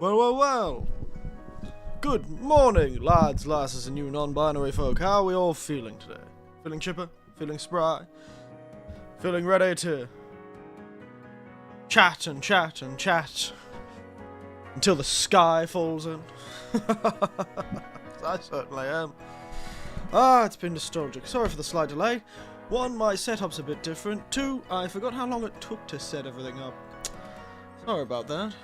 Well, well, well. Good morning, lads, lasses, and you non-binary folk. How are we all feeling today? Feeling chipper? Feeling spry? Feeling ready to chat and chat and chat until the sky falls in? I certainly am. It's been nostalgic. Sorry for the slight delay. 1, my setup's a bit different. 2, I forgot how long it took to set everything up. Sorry about that.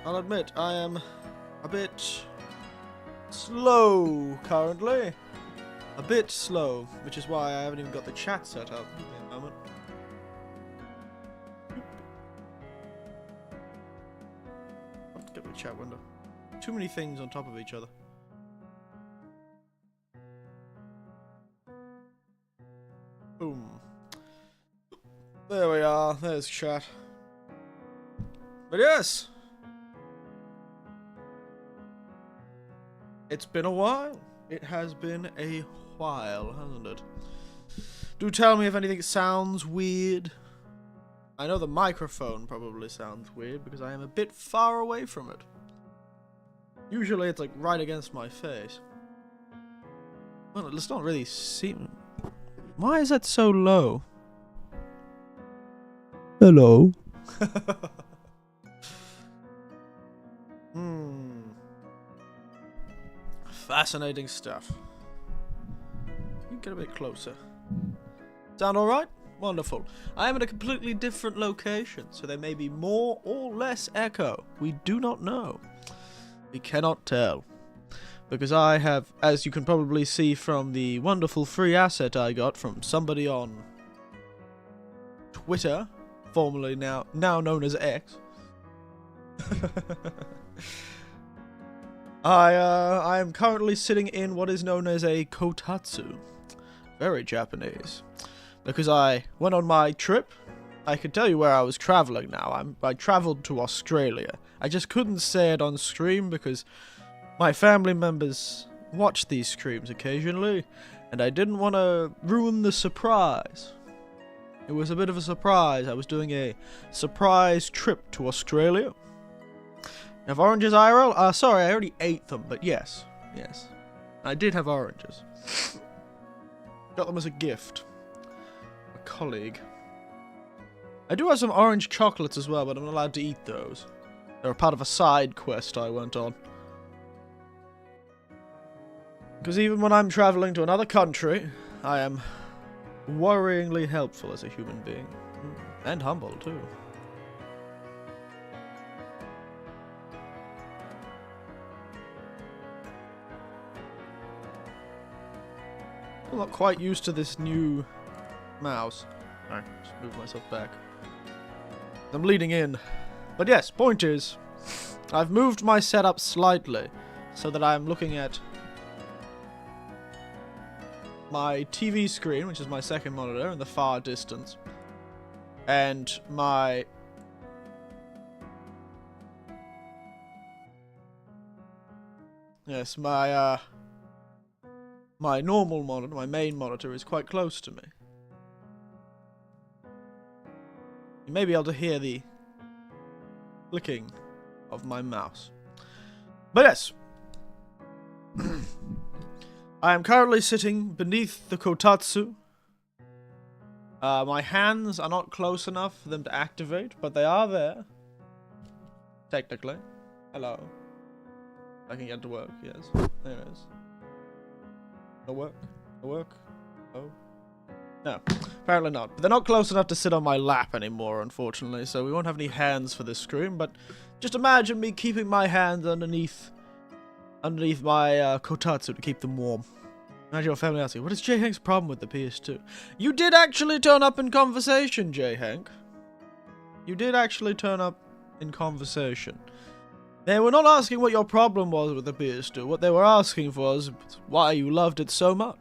I'll admit, I am a bit slow currently. A bit slow, which is why I haven't even got the chat set up. Give me a moment. I have to get the chat window. Too many things on top of each other. Boom. There we are. There's chat. But yes. It's been a while. It has been a while, hasn't it? Do tell me if anything sounds weird. I know the microphone probably sounds weird because I am a bit far away from it. Usually it's like right against my face. Well, it's not really seem. Why is that so low? Hello. Fascinating stuff. You get a bit closer. Sound alright? Wonderful. I am in a completely different location, so there may be more or less echo. We do not know. We cannot tell. Because I have, as you can probably see from the wonderful free asset I got from somebody on Twitter, formerly now known as X. I am currently sitting in what is known as a Kotatsu. Very Japanese. Because I went on my trip. I can tell you where I was traveling now. I traveled to Australia. I just couldn't say it on stream because my family members watch these streams occasionally. And I didn't want to ruin the surprise. It was a bit of a surprise. I was doing a surprise trip to Australia. Have oranges, IRL? Sorry, I already ate them, but yes. Yes. I did have oranges. Got them as a gift. A colleague. I do have some orange chocolates as well, but I'm not allowed to eat those. They're a part of a side quest I went on. Because even when I'm traveling to another country, I am worryingly helpful as a human being. And humble, too. I'm not quite used to this new mouse. Alright, just move myself back. I'm leaning in. But yes, point is, I've moved my setup slightly so that I'm looking at my TV screen, which is my second monitor in the far distance, and my my normal monitor, my main monitor, is quite close to me. You may be able to hear the clicking of my mouse. But yes. I am currently sitting beneath the Kotatsu. My hands are not close enough for them to activate, but they are there. Technically. Hello. I can get to work, yes. There it is. No work? No work? Oh. No. Apparently not. But they're not close enough to sit on my lap anymore, unfortunately, so we won't have any hands for this screen, but just imagine me keeping my hands underneath my Kotatsu to keep them warm. Imagine your family asking, what is J. Hank's problem with the PS2? You did actually turn up in conversation, J. Hank. You did actually turn up in conversation. They were not asking what your problem was with the PS2. What they were asking for was why you loved it so much.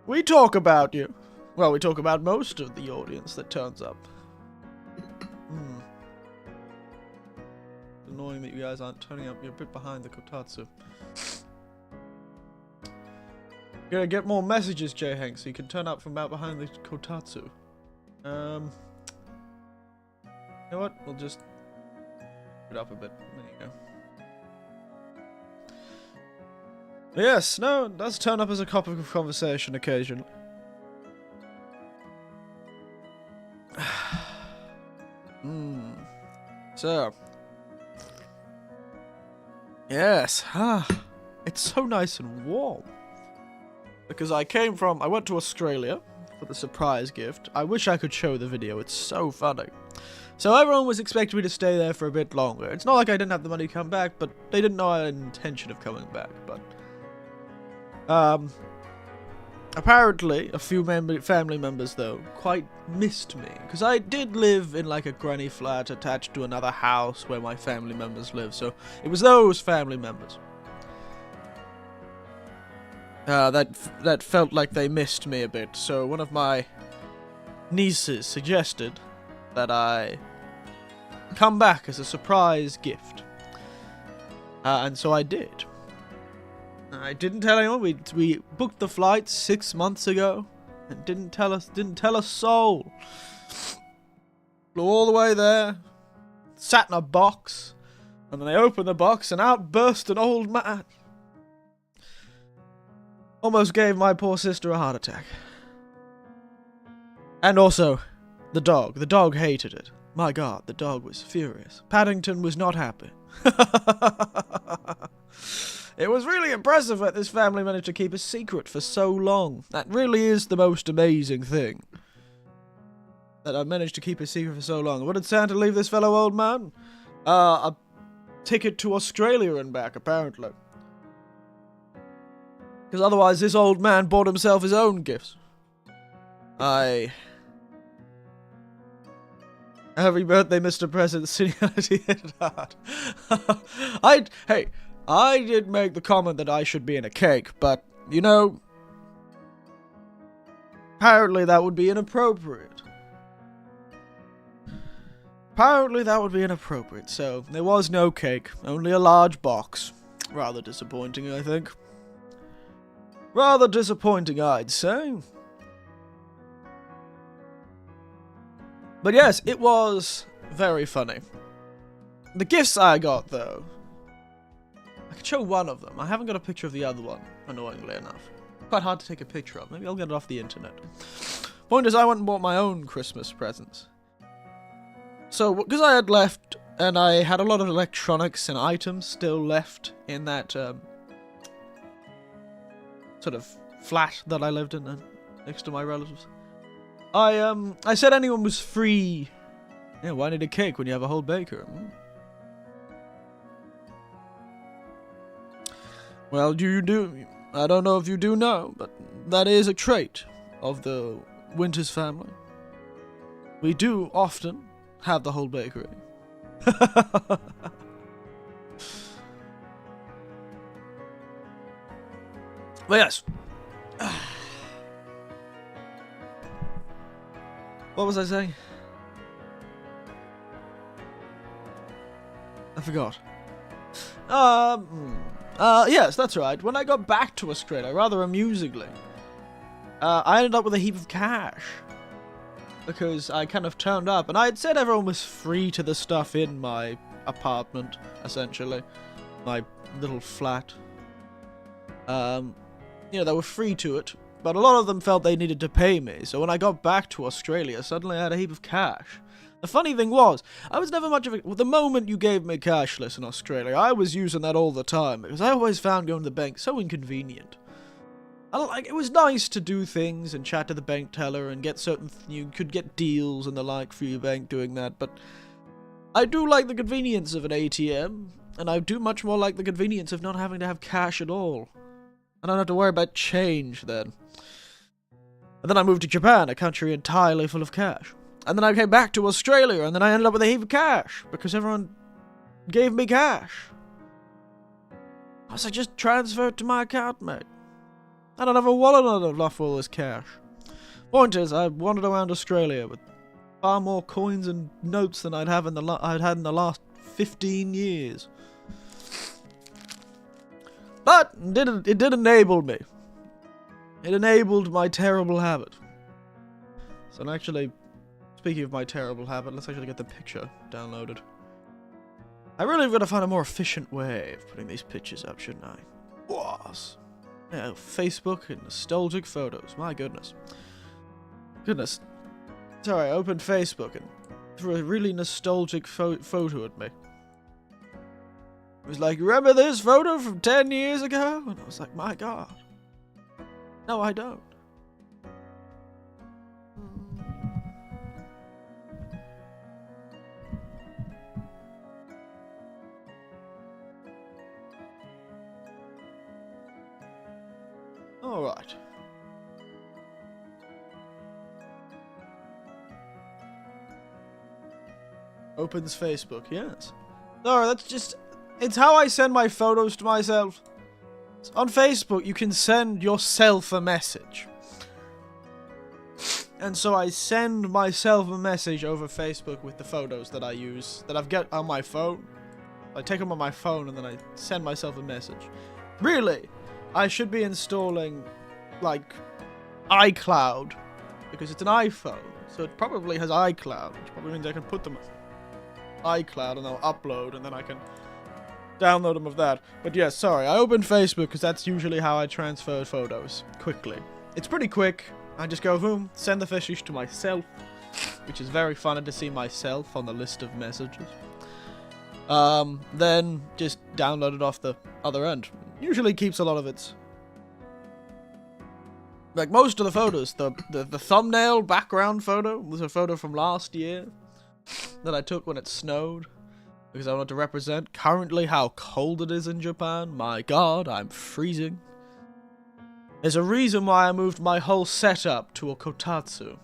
We talk about you. Well, we talk about most of the audience that turns up. It's annoying that you guys aren't turning up. You're a bit behind the Kotatsu. You're gonna get more messages, J. Hank, so you can turn up from out behind the Kotatsu. You know what? We'll just put it up a bit. There you go. Yes, no, it does turn up as a topic of conversation occasionally. So. Yes, it's so nice and warm. Because I went to Australia for the surprise gift. I wish I could show the video, it's so funny. So everyone was expecting me to stay there for a bit longer. It's not like I didn't have the money to come back, but they didn't know I had an intention of coming back. But apparently, a few family members, though, quite missed me. Because I did live in, like, a granny flat attached to another house where my family members live. So it was those family members that felt like they missed me a bit. So one of my nieces suggested that I come back as a surprise gift. And so I did. I didn't tell anyone. We booked the flight 6 months ago and didn't tell a soul. Flew all the way there, sat in a box, and then they opened the box and out burst an old man. Almost gave my poor sister a heart attack. And also, the dog. The dog hated it. My god, the dog was furious. Paddington was not happy. It was really impressive that this family managed to keep a secret for so long. That really is the most amazing thing. That I managed to keep a secret for so long. What did Santa leave this fellow old man? A ticket to Australia and back, apparently. Because otherwise this old man bought himself his own gifts. Happy birthday, Mr. President, seniority hit hard. I did make the comment that I should be in a cake, but, you know, apparently that would be inappropriate. So there was no cake, only a large box. Rather disappointing, I think. Rather disappointing, I'd say. But yes, it was very funny. The gifts I got, though, I could show one of them. I haven't got a picture of the other one, annoyingly enough. Quite hard to take a picture of. Maybe I'll get it off the internet. Point is, I went and bought my own Christmas presents. So, because I had left, and I had a lot of electronics and items still left in that sort of flat that I lived in next to my relatives. I said anyone was free. Yeah, why need a cake when you have a whole baker? Well, you do. I don't know if you do know, but that is a trait of the Winters family. We do often have the whole bakery. But yes. What was I saying? I forgot. Yes, that's right. When I got back to Australia, rather amusingly, I ended up with a heap of cash. Because I kind of turned up, and I had said everyone was free to the stuff in my apartment, essentially. My little flat. You know, they were free to it, but a lot of them felt they needed to pay me, so when I got back to Australia, suddenly I had a heap of cash. The funny thing was, I was never much of a... The moment you gave me cashless in Australia, I was using that all the time, because I always found going to the bank so inconvenient. It was nice to do things and chat to the bank teller and get you could get deals and the like for your bank doing that, but I do like the convenience of an ATM, and I do much more like the convenience of not having to have cash at all. I don't have to worry about change then. And then I moved to Japan, a country entirely full of cash. And then I came back to Australia, and then I ended up with a heap of cash, because everyone gave me cash. I was like, just transfer it to my account, mate. I don't have a wallet enough for all this cash. Point is, I wandered around Australia with far more coins and notes than I'd had in the last 15 years. But it did enable me. It enabled my terrible habit. So actually, Speaking of my terrible habit, let's actually get the picture downloaded. I really have got to find a more efficient way of putting these pictures up, shouldn't I? Was. Yeah, Facebook and nostalgic photos. My goodness. Goodness. Sorry, I opened Facebook and threw a really nostalgic photo at me. It was like, remember this photo from 10 years ago? And I was like, my god. No, I don't. Alright. Opens Facebook, yes. Sorry, that's just... It's how I send my photos to myself. On Facebook, you can send yourself a message. And so I send myself a message over Facebook with the photos that I use, that I've got on my phone. I take them on my phone and then I send myself a message. Really? I should be installing, like, iCloud, because it's an iPhone, so it probably has iCloud, which probably means I can put them on iCloud and they'll upload, and then I can download them of that. But yeah, sorry, I opened Facebook because that's usually how I transfer photos, quickly. It's pretty quick. I just go, boom, send the message to myself, which is very funny to see myself on the list of messages. Then just download it off the other end. Usually keeps a lot of its... Like, most of the photos, the thumbnail background photo was a photo from last year that I took when it snowed, because I wanted to represent currently how cold it is in Japan. My god, I'm freezing. There's a reason why I moved my whole setup to a Kotatsu.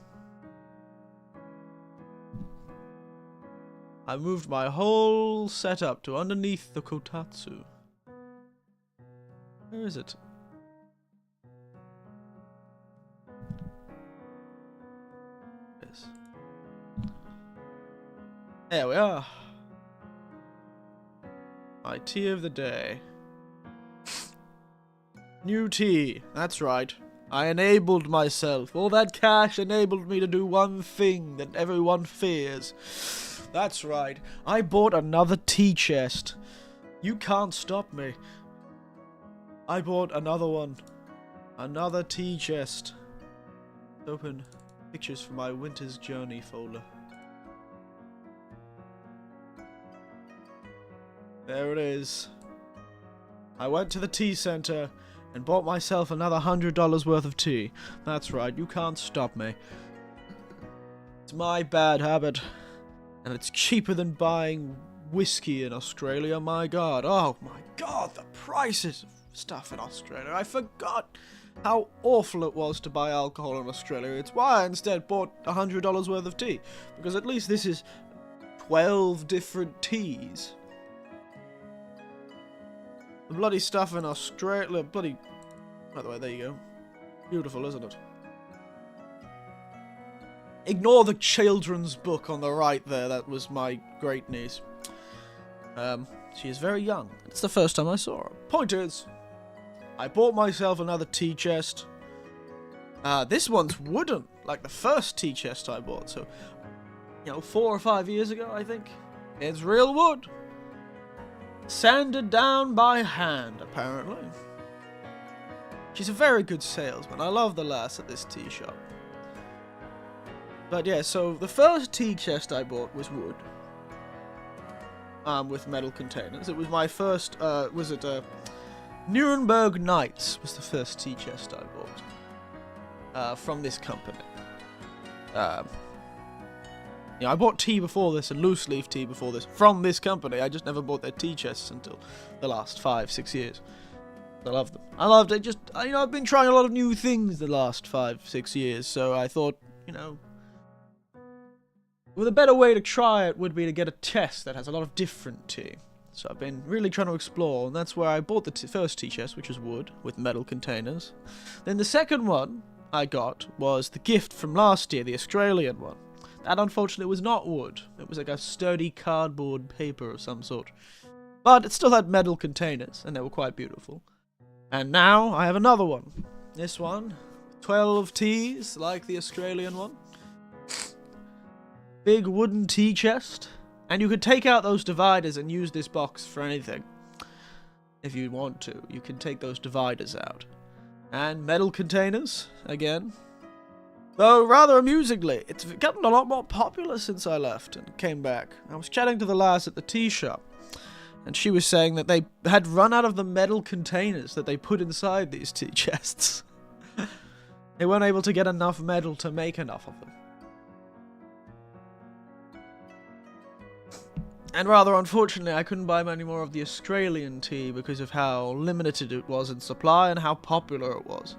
I moved my whole setup to underneath the Kotatsu. Where is it? Yes. There we are. My tea of the day. New tea. That's right. I enabled myself. All that cash enabled me to do one thing that everyone fears. That's right. I bought another tea chest. You can't stop me. I bought another one. Another tea chest. Open pictures from my winter's journey folder. There it is. I went to the tea center and bought myself another $100 worth of tea. That's right, you can't stop me. It's my bad habit. And it's cheaper than buying whiskey in Australia, my god. Oh my god, the prices of stuff in Australia. I forgot how awful it was to buy alcohol in Australia. It's why I instead bought $100 worth of tea. Because at least this is 12 different teas. The bloody stuff in Australia, bloody... By the way, there you go. Beautiful, isn't it? Ignore the children's book on the right there. That was my great niece. She is very young. It's the first time I saw her. Point is, I bought myself another tea chest. This one's wooden, like the first tea chest I bought. So, you know, 4 or 5 years ago, I think. It's real wood. Sanded down by hand, apparently. She's a very good salesman. I love the lass at this tea shop. But yeah, so the first tea chest I bought was wood. With metal containers. It was my first, Nuremberg Nights was the first tea chest I bought. From this company. Yeah, I bought tea before this, and loose leaf tea before this, from this company. I just never bought their tea chests until the last 5-6 years. I love them. I loved it. Just, you know, I've been trying a lot of new things the last 5-6 years, so I thought, you know, well, a better way to try it would be to get a chest that has a lot of different tea. So I've been really trying to explore, and that's where I bought the first tea chest, which was wood, with metal containers. Then the second one I got was the gift from last year, the Australian one. That, unfortunately, was not wood. It was like a sturdy cardboard paper of some sort. But it still had metal containers, and they were quite beautiful. And now I have another one. This one, 12 teas, like the Australian one. big wooden tea chest. And you could take out those dividers and use this box for anything. If you want to, you can take those dividers out. And metal containers, again. Though, rather amusingly, it's gotten a lot more popular since I left and came back. I was chatting to the lass at the tea shop, and she was saying that they had run out of the metal containers that they put inside these tea chests. They weren't able to get enough metal to make enough of them. And rather unfortunately, I couldn't buy any more of the Australian tea because of how limited it was in supply and how popular it was.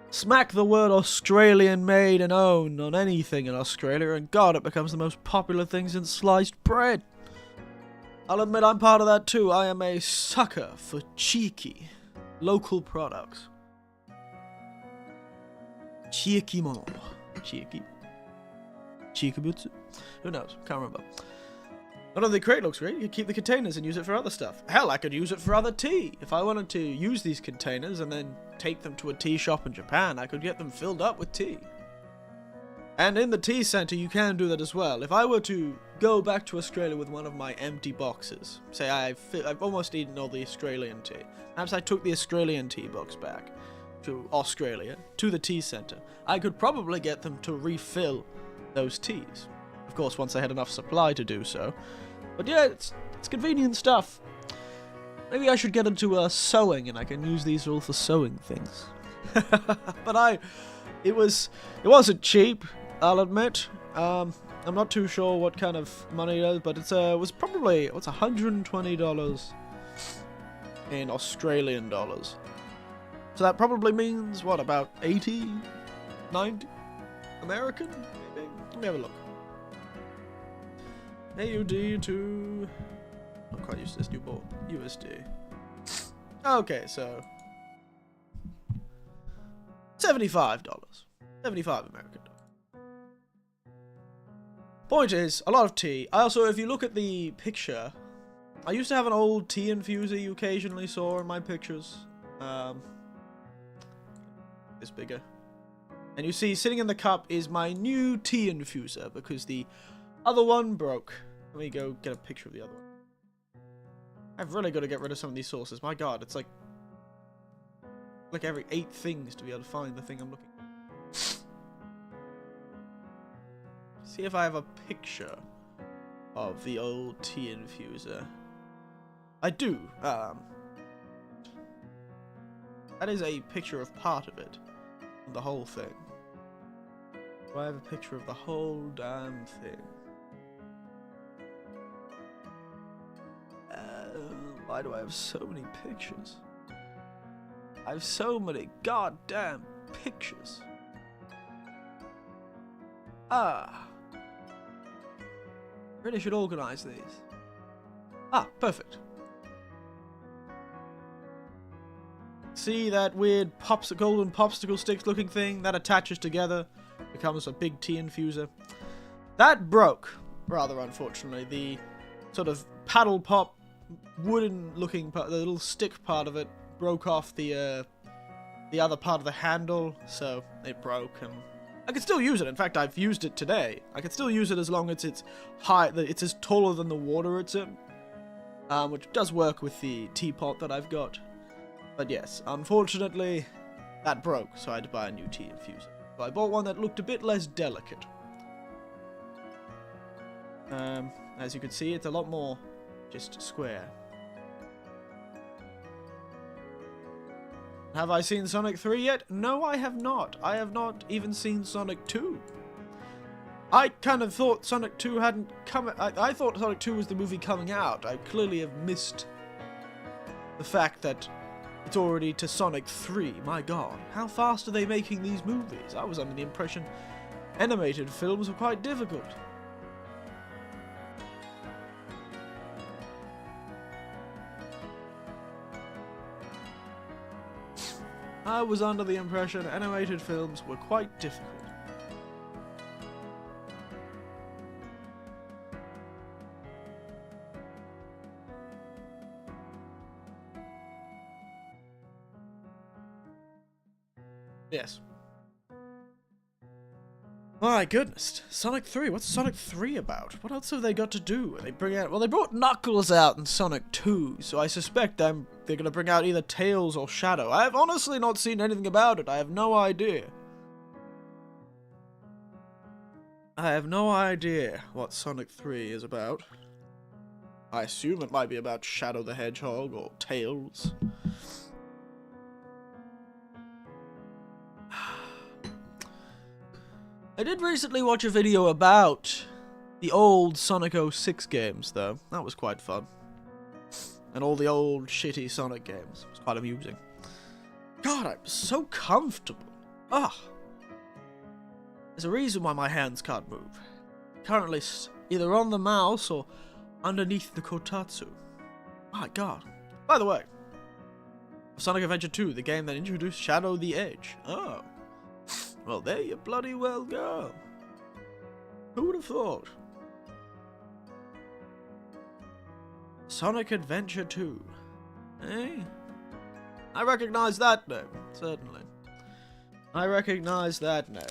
Smack the word Australian made and owned on anything in Australia, and God, it becomes the most popular thing since sliced bread. I'll admit I'm part of that too. I am a sucker for cheeky, local products. Cheeky mo. Cheeky. Cheekabutsu? Who knows? Can't remember. Although the crate looks great, you could keep the containers and use it for other stuff. Hell, I could use it for other tea. If I wanted to use these containers and then take them to a tea shop in Japan, I could get them filled up with tea. And in the tea center, you can do that as well. If I were to go back to Australia with one of my empty boxes, say I've almost eaten all the Australian tea, perhaps I took the Australian tea box back to Australia, to the tea center, I could probably get them to refill those teas. Of course, once I had enough supply to do so. But yeah, it's convenient stuff. Maybe I should get into sewing, and I can use these all for sewing things. But it wasn't cheap, I'll admit. I'm not too sure what kind of money it is, but it was probably, what's $120 in Australian dollars. So that probably means, what, about 80, 90 American, maybe? Let me have a look. AUD to... I'm quite used to this new board. USD. Okay, so... $75. 75 American dollars. Point is, a lot of tea. Also, if you look at the picture, I used to have an old tea infuser you occasionally saw in my pictures. This bigger. And you see, sitting in the cup is my new tea infuser, because the other one broke. Let me go get a picture of the other one. I've really got to get rid of some of these sources. My god, it's like every 8 things to be able to find the thing I'm looking for. See if I have a picture of the old tea infuser. I do. That is a picture of part of it. The whole thing. Do I have a picture of the whole damn thing? Why do I have so many pictures? I have so many goddamn pictures. Really should organize these. Perfect. See that weird golden popsicle sticks looking thing that attaches together, becomes a big tea infuser. That broke, rather unfortunately. The sort of paddle pop wooden looking part, the little stick part of it, broke off the other part of the handle, so it broke, and I can still use it. In fact, I've used it today. I can still use it as long as it's high, it's as taller than the water it's in, which does work with the teapot that I've got. But yes, unfortunately, that broke, so I had to buy a new tea infuser. So I bought one that looked a bit less delicate. As you can see, it's a lot more just square. Have I seen Sonic 3 yet? No, I have not. I have not even seen Sonic 2. I kind of thought Sonic 2 hadn't come... I thought Sonic 2 was the movie coming out. I clearly have missed the fact that it's already to Sonic 3. My god, how fast are they making these movies? I was under the impression animated films were quite difficult. I was under the impression animated films were quite difficult. Yes. My goodness, Sonic 3, what's Sonic 3 about? What else have they got to do? They bring out, well, they brought Knuckles out in Sonic 2, so I suspect they're gonna bring out either Tails or Shadow. I have honestly not seen anything about it, I have no idea. I have no idea what Sonic 3 is about. I assume it might be about Shadow the Hedgehog or Tails. I did recently watch a video about the old Sonic 06 games, though. That was quite fun. And all the old shitty Sonic games. It was quite amusing. God, I'm so comfortable. Ah. There's a reason why my hands can't move. Currently either on the mouse or underneath the Kotatsu. My god. By the way, Sonic Adventure 2, the game that introduced Shadow the Edge. Oh. Well, there you bloody well go. Who would have thought? Sonic Adventure 2. Eh? I recognize that name, certainly. I recognize that name.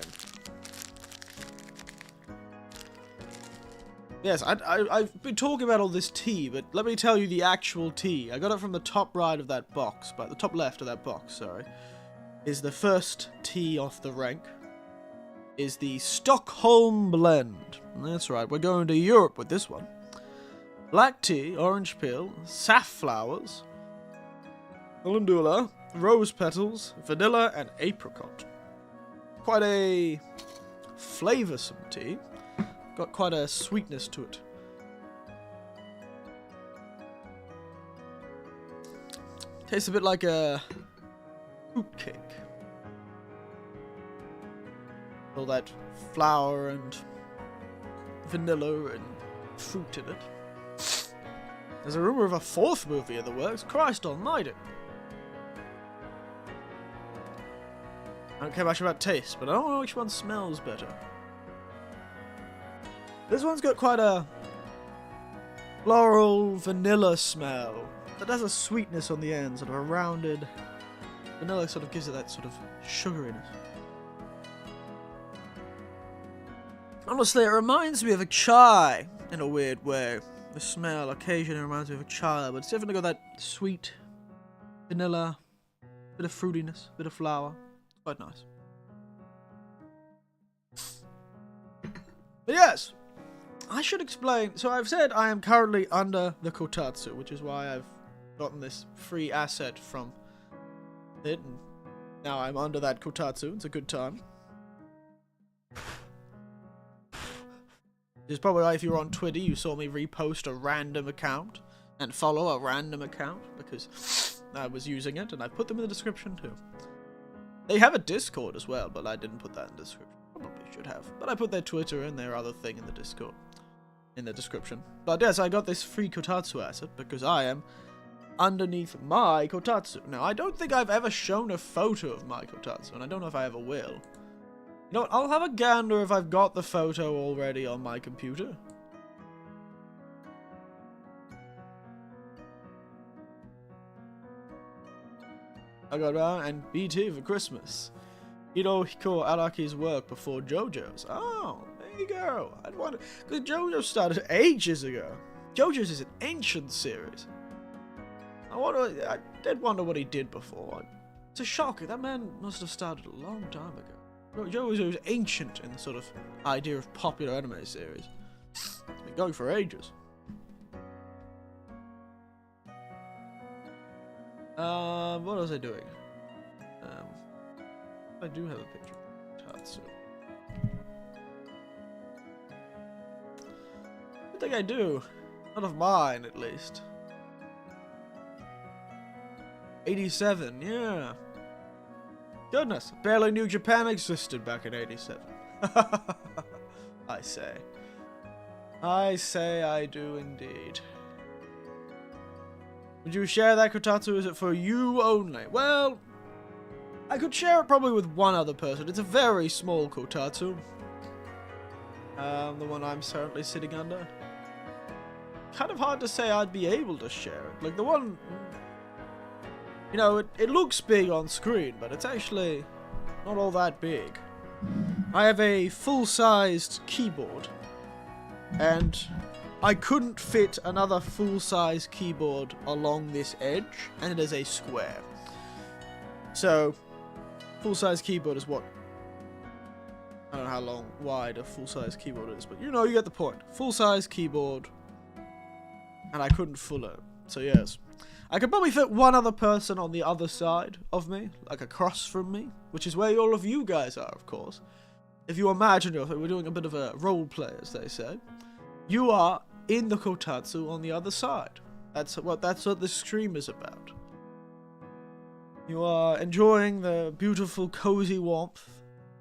Yes, I've been talking about all this tea, but let me tell you the actual tea. I got it from the top right of that box, but the top left of that box, sorry. Is the first tea off the rank. Is the Stockholm blend. That's right, we're going to Europe with this one. Black tea, orange peel, safflowers, calendula, rose petals, vanilla, and apricot. Quite a flavoursome tea. Got quite a sweetness to it. Tastes a bit like a fruitcake. All that flour and vanilla and fruit in it. There's a rumor of a 4th movie in the works. Christ almighty. I don't care much about taste, but I don't know which one smells better. This one's got quite a floral vanilla smell that has a sweetness on the end, sort of a rounded vanilla sort of gives it that sort of sugariness. Honestly, it reminds me of a chai in a weird way. The smell occasionally reminds me of a chai, but it's definitely got that sweet vanilla, bit of fruitiness, bit of flour. It's quite nice. But yes, I should explain. So I've said I am currently under the Kotatsu, which is why I've gotten this free asset from it. And now I'm under that Kotatsu. It's a good time. Which is probably why if you were on Twitter, you saw me repost a random account and follow a random account because I was using it, and I put them in the description too. They have a Discord as well, but I didn't put that in the description. Probably should have. But I put their Twitter and their other thing in the Discord. In the description. But yes, I got this free Kotatsu asset because I am underneath my Kotatsu. Now, I don't think I've ever shown a photo of my Kotatsu, and I don't know if I ever will. You know what, I'll have a gander if I've got the photo already on my computer. I got and BT for Christmas. Hirohiko Araki's work before JoJo's. Oh, there you go. I'd wonder, because JoJo started ages ago. JoJo's is an ancient series. I did wonder what he did before. It's a shock. That man must have started a long time ago. JoJo was ancient in the sort of idea of popular anime series. It's been going for ages. What was I doing? I do have a picture of Kotatsu. I think I do. Not of mine, at least. 87, yeah. Goodness, barely knew Japan existed back in 87. I say. I do indeed. Would you share that, Kotatsu? Is it for you only? Well, I could share it probably with one other person. It's a very small Kotatsu. The one I'm currently sitting under. Kind of hard to say I'd be able to share it. Like the one, you know, it looks big on screen, but it's actually not all that big. I have a full-sized keyboard, and I couldn't fit another full-size keyboard along this edge, and it is a square. So, full-size keyboard is what? I don't know how wide a full-size keyboard is, but you know, you get the point. Full-size keyboard, and I couldn't fill it. So yes, I could probably fit one other person on the other side of me, like across from me, which is where all of you guys are, of course. If you imagine we're doing a bit of a role play, as they say, you are in the Kotatsu on the other side. That's what this stream is about. You are enjoying the beautiful, cozy warmth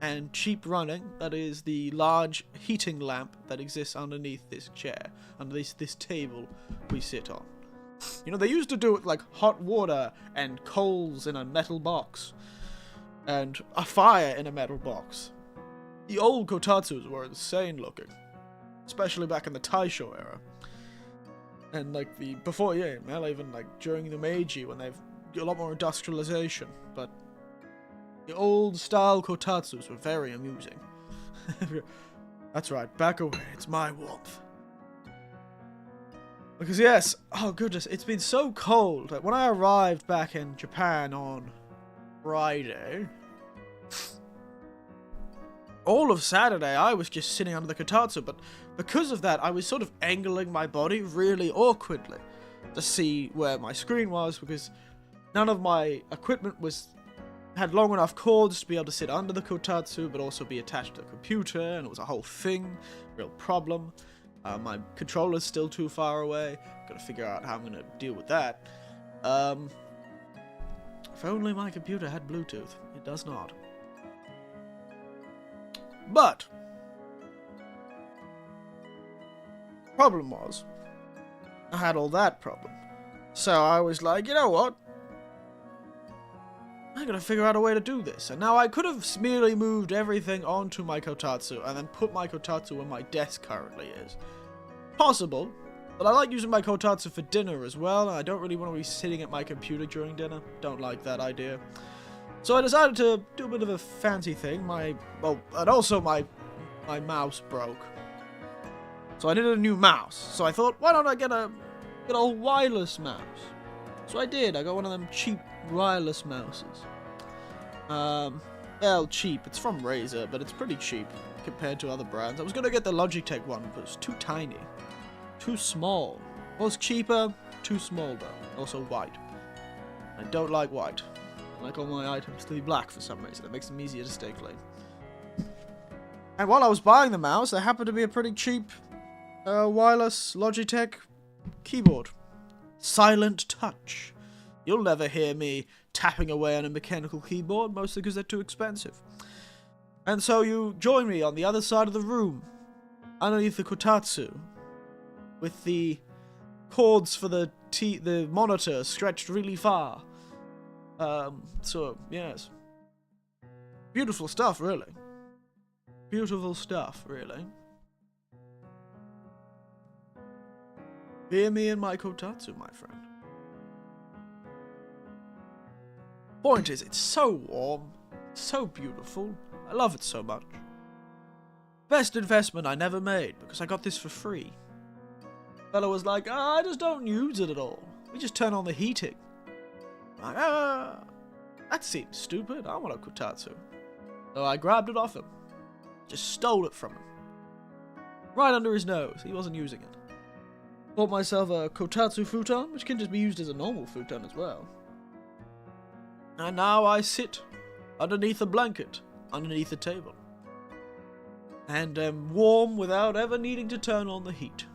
and cheap running that is the large heating lamp that exists underneath this chair, underneath this table we sit on. You know, they used to do it like hot water and coals in a metal box, and a fire in a metal box. The old Kotatsus were insane looking, especially back in the Taisho era. And like even like during the Meiji, when they've got a lot more industrialization, but the old style Kotatsus were very amusing. That's right, back away, it's my warmth. Because yes, oh goodness, it's been so cold. Like when I arrived back in Japan on Friday, all of Saturday I was just sitting under the Kotatsu, but because of that I was sort of angling my body really awkwardly to see where my screen was, because none of my equipment had long enough cords to be able to sit under the Kotatsu but also be attached to the computer, and it was a whole thing, real problem. My controller's still too far away. Gotta figure out how I'm gonna deal with that. If only my computer had Bluetooth. It does not. But problem was, I had all that problem. So I was like, you know what? I'm gonna figure out a way to do this. And now I could have merely moved everything onto my Kotatsu and then put my Kotatsu where my desk currently is. Possible, but I like using my Kotatsu for dinner as well, and I don't really want to be sitting at my computer during dinner. Don't like that idea. So I decided to do a bit of a fancy thing. And also my mouse broke. So I needed a new mouse. So I thought, why don't I get a wireless mouse? So I did. I got one of them cheap wireless mouses. Well, cheap. It's from Razer, but it's pretty cheap compared to other brands. I was gonna get the Logitech one, but it's too tiny. Too small. Was cheaper, too small though. Also white. I don't like white. I like all my items to be black for some reason. It makes them easier to stay clean. And while I was buying the mouse, there happened to be a pretty cheap wireless Logitech keyboard. Silent touch. You'll never hear me tapping away on a mechanical keyboard, mostly because they're too expensive. And so you join me on the other side of the room, underneath the Kotatsu, with the cords for the monitor stretched really far. So, yes. Beautiful stuff, really. Beautiful stuff, really. Hear me in my Kotatsu, my friend. Point is, it's so warm, so beautiful. I love it so much. Best investment I never made, because I got this for free. Fellow was like, I just don't use it at all. We just turn on the heating. Like, that seems stupid. I want a Kotatsu. So I grabbed it off him. Just stole it from him. Right under his nose. He wasn't using it. Bought myself a Kotatsu futon, which can just be used as a normal futon as well. And now I sit underneath a blanket, underneath a table. And am warm without ever needing to turn on the heat.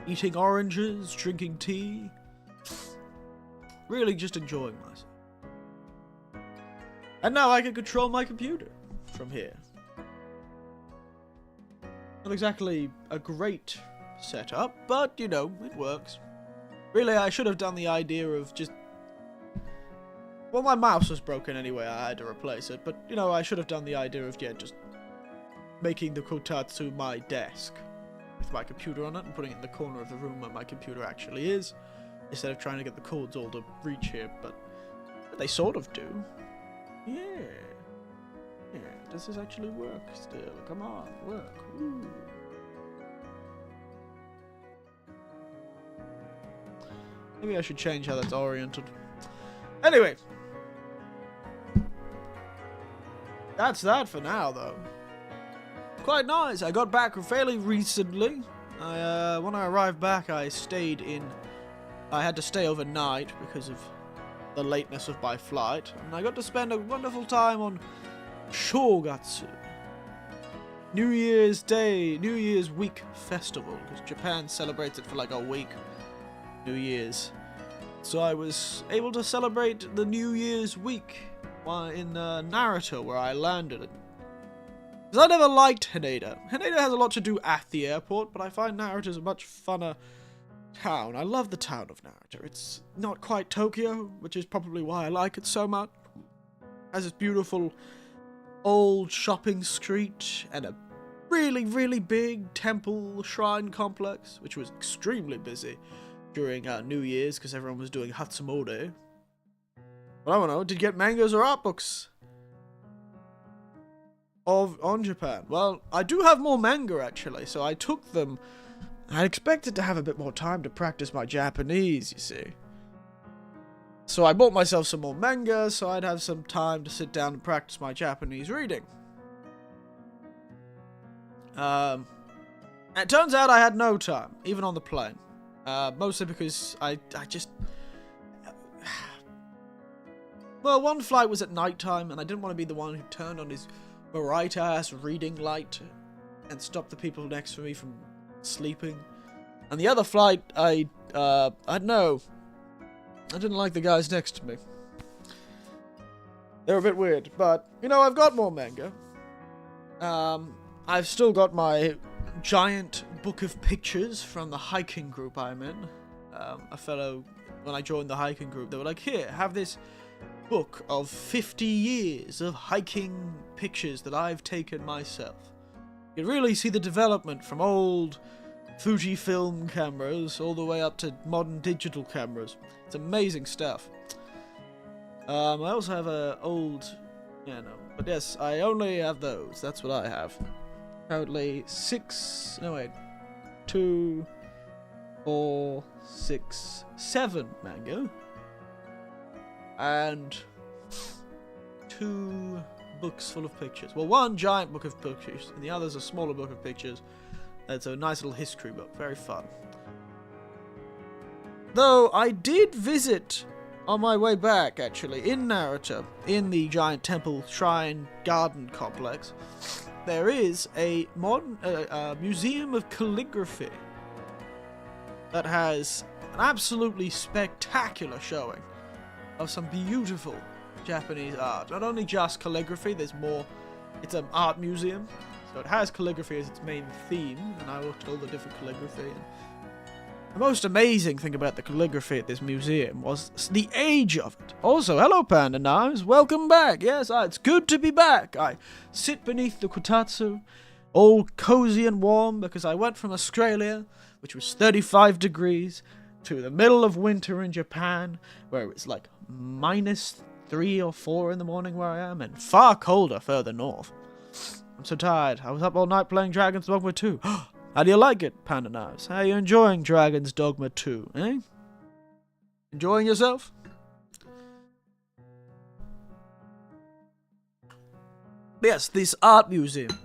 Eating oranges, drinking tea. Really just enjoying myself. And now I can control my computer from here. Not exactly a great setup, but, you know, it works. Really, I should have done the idea of just... Well, my mouse was broken anyway, I had to replace it, but, you know, I should have done the idea of, yeah, just making the Kotatsu my desk with my computer on it and putting it in the corner of the room where my computer actually is, instead of trying to get the cords all to reach here, but they sort of do. Yeah. Yeah, does this actually work still? Come on, work. Woo. Maybe I should change how that's oriented. Anyway. That's that for now, though. Quite nice. I got back fairly recently. When I arrived back, I had to stay overnight because of the lateness of my flight. And I got to spend a wonderful time on Shogatsu. New Year's week festival. Because Japan celebrates it for like a week. New Year's. So I was able to celebrate the New Year's week in Naruto, where I landed. Because I never liked Haneda. Haneda has a lot to do at the airport, but I find Naruto is a much funner town. I love the town of Naruto. It's not quite Tokyo, which is probably why I like it so much. It has this beautiful old shopping street and a really, really big temple shrine complex, which was extremely busy during New Year's because everyone was doing Hatsumode. But I don't know, did you get mangas or art books on Japan? Well, I do have more manga actually, so I took them. I expected to have a bit more time to practice my Japanese, you see. So I bought myself some more manga, so I'd have some time to sit down and practice my Japanese reading. It turns out I had no time, even on the plane. Mostly because I just... Well, one flight was at night time, and I didn't want to be the one who turned on his bright-ass reading light and stopped the people next to me from sleeping. And the other flight, I don't know. I didn't like the guys next to me. They were a bit weird, but, you know, I've got more manga. I've still got my giant book of pictures from the hiking group I'm in. When I joined the hiking group, they were like, here, have this book of 50 years of hiking pictures that I've taken myself. You can really see the development from old Fujifilm cameras all the way up to modern digital cameras. It's amazing stuff. I also have a old... Yeah, no. But yes, I only have those. That's what I have. Currently 2, 4, 6, 7 manga. And 2 books full of pictures. Well, one giant book of pictures, and the other's a smaller book of pictures. It's a nice little history book. Very fun. Though, I did visit, on my way back, actually, in Naruto, in the giant temple shrine garden complex, there is a modern museum of calligraphy that has an absolutely spectacular showing of some beautiful Japanese art. Not only just calligraphy, there's more. It's an art museum, so it has calligraphy as its main theme, and I looked at all the different calligraphy. And the most amazing thing about the calligraphy at this museum was the age of it. Also, hello Panda Knives, welcome back. Yes, it's good to be back. I sit beneath the Kotatsu, all cozy and warm, because I went from Australia, which was 35 degrees, to the middle of winter in Japan, where it's like -3 or 4 in the morning where I am, and far colder further north. I'm so tired. I was up all night playing Dragon's Dogma 2. How do you like it, Panda Knives? How are you enjoying Dragon's Dogma 2, eh? Enjoying yourself? Yes, this art museum.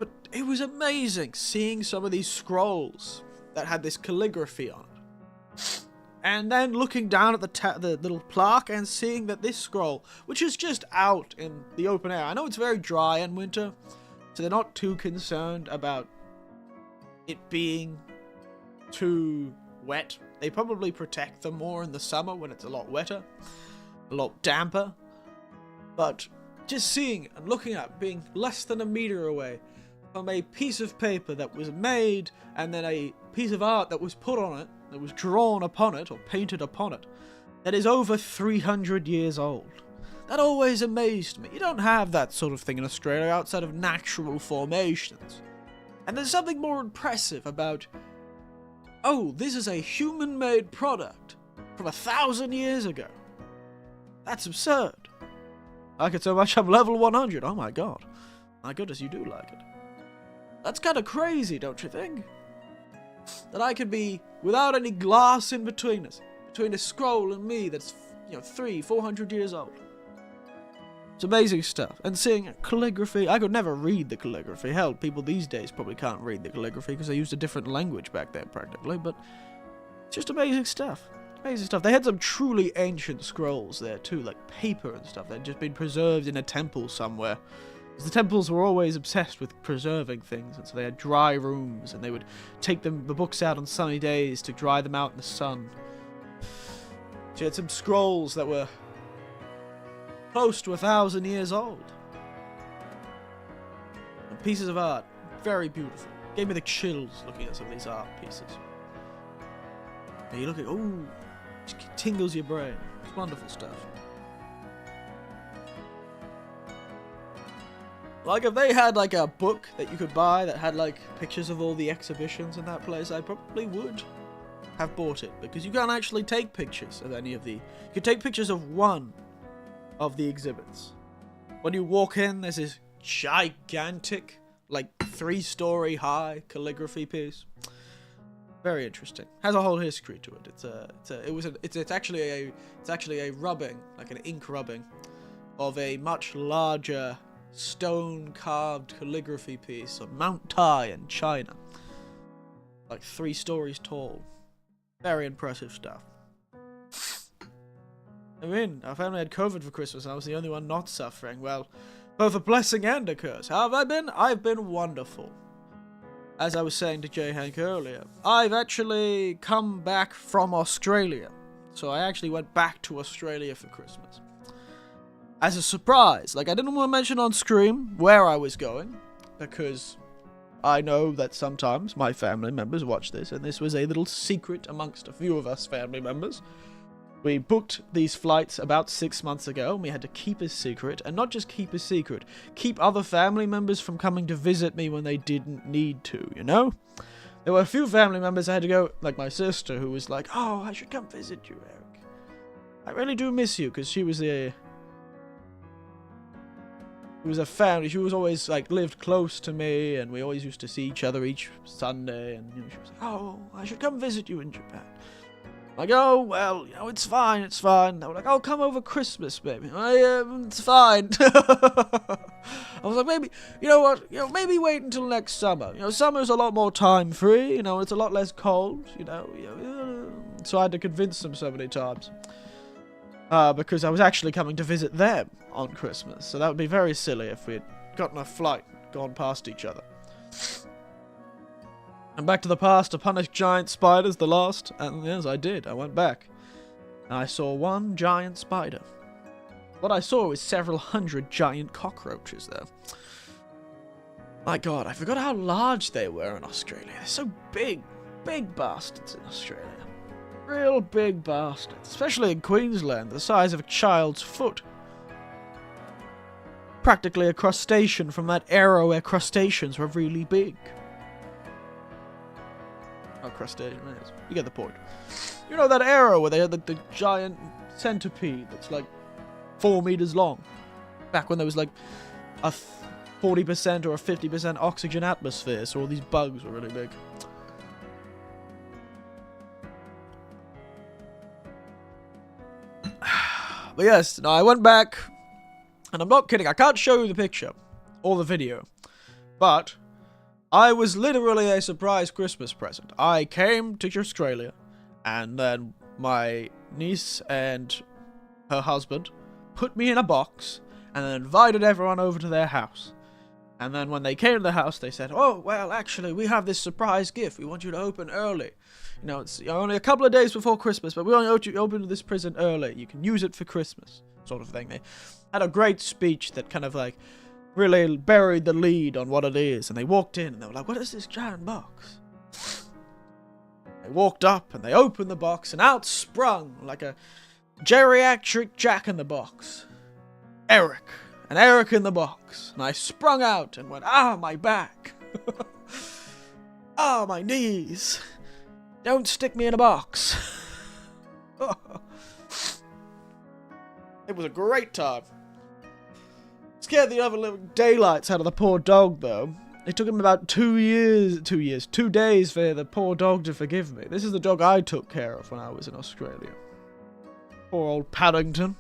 But it was amazing seeing some of these scrolls that had this calligraphy on it. And then looking down at the little plaque and seeing that this scroll, which is just out in the open air. I know it's very dry in winter, so they're not too concerned about it being too wet. They probably protect them more in the summer when it's a lot wetter, a lot damper. But just seeing and looking at being less than a meter away from a piece of paper that was made and then a piece of art that was put on it, that was drawn upon it or painted upon it, that is over 300 years old. That always amazed me. You don't have that sort of thing in Australia outside of natural formations. And there's something more impressive about, oh, this is a human-made product from 1,000 years ago. That's absurd. I like it so much I'm level 100. Oh my god. My goodness, you do like it. That's kind of crazy, don't you think? That I could be without any glass in between us. Between a scroll and me that's, 300-400 years old. It's amazing stuff. And seeing calligraphy, I could never read the calligraphy. Hell, people these days probably can't read the calligraphy because they used a different language back then practically, but it's just amazing stuff. Amazing stuff. They had some truly ancient scrolls there too, like paper and stuff that had just been preserved in a temple somewhere. Because the temples were always obsessed with preserving things, and so they had dry rooms, and they would take the books out on sunny days to dry them out in the sun. So you had some scrolls that were close to 1,000 years old. And pieces of art. Very beautiful. Gave me the chills looking at some of these art pieces. And you look at, ooh, it tingles your brain. It's wonderful stuff. Like, if they had, like, a book that you could buy that had, like, pictures of all the exhibitions in that place, I probably would have bought it. Because you can't actually take pictures of any of the... You can take pictures of one of the exhibits. When you walk in, there's this gigantic, like 3-story high calligraphy piece. Very interesting. Has a whole history to it. It's actually a rubbing, like an ink rubbing, of a much larger stone carved calligraphy piece of Mount Tai in China, like 3 stories tall. Very impressive stuff. I mean, our family had COVID for Christmas and I was the only one not suffering. Well, both a blessing and a curse. How have I been? I've been wonderful. As I was saying to J. Hank earlier, I've actually come back from Australia. So I actually went back to Australia for Christmas. As a surprise. Like, I didn't want to mention on stream where I was going, because I know that sometimes my family members watch this, and this was a little secret amongst a few of us family members. We booked these flights about 6 months ago, and we had to keep a secret, and not just keep a secret, keep other family members from coming to visit me when they didn't need to, you know? There were a few family members I had to go, like my sister, who was like, oh, I should come visit you, Eric. I really do miss you, because she was a family, she was always, like, lived close to me, and we always used to see each other each Sunday, and she was like, oh, I should come visit you in Japan. Like, oh, well, it's fine, it's fine. They were like, oh, come over Christmas, baby. It's fine. I was like, maybe, you know what, maybe wait until next summer. Summer's a lot more time free, it's a lot less cold, So I had to convince them so many times. Because I was actually coming to visit them on Christmas. So that would be very silly if we had gotten a flight, gone past each other. And back to the past to punish giant spiders, the last. And yes, I did. I went back. And I saw one giant spider. What I saw was several hundred giant cockroaches there. My god, I forgot how large they were in Australia. They're so big. Big bastards in Australia. Real big bastards. Especially in Queensland, the size of a child's foot. Practically a crustacean from that era where crustaceans were really big. Oh, crustacean is. You get the point. You know that era where they had the giant centipede that's like 4 meters long? Back when there was like a 40% or a 50% oxygen atmosphere, so all these bugs were really big. But yes, no, I went back, and I'm not kidding, I can't show you the picture or the video, but I was literally a surprise Christmas present. I came to Australia, and then my niece and her husband put me in a box, and then invited everyone over to their house. And then when they came to the house, they said, oh, well, actually, we have this surprise gift. We want you to open early. It's only a couple of days before Christmas, but we want you to open this present early. You can use it for Christmas, sort of thing. They had a great speech that kind of, like, really buried the lead on what it is. And they walked in, and they were like, what is this giant box? They walked up, and they opened the box, and out sprung, like a geriatric jack-in-the-box, Eric. An Eric in the box. And I sprung out and went, ah, my back. Ah, my knees. Don't stick me in a box. It was a great time. Scared the other living daylights out of the poor dog, though. It took him about 2 days for the poor dog to forgive me. This is the dog I took care of when I was in Australia. Poor old Paddington.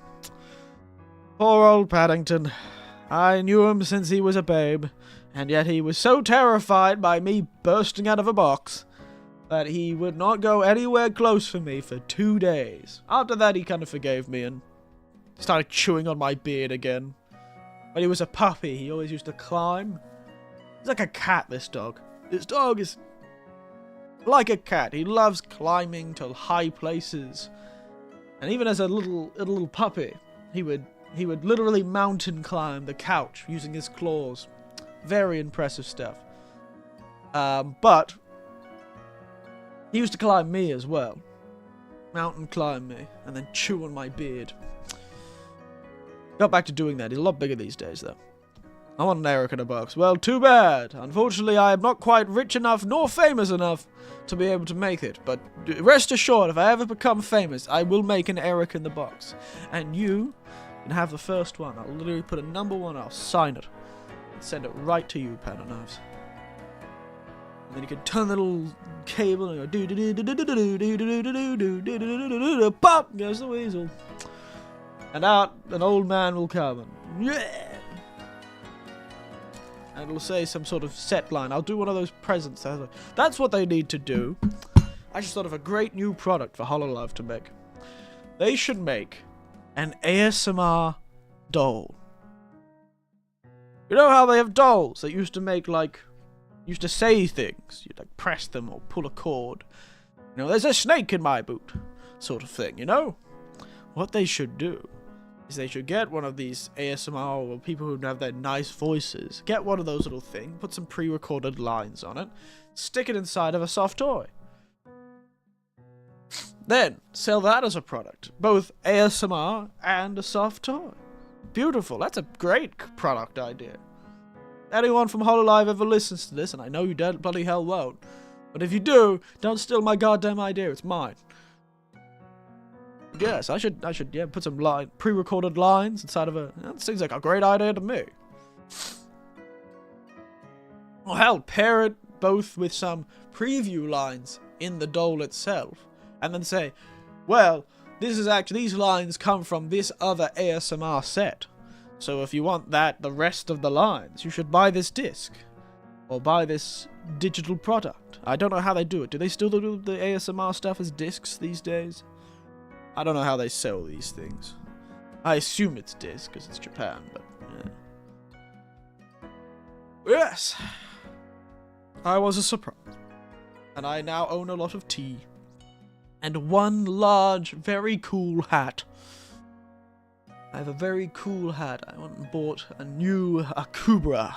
Poor old Paddington. I knew him since he was a babe, and yet he was so terrified by me bursting out of a box that he would not go anywhere close for me for 2 days. After that, he kind of forgave me and started chewing on my beard again. When he was a puppy, he always used to climb. He's like a cat, this dog. This dog is like a cat. He loves climbing to high places. And even as a little puppy, he would literally mountain climb the couch using his claws. Very impressive stuff. But he used to climb me as well. Mountain climb me and then chew on my beard. Got back to doing that. He's a lot bigger these days, though. I want an Eric in a box. Well, too bad. Unfortunately, I am not quite rich enough nor famous enough to be able to make it. But rest assured, if I ever become famous, I will make an Eric in the box. And you can have the first one. I'll literally put a number 1, I'll sign it, and send it right to you, Pan and Knives. And then you can turn the little cable and go do do do do do do do do do do do do do. Pop goes the weasel. And out an old man will come and yeah. And it'll say some sort of set line. I'll do one of those presents. That's what they need to do. I just thought of a great new product for HoloLive to make. They should make an ASMR doll. You know how they have dolls that used to make used to say things. You'd like press them or pull a cord. You know, there's a snake in my boot, sort of thing, you know? What they should do is they should get one of these ASMR or people who have their nice voices, get one of those little things, put some pre-recorded lines on it, stick it inside of a soft toy. Then sell that as a product, both ASMR and a soft toy. Beautiful, that's a great product idea. Anyone from HoloLive ever listens to this, and I know you bloody hell won't, but if you do, don't steal my goddamn idea, it's mine. Yes, I should, yeah, put some pre-recorded lines inside of that seems like a great idea to me. Or hell, pair it both with some preview lines in the doll itself, and then say, well, these lines come from this other ASMR set. So if you want the rest of the lines, you should buy this disc. Or buy this digital product. I don't know how they do it. Do they still do the ASMR stuff as discs these days? I don't know how they sell these things. I assume it's disc, because it's Japan, but yeah. Yes! I was a surprise. And I now own a lot of tea. And one large, very cool hat. I have a very cool hat. I went and bought a new Akubra.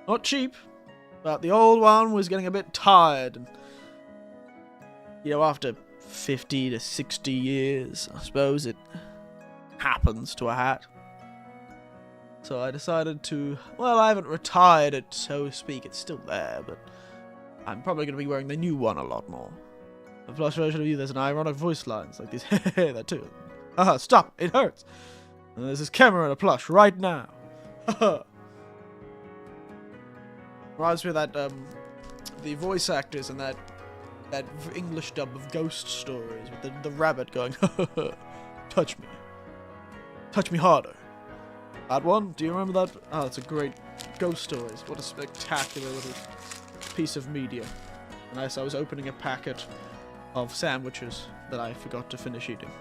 Not cheap, but the old one was getting a bit tired. And, you know, after 50 to 60 years, I suppose it happens to a hat. So I decided to, well, I haven't retired it, so to speak. It's still there, but I'm probably going to be wearing the new one a lot more. The plush version of you, there's an ironic voice lines like these. That too. Stop, it hurts. And there's this camera in a plush right now. Reminds me of that, the voice actors in that English dub of Ghost Stories with the rabbit going, touch me. Touch me harder. That one? Do you remember that? Oh, it's a great Ghost Stories. What a spectacular little piece of media. And as I was opening a packet of sandwiches that I forgot to finish eating.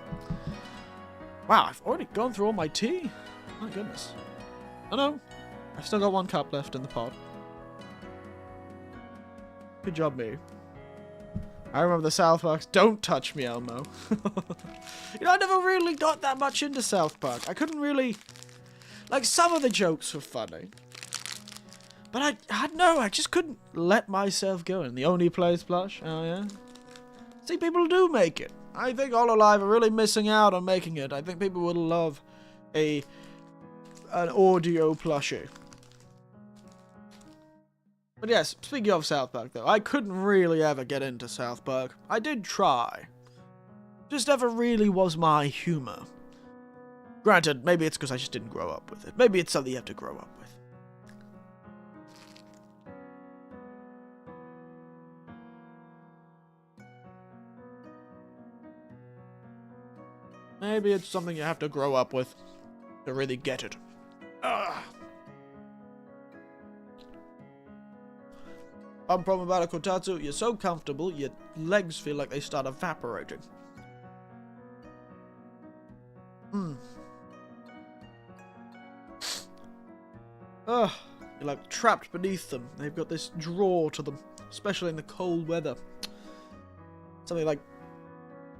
Wow, I've already gone through all my tea? My goodness. Oh no, I've still got one cup left in the pot. Good job, me. I remember the South Park's Don't Touch Me, Elmo. You know, I never really got that much into South Park. I couldn't really... Like, some of the jokes were funny. But I just couldn't let myself go. And the only place plush? Oh, yeah? See, people do make it. I think HoloLive are really missing out on making it. I think people would love an audio plushie. But yes, speaking of South Park, though, I couldn't really ever get into South Park. I did try. Just never really was my humor. Granted, maybe it's because I just didn't grow up with it. Maybe it's something you have to grow up with. Maybe it's something you have to grow up with to really get it. Ugh. One problem about a Kotatsu, you're so comfortable, your legs feel like they start evaporating. Ugh, you're like trapped beneath them. They've got this draw to them, especially in the cold weather. Something like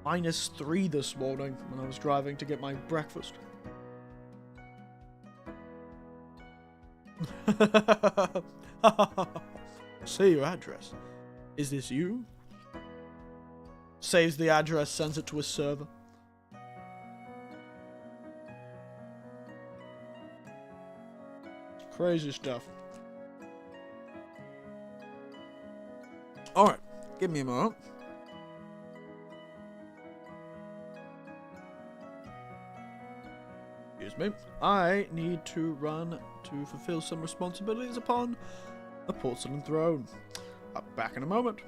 -3 this morning when I was driving to get my breakfast. Say your address. Is this you? Saves the address, sends it to a server. Crazy stuff. Alright, give me a moment. Excuse me. I need to run to fulfill some responsibilities upon a porcelain throne. I'll be back in a moment.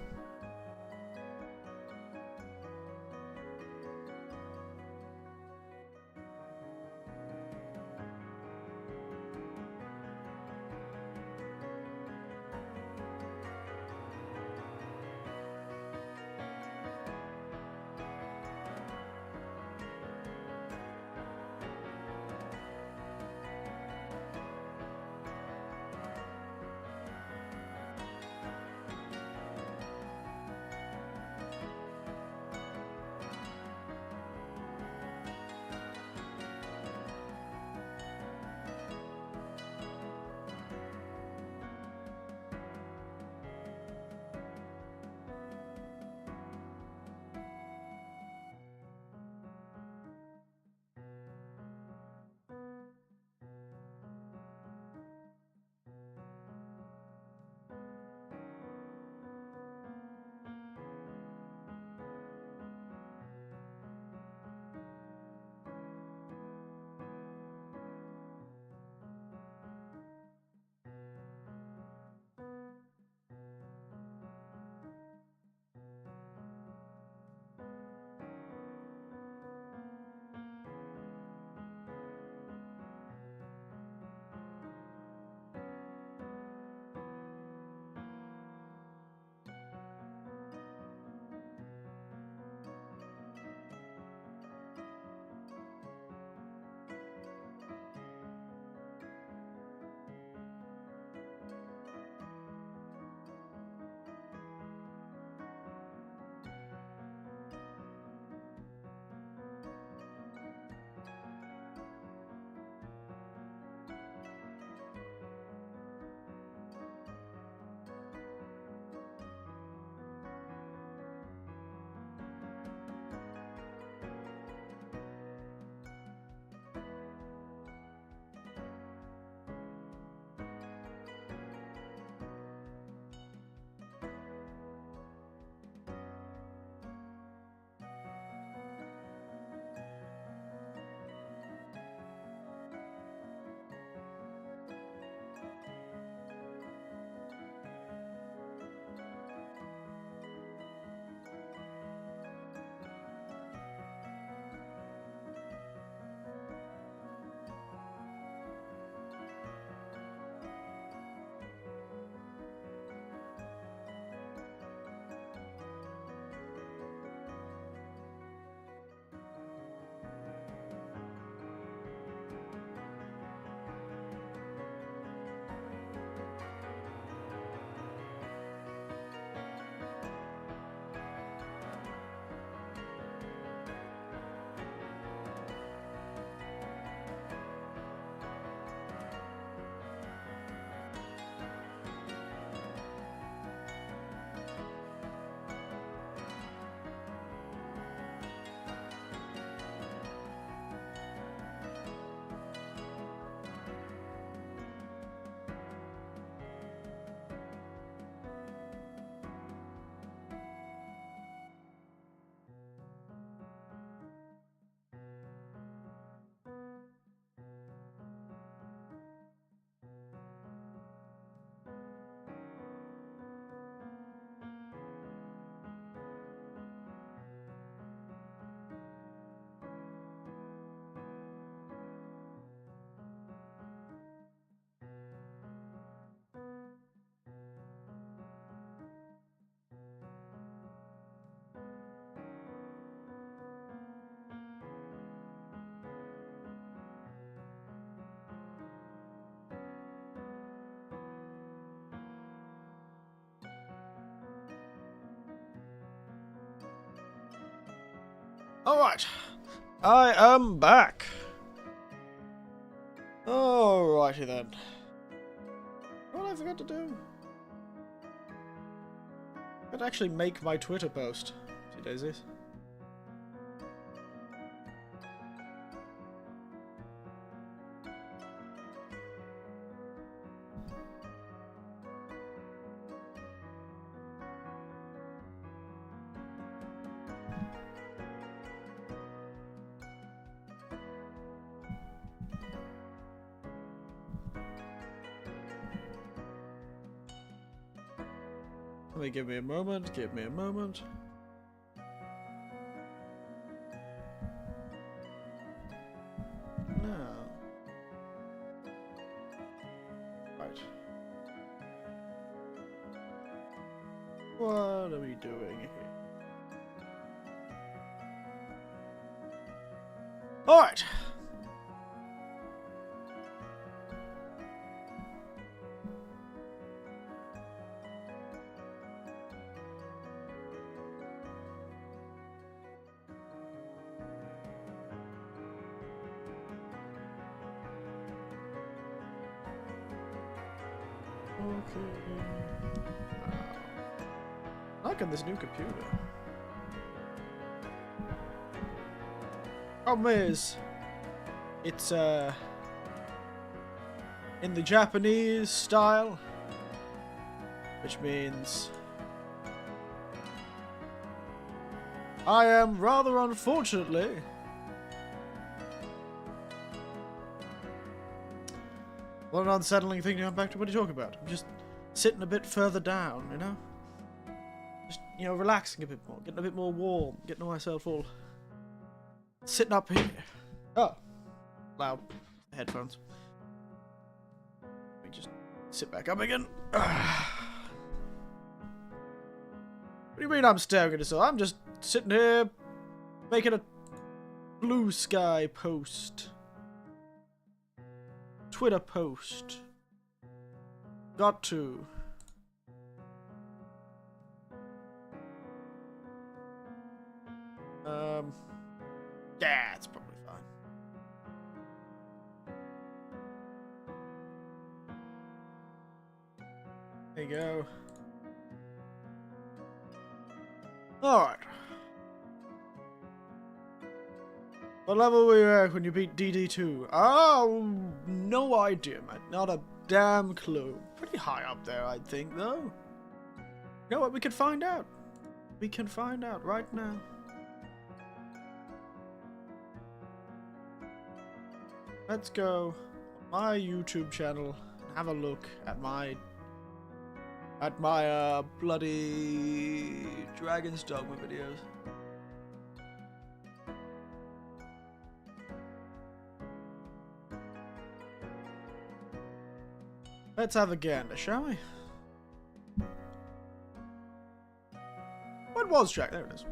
Alright. I am back. Alrighty then. What I forgot to do? I could actually make my Twitter post. See daisies. Give me a moment, give me a moment. No. Right. What are we doing here? Alright. Okay. Liking this new computer. Problem is, it's in the Japanese style, which means I am rather unfortunately what an unsettling thing to come back to. What are you talking about? I'm just sitting a bit further down, you know? Just, you know, relaxing a bit more, getting a bit more warm, getting myself all sitting up here. Oh, loud. Headphones. Let me just sit back up again. What do you mean I'm staring at this? I'm just sitting here making a blue sky post. Twitter post. Got to. Yeah, it's probably fine. There you go. Alright. What level were you at when you beat DD2? Oh, no idea, man. Not a damn clue. Pretty high up there, I think, though. You know what? We can find out. We can find out right now. Let's go on my YouTube channel and have a look at my bloody Dragon's Dogma videos. Let's have a gander, shall we? What was Jack? There it is.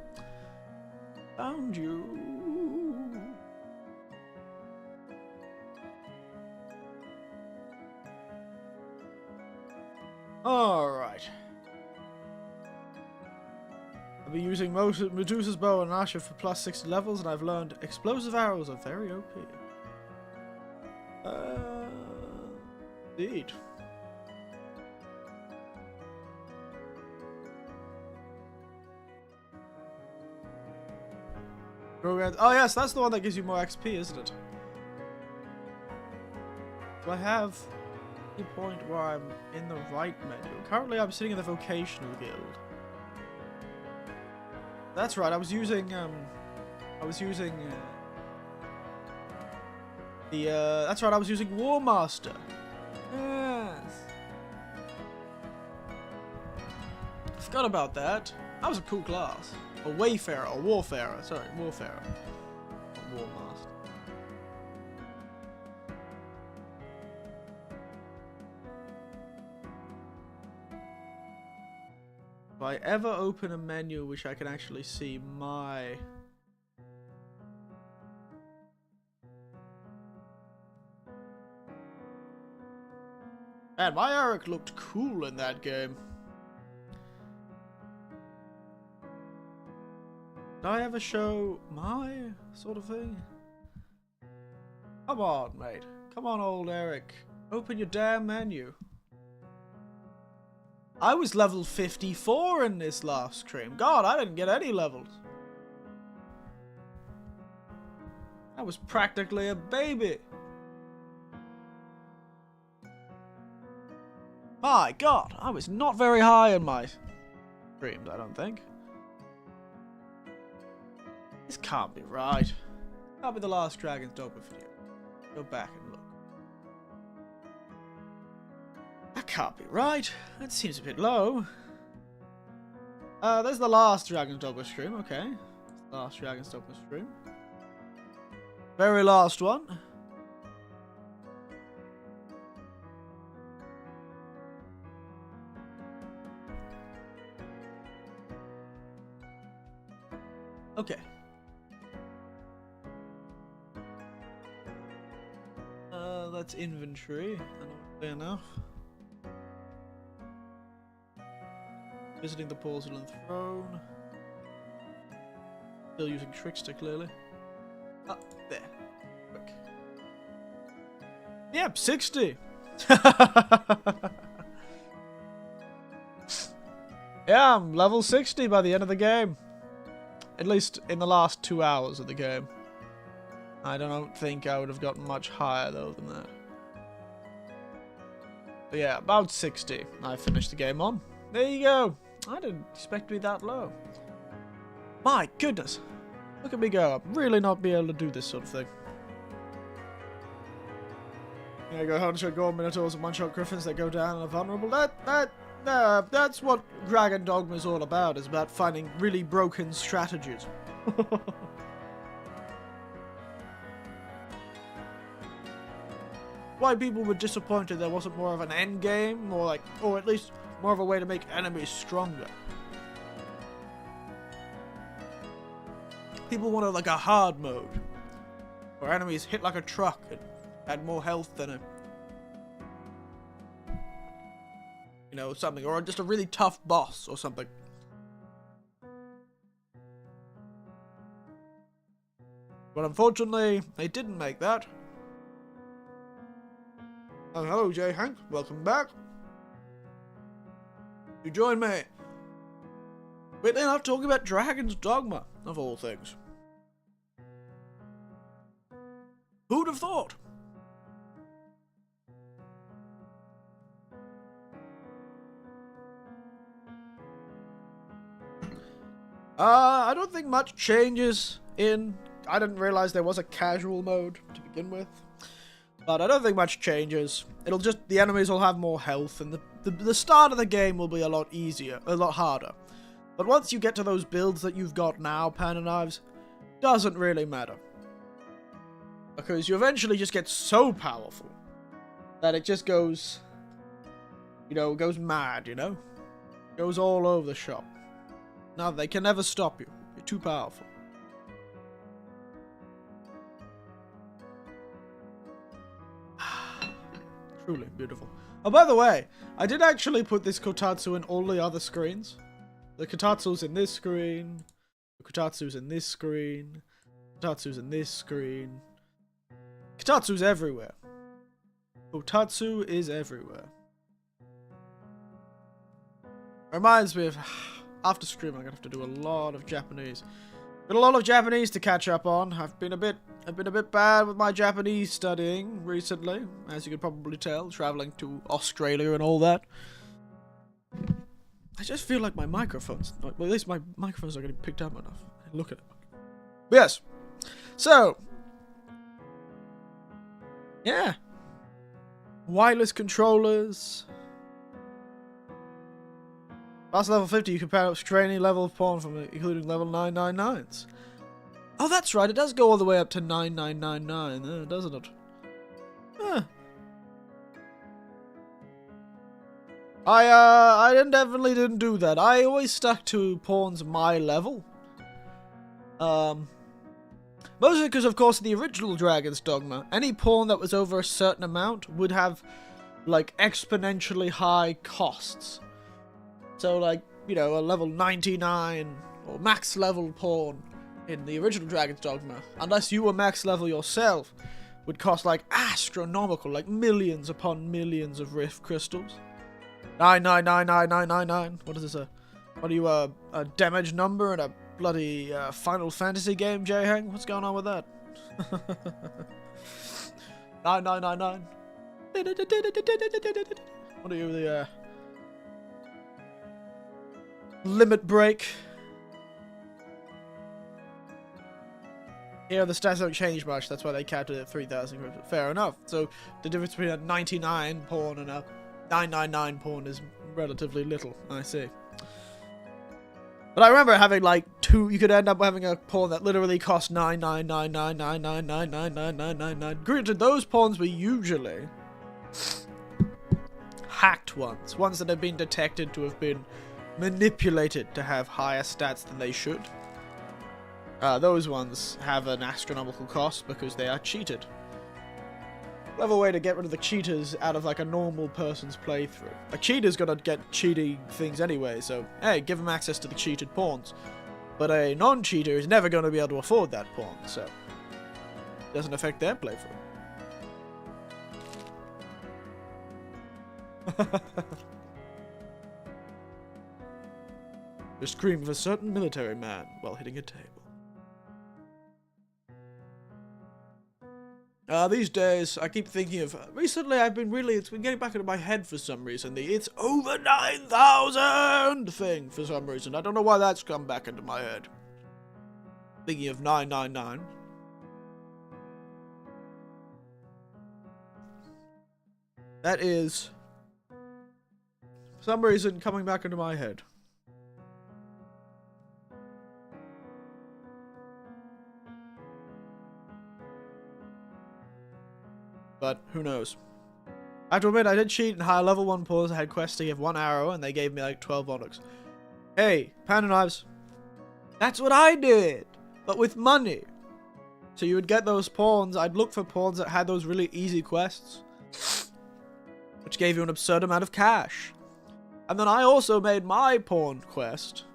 Found you. Alright. I'll be using Medusa's bow and Asher for plus 60 levels, and I've learned explosive arrows are very OP. Indeed. Oh yes, that's the one that gives you more XP, isn't it? Do I have any point where I'm in the right menu? Currently I'm sitting in the vocational guild. That's right, I was using that's right, I was using War Master. Yes. I forgot about that. That was a cool class. A Wayfarer, or Warfarer, sorry, Warfarer. War Master. If I ever open a menu which I can actually see my... Man, my Eric looked cool in that game. Did I ever show my sort of thing? Come on, mate. Come on, old Eric. Open your damn menu. I was level 54 in this last stream. God, I didn't get any levels. I was practically a baby. My God, I was not very high in my streams, I don't think. This can't be right. Can't be the last Dragon's Dogma video. Go back and look. That can't be right. That seems a bit low. There's the last Dragon's Dogma stream, okay. Last Dragon's Dogma stream. Very last one. Okay. That's inventory. Enough. Visiting the porcelain throne. Still using Trickster, clearly. Ah, there. Quick. Yep, 60! Yeah, I'm level 60 by the end of the game. At least in the last 2 hours of the game. I don't think I would have gotten much higher, though, than that. But yeah, about 60. I finished the game on. There you go. I didn't expect to be that low. My goodness. Look at me go. I'd really not be able to do this sort of thing. There you go, 100 gold minotaurs and one-shot griffins that go down and are vulnerable. That's what Dragon Dogma is all about. It's about finding really broken strategies. Why people were disappointed there wasn't more of an end game, or at least more of a way to make enemies stronger. People wanted like a hard mode, where enemies hit like a truck and had more health than something, or just a really tough boss or something. But unfortunately, they didn't make that. Oh, hello, J. Hank. Welcome back. You join me. Weirdly enough, talking about Dragon's Dogma, of all things. Who'd have thought? I don't think much changes in... I didn't realize there was a casual mode to begin with. But I don't think much changes. It'll just... the enemies will have more health, and the start of the game will be a lot easier, a lot harder. But once you get to those builds that you've got now, Pan and Knives, doesn't really matter. Because you eventually just get so powerful that it just goes... goes mad, Goes all over the shop. No, they can never stop you. You're too powerful. Truly beautiful. Oh, by the way, I did actually put this Kotatsu in all the other screens. The Kotatsu's in this screen. The Kotatsu's in this screen. Kotatsu's in this screen. Kotatsu's everywhere. Kotatsu is everywhere. Reminds me of... after stream, I'm gonna have to do a lot of Japanese. Got a lot of Japanese to catch up on. I've been a bit bad with my Japanese studying recently, as you could probably tell, traveling to Australia and all that. I just feel like my microphones, well, at least my microphones are getting picked up enough. Look at it. But yes. So, yeah. Wireless controllers. Past level 50, you can pair up to any level of pawn from it, including level 999s. Oh, that's right, it does go all the way up to 9999, doesn't it? I definitely didn't do that. I always stuck to pawns my level. Mostly because, of course, the original Dragon's Dogma, any pawn that was over a certain amount would have, like, exponentially high costs. So, like, a level 99 or max level pawn in the original Dragon's Dogma, unless you were max level yourself, would cost like astronomical, like millions upon millions of rift crystals. 9999999. What is this? What are you, a damage number in a bloody Final Fantasy game, J-Hang? What's going on with that? 9999. What are you, the limit break? Here the stats don't change much, that's why they capped it at 3,000. Fair enough. So the difference between a 99 pawn and a 999 pawn is relatively little. I see. But I remember having like two. You could end up having a pawn that literally cost 9999999999999. Granted, those pawns were usually hacked ones that have been detected to have been manipulated to have higher stats than they should. Those ones have an astronomical cost because they are cheated. Clever way to get rid of the cheaters out of like a normal person's playthrough. A cheater's gonna get cheating things anyway, so hey, give them access to the cheated pawns. But a non-cheater is never gonna be able to afford that pawn, so it doesn't affect their playthrough. Just scream of a certain military man while hitting a table. These days, I keep thinking of... Recently, it's been getting back into my head for some reason. The "it's over 9,000" thing for some reason. I don't know why that's come back into my head. Thinking of 999. That is, for some reason, coming back into my head. But who knows? I have to admit, I did cheat in higher level 1 pawns. I had quests to give 1 arrow, and they gave me like 12 onyx. Hey, Panda Knives. That's what I did, but with money. So you would get those pawns. I'd look for pawns that had those really easy quests, which gave you an absurd amount of cash. And then I also made my pawn quest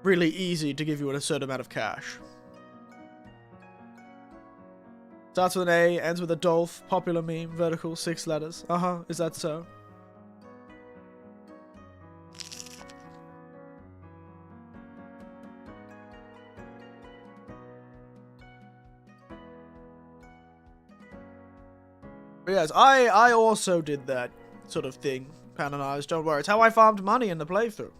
really easy to give you an absurd amount of cash. Starts with an A, ends with a Dolph, popular meme, vertical, 6 letters. Is that so? But yes, I also did that sort of thing, Panda Knives, don't worry. It's how I farmed money in the playthrough.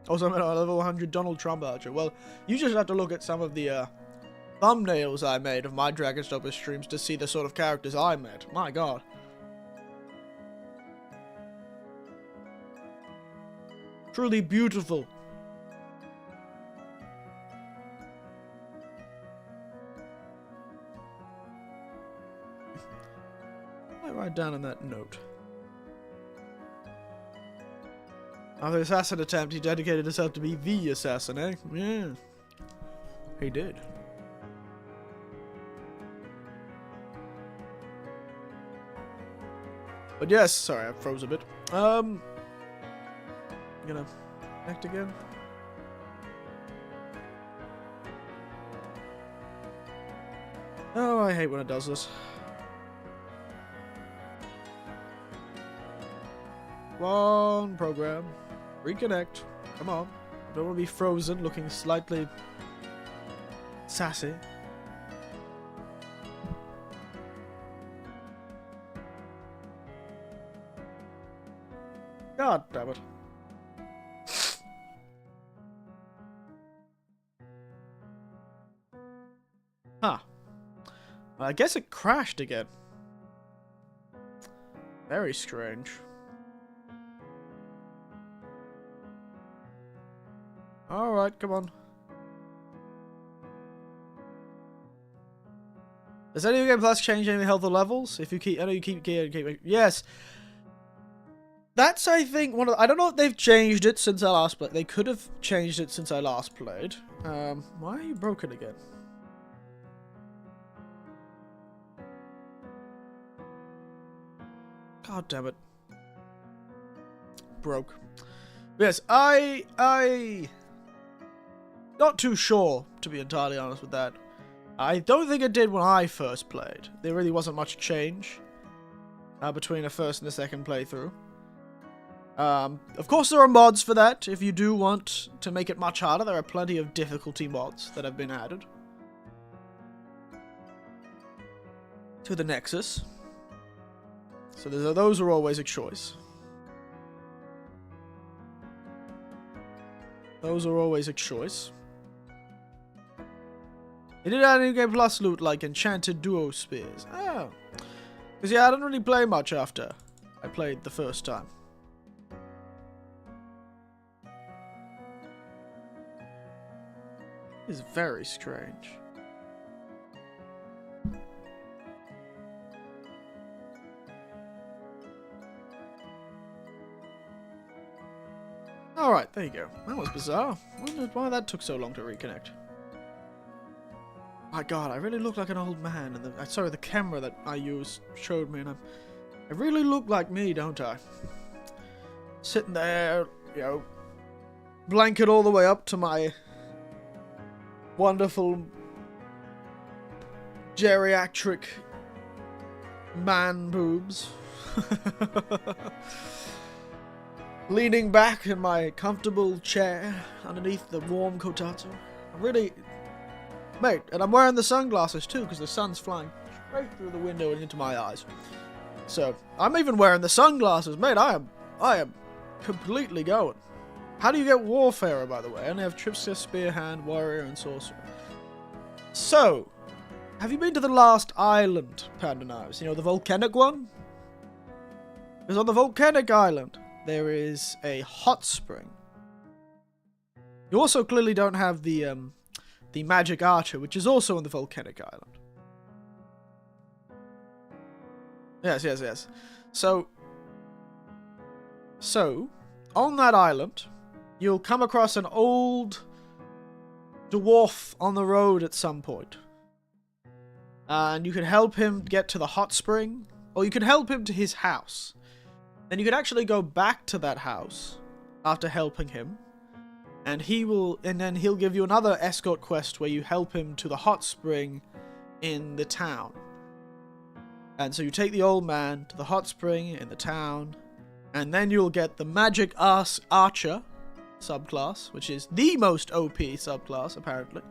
Also, I'm at a level 100 Donald Trump archer. Well, you just have to look at some of the, thumbnails I made of my Dragon's Dogma streams to see the sort of characters I made. My god. Truly beautiful. I write down on that note. After the assassin attempt, he dedicated himself to be the assassin, eh? Yeah. He did. But yes, sorry, I froze a bit. I'm gonna connect again. Oh, I hate when it does this. Come on, program. Reconnect. Come on. I don't want to be frozen, looking slightly sassy. God damn it. Huh. I guess it crashed again. Very strange. Alright, come on. Does any game plus change any health or levels? If you keep, I know you keep. Yes. That's, I think, one of the, I don't know if they've changed it since I last played. They could have changed it since I last played. Why are you broken again? God damn it. Broke. Yes, Not too sure, to be entirely honest with that. I don't think it did when I first played. There really wasn't much change between a first and a second playthrough. Of course, there are mods for that. If you do want to make it much harder, there are plenty of difficulty mods that have been added to the Nexus. So those are always a choice. Those are always a choice. It did add in-game plus loot like enchanted duo spears. Oh. Because yeah, I didn't really play much after I played the first time. It's very strange. Alright, there you go. That was bizarre. I wondered why that took so long to reconnect. My god, I really look like an old man. And sorry, the camera that I used showed me, and I really look like me, don't I? Sitting there, you know, blanket all the way up to my wonderful geriatric man boobs. Leaning back in my comfortable chair underneath the warm Kotatsu. I'm really... Mate, and I'm wearing the sunglasses too, because the sun's flying straight through the window and into my eyes. So, I'm even wearing the sunglasses. Mate, I am completely going. How do you get Warfarer, by the way? I only have Trickster, Spear Hand, Warrior, and Sorcerer. So, have you been to the last island, Panda Knives? You know, the volcanic one? Because on the volcanic island, there is a hot spring. You also clearly don't have the magic archer, which is also on the volcanic island. Yes. So, on that island, you'll come across an old dwarf on the road at some point. And you can help him get to the hot spring, or you can help him to his house. Then you can actually go back to that house after helping him, and then he'll give you another escort quest where you help him to the hot spring in the town. And so you take the old man to the hot spring in the town, and then you'll get the magic archer subclass, which is the most OP subclass apparently.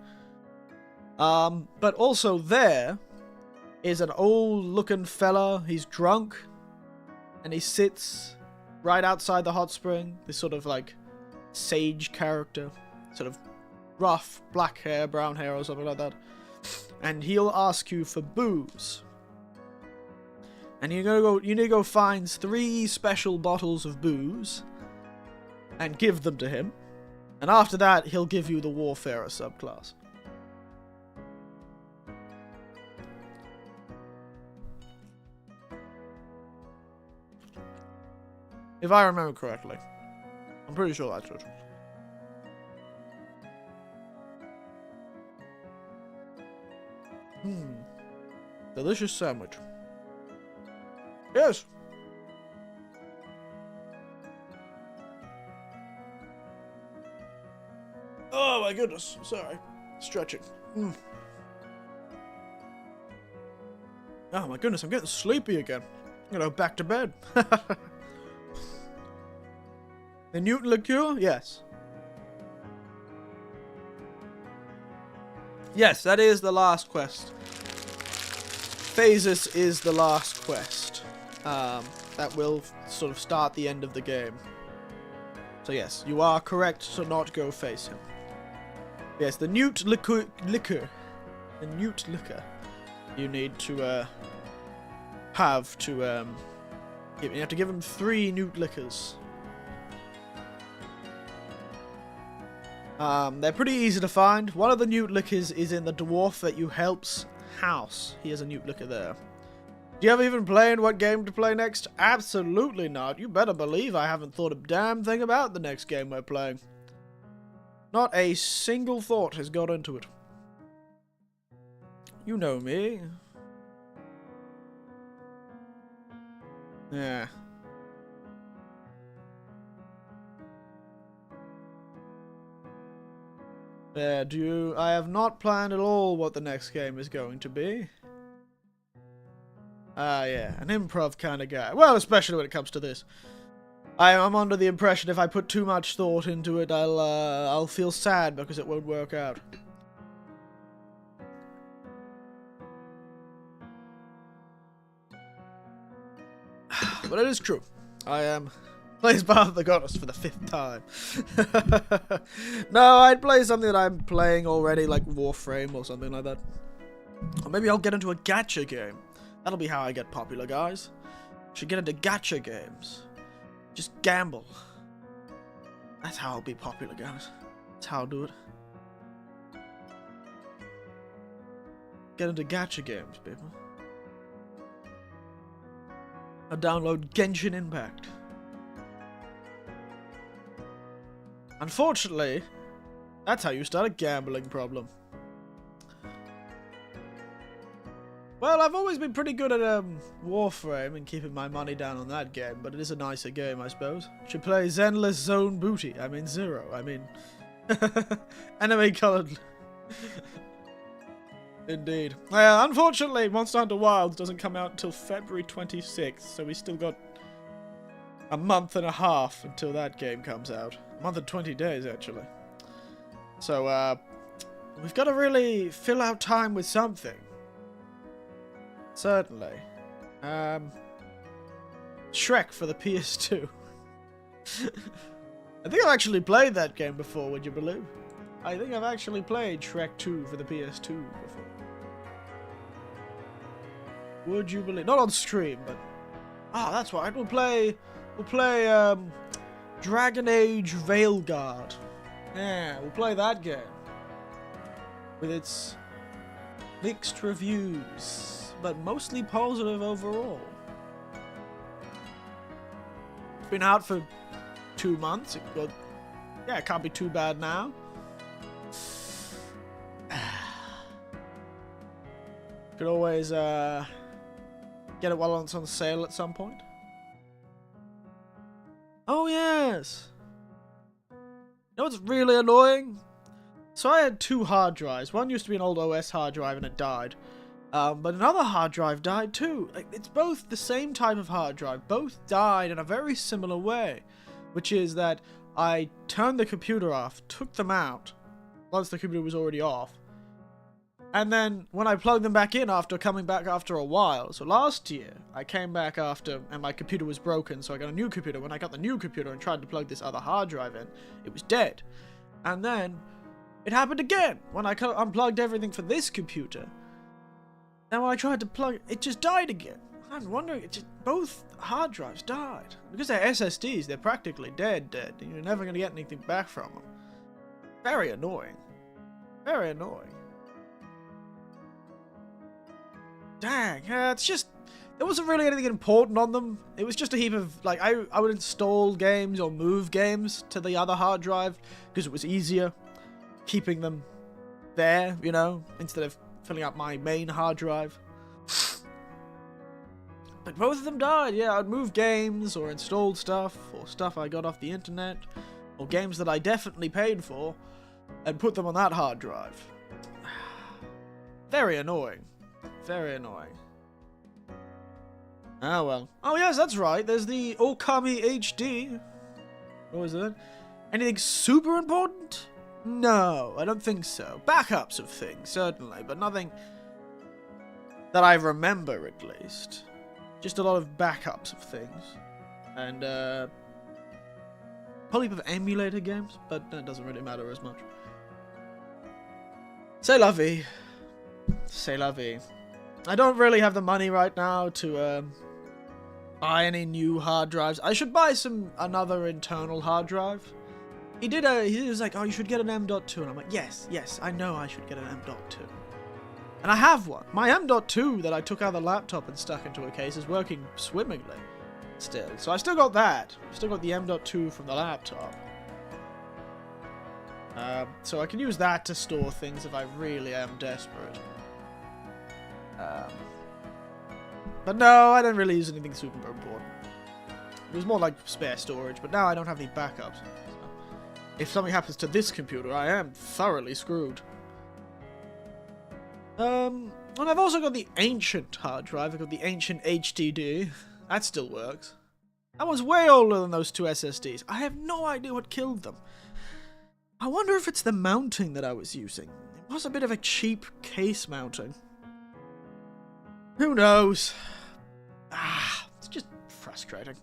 But also there is an old looking fella. He's drunk, and he sits right outside the hot spring. This sort of like sage character, sort of rough black hair, brown hair, or something like that. And he'll ask you for booze. And you need to go find 3 special bottles of booze and give them to him. And after that, he'll give you the Warfarer subclass. If I remember correctly. I'm pretty sure that's it. Delicious sandwich. Yes. Oh my goodness. Sorry. Stretching. Oh my goodness, I'm getting sleepy again. I'm gonna go back to bed. The Newton liqueur? Yes. Yes, that is the last quest. Phases is the last quest. That will sort of start the end of the game. So yes, you are correct to not go face him. Yes, the Newt liquor. The Newt liquor. You need to have to you have to give him 3 Newt liquors. They're pretty easy to find. One of the Newt liquors is in the dwarf that you help's house. He has a Newt liquor there. Do you ever even plan what game to play next? Absolutely not. You better believe I haven't thought a damn thing about the next game we're playing. Not a single thought has got into it. You know me. Yeah. Yeah, I have not planned at all what the next game is going to be. Yeah, an improv kind of guy. Well, especially when it comes to this. I'm under the impression if I put too much thought into it, I'll feel sad because it won't work out. But it is true. I am plays Path of the Goddess for the 5th time. No, I'd play something that I'm playing already, like Warframe or something like that. Or maybe I'll get into a gacha game. That'll be how I get popular, guys. Should get into gacha games. Just gamble. That's how I'll be popular, guys. That's how I'll do it. Get into gacha games, people. I'll download Genshin Impact. Unfortunately, that's how you start a gambling problem. Well, I've always been pretty good at Warframe and keeping my money down on that game, but it is a nicer game, I suppose. Should play Zenless Zone Booty. I mean Zero. I mean enemy colored. Indeed. Unfortunately, Monster Hunter Wilds doesn't come out until February 26th, so we still got a month and a half until that game comes out. A month and 20 days, actually. So, we've got to really fill out time with something. Certainly. Shrek for the PS2. I think I've actually played that game before, would you believe? I think I've actually played Shrek 2 for the PS2 before. Would you believe? Not on stream, but... Ah, that's right. We'll play Dragon Age Veilguard. Yeah, we'll play that game. With its mixed reviews, but mostly positive overall. It's been out for 2 months. Yeah, it can't be too bad now. Could always get it while it's on sale at some point. Oh yes. You know what's really annoying? So I had 2 hard drives. One used to be an old OS hard drive and it died. But another hard drive died too. Like, it's both the same type of hard drive. Both died in a very similar way. Which is that I turned the computer off, took them out, once the computer was already off. And then when I plugged them back in after coming back after a while, so last year I came back after and my computer was broken, so I got a new computer. When I got the new computer and tried to plug this other hard drive in, it was dead. And then it happened again when I unplugged everything for this computer. Then when I tried to plug it, just died again. I'm wondering, both hard drives died. Because they're SSDs, they're practically dead, and you're never going to get anything back from them. Very annoying. Very annoying. Dang, it's just... There wasn't really anything important on them. It was just a heap of... Like, I would install games or move games to the other hard drive because it was easier keeping them there, you know, instead of filling up my main hard drive. But both of them died, yeah. I'd move games or installed stuff or stuff I got off the internet or games that I definitely paid for and put them on that hard drive. Very annoying. Very annoying. Ah, well. Oh, yes, that's right. There's the Okami HD. What was it? Anything super important? No, I don't think so. Backups of things, certainly, but nothing that I remember, at least. Just a lot of backups of things. And, probably of emulator games, but that doesn't really matter as much. C'est la vie. C'est la vie. I don't really have the money right now to buy any new hard drives. I should buy another internal hard drive. He was like, oh, you should get an M.2. And I'm like, yes, I know I should get an M.2. And I have one. My M.2 that I took out of the laptop and stuck into a case is working swimmingly still. So I still got that. I still got the M.2 from the laptop. So I can use that to store things if I really am desperate. But no, I don't really use anything super important. It was more like spare storage, but now I don't have any backups. So. if something happens to this computer, I am thoroughly screwed. And I've also got the ancient hard drive. I've got the ancient HDD. That still works. That one's way older than those two SSDs. I have no idea what killed them. I wonder if it's the mounting that I was using. It was a bit of a cheap case mounting. Who knows? It's just frustrating.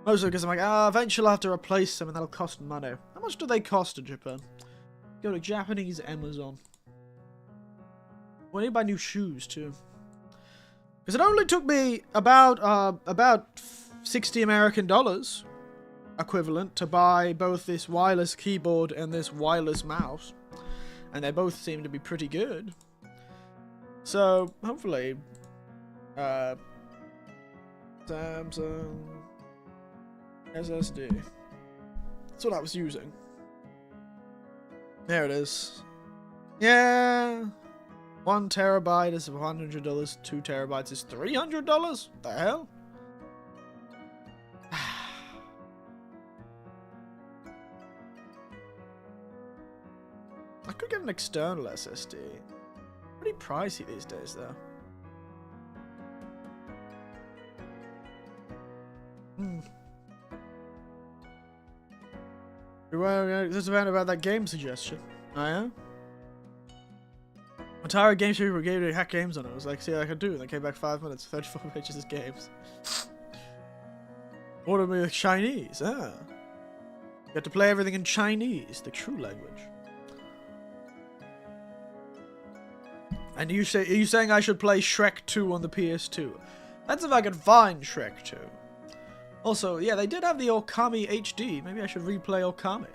Mostly because I'm like, eventually I'll have to replace them and that'll cost money. How much do they cost in Japan? Go to Japanese Amazon. I need to buy new shoes too. Because it only took me about 60 American dollars equivalent to buy both this wireless keyboard and this wireless mouse. And they both seem to be pretty good. So, hopefully, Samsung SSD. That's what I was using. There it is. Yeah. 1 terabyte is $100. 2 terabytes is $300? The hell? I could get an external SSD. Pretty pricey these days, though. There's about that game suggestion. I am. Entire game people gave me hack games on it. I was like, see, I could do. And they came back 5 minutes, 34 pages of games. Order me Chinese, You have to play everything in Chinese, the true language. And are you saying I should play Shrek 2 on the PS2? That's if I can find Shrek 2. Also, yeah, they did have the Okami HD. Maybe I should replay Okami.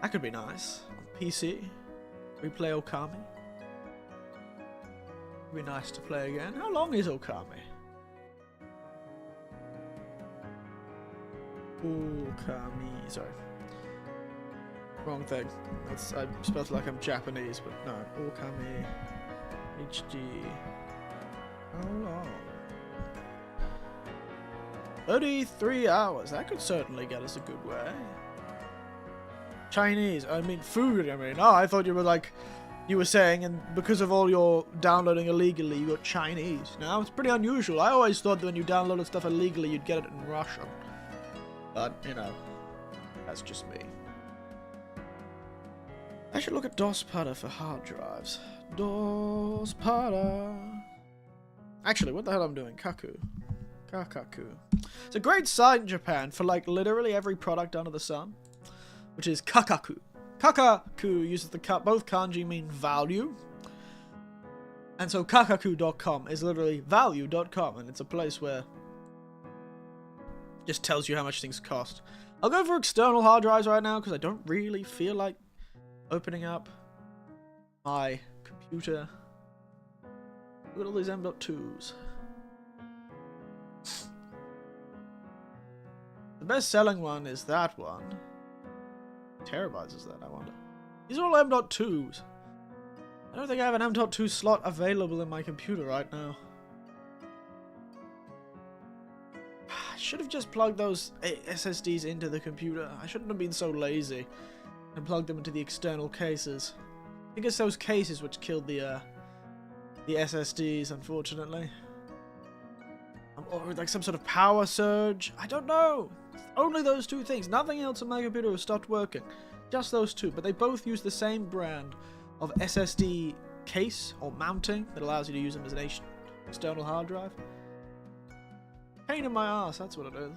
That could be nice. On PC. Replay Okami. Would be nice to play again. How long is Okami? Okami. Sorry. Wrong thing. I spelled like I'm Japanese, but no. Okami HD. How long? 33 hours. That could certainly get us a good way. Chinese. I mean food. I mean. Oh, I thought you were like... You were saying, and because of all your downloading illegally, you got Chinese. Now, it's pretty unusual. I always thought that when you downloaded stuff illegally, you'd get it in Russian. But, you know, that's just me. I should look at DOSPADA for hard drives. DOSPADA. Actually, what the hell am I doing? Kakaku. It's a great site in Japan for, like, literally every product under the sun. Which is Kakaku. Kakaku uses both kanji mean value. And so kakaku.com is literally value.com. And it's a place where it just tells you how much things cost. I'll go for external hard drives right now because I don't really feel like opening up my computer. Look at all these M.2s. The best selling one is that one. Terabytes is that, I wonder. These are all M.2s. I don't think I have an M.2 slot available in my computer right now. I should have just plugged those SSDs into the computer. I shouldn't have been so lazy and plugged them into the external cases. I think it's those cases which killed the SSDs, unfortunately. Or like some sort of power surge. I don't know. Only those two things. Nothing else on my computer has stopped working. Just those two. But they both use the same brand of SSD case or mounting that allows you to use them as an external hard drive. Pain in my ass, that's what it is.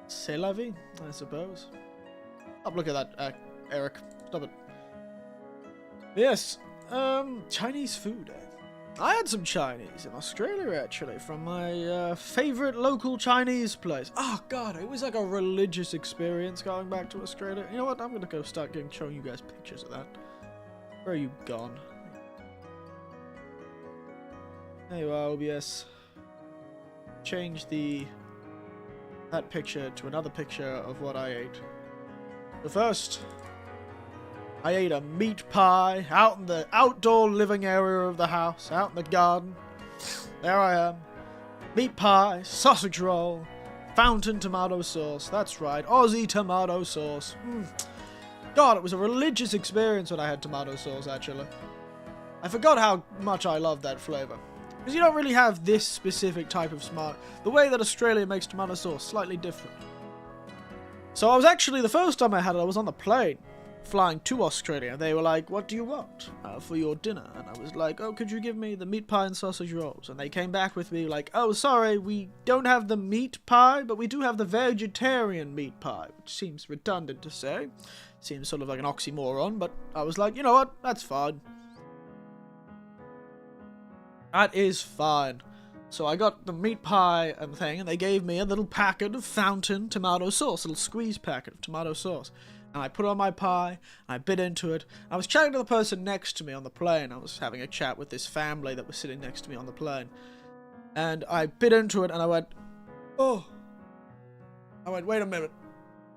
C'est la vie, I suppose. Oh, look at that, Eric. Stop it. Yes, Chinese food. I had some Chinese in Australia, actually, from my favourite local Chinese place. Oh, God, it was like a religious experience going back to Australia. You know what? I'm going to go start showing you guys pictures of that. Where are you gone? There you are, OBS. Change that picture to another picture of what I ate. But first, I ate a meat pie out in the outdoor living area of the house, out in the garden. There I am. Meat pie, sausage roll, fountain tomato sauce. That's right, Aussie tomato sauce. God, it was a religious experience when I had tomato sauce, actually. I forgot how much I love that flavor. Because you don't really have this specific type of the way that Australia makes tomato sauce, slightly different. So I was actually, the first time I had it, I was on the plane, flying to Australia. They were like, what do you want for your dinner? And I was like, oh, could you give me the meat pie and sausage rolls? And they came back with me like, oh, sorry, we don't have the meat pie, but we do have the vegetarian meat pie, which seems redundant to say. Seems sort of like an oxymoron, but I was like, you know what, that's fine. That is fine. So I got the meat pie and thing, and they gave me a little packet of fountain tomato sauce, a little squeeze packet of tomato sauce. And I put it on my pie, and I bit into it. I was chatting to the person next to me on the plane. I was having a chat with this family that was sitting next to me on the plane. And I bit into it, and I went, oh. I went, wait a minute.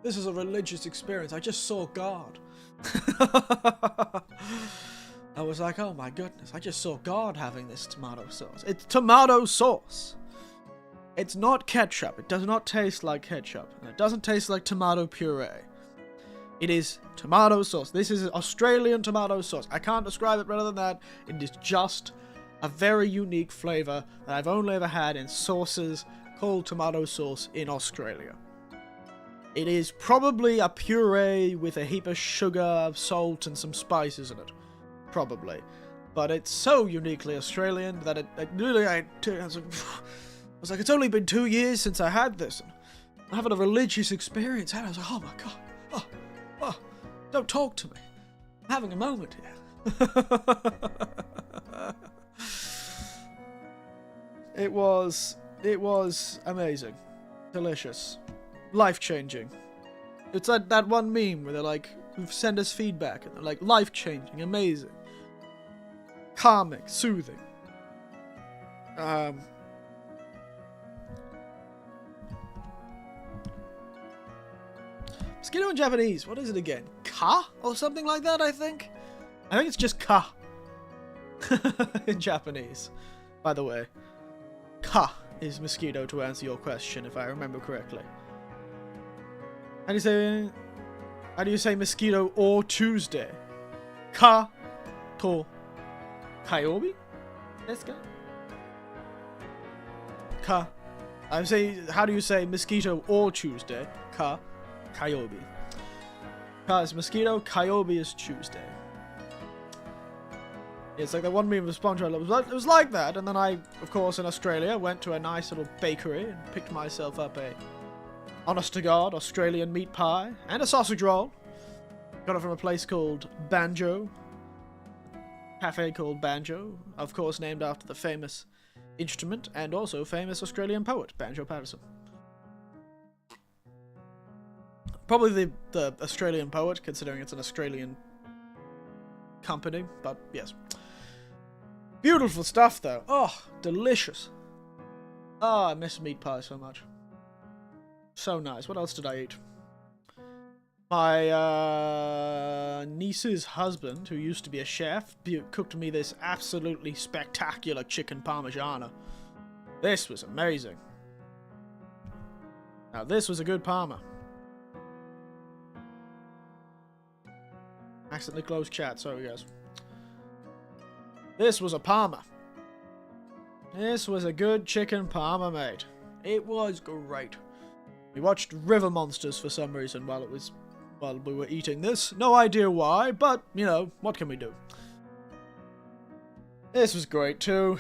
This is a religious experience. I just saw God. I was like, oh my goodness, I just saw God having this tomato sauce. It's tomato sauce. It's not ketchup. It does not taste like ketchup. And it doesn't taste like tomato puree. It is tomato sauce. This is Australian tomato sauce. I can't describe it better than that. It is just a very unique flavor that I've only ever had in sauces called tomato sauce in Australia. It is probably a puree with a heap of sugar, salt, and some spices in it. Probably. But it's so uniquely Australian that I was like, it's only been 2 years since I had this. And I'm having a religious experience. And I was like, oh my god. Oh, don't talk to me. I'm having a moment here. It was amazing. Delicious. Life-changing. It's like that one meme where they're like, send us feedback, and they're like, life-changing, amazing. Calming, soothing. Mosquito in Japanese, what is it again? Ka? Or something like that, I think? I think it's just ka. In Japanese. By the way. Ka is mosquito, to answer your question, if I remember correctly. How do you say mosquito or Tuesday? Ka to kayobi? Desu ka? Ka. I'm saying, how do you say mosquito or Tuesday? Ka kayobi. Ka is mosquito, kayobi is Tuesday. It's like the one meme of SpongeBob. It was like that, and then I, of course, in Australia, went to a nice little bakery and picked myself up a honest-to-God Australian meat pie and a sausage roll. Got it from a place called Banjo. Cafe called Banjo. Of course, named after the famous instrument and also famous Australian poet, Banjo Patterson. Probably the Australian poet, considering it's an Australian company, but yes. Beautiful stuff, though. Oh, delicious. Oh, I miss meat pie so much. So nice. What else did I eat? My niece's husband, who used to be a chef, cooked me this absolutely spectacular chicken parmigiana. This was amazing. Now, this was a good parma. Accidentally closed chat, sorry guys. This was a parma. This was a good chicken parma, mate. It was great. We watched River Monsters for some reason while we were eating this. No idea why, but, you know, what can we do? This was great too.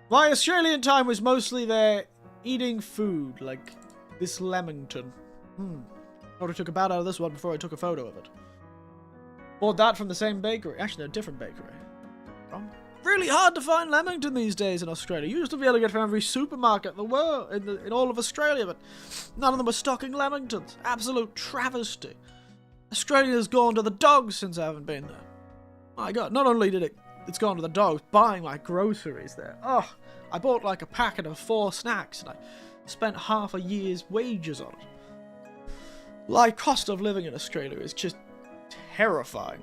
My Australian time was mostly there eating food, like this lamington. I would have took a bite out of this one before I took a photo of it. Bought that from the same bakery. Actually, no, a different bakery. Really hard to find lamington these days in Australia. You used to be able to get from every supermarket in the world, in all of Australia, but none of them were stocking lamingtons. Absolute travesty. Australia's gone to the dogs since I haven't been there. My God, not only did it's gone to the dogs, buying like groceries there. Oh, I bought like a packet of 4 snacks and I spent half a year's wages on it. Like, cost of living in Australia is just terrifying.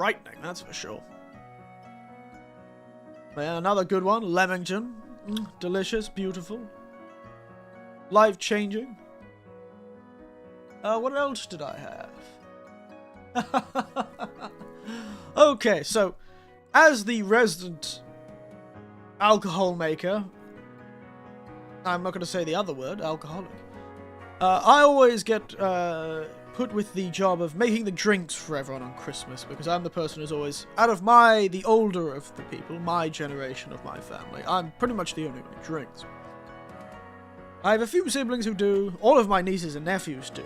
frightening, that's for sure. But yeah, another good one, lamington. Delicious, beautiful. Life-changing. What else did I have? Okay, so, as the resident alcohol maker, I'm not going to say the other word, alcoholic, I always get put with the job of making the drinks for everyone on Christmas, because I'm the person who's always, out of the older of the people, my generation of my family, I'm pretty much the only one who drinks. I have a few siblings who do, all of my nieces and nephews do,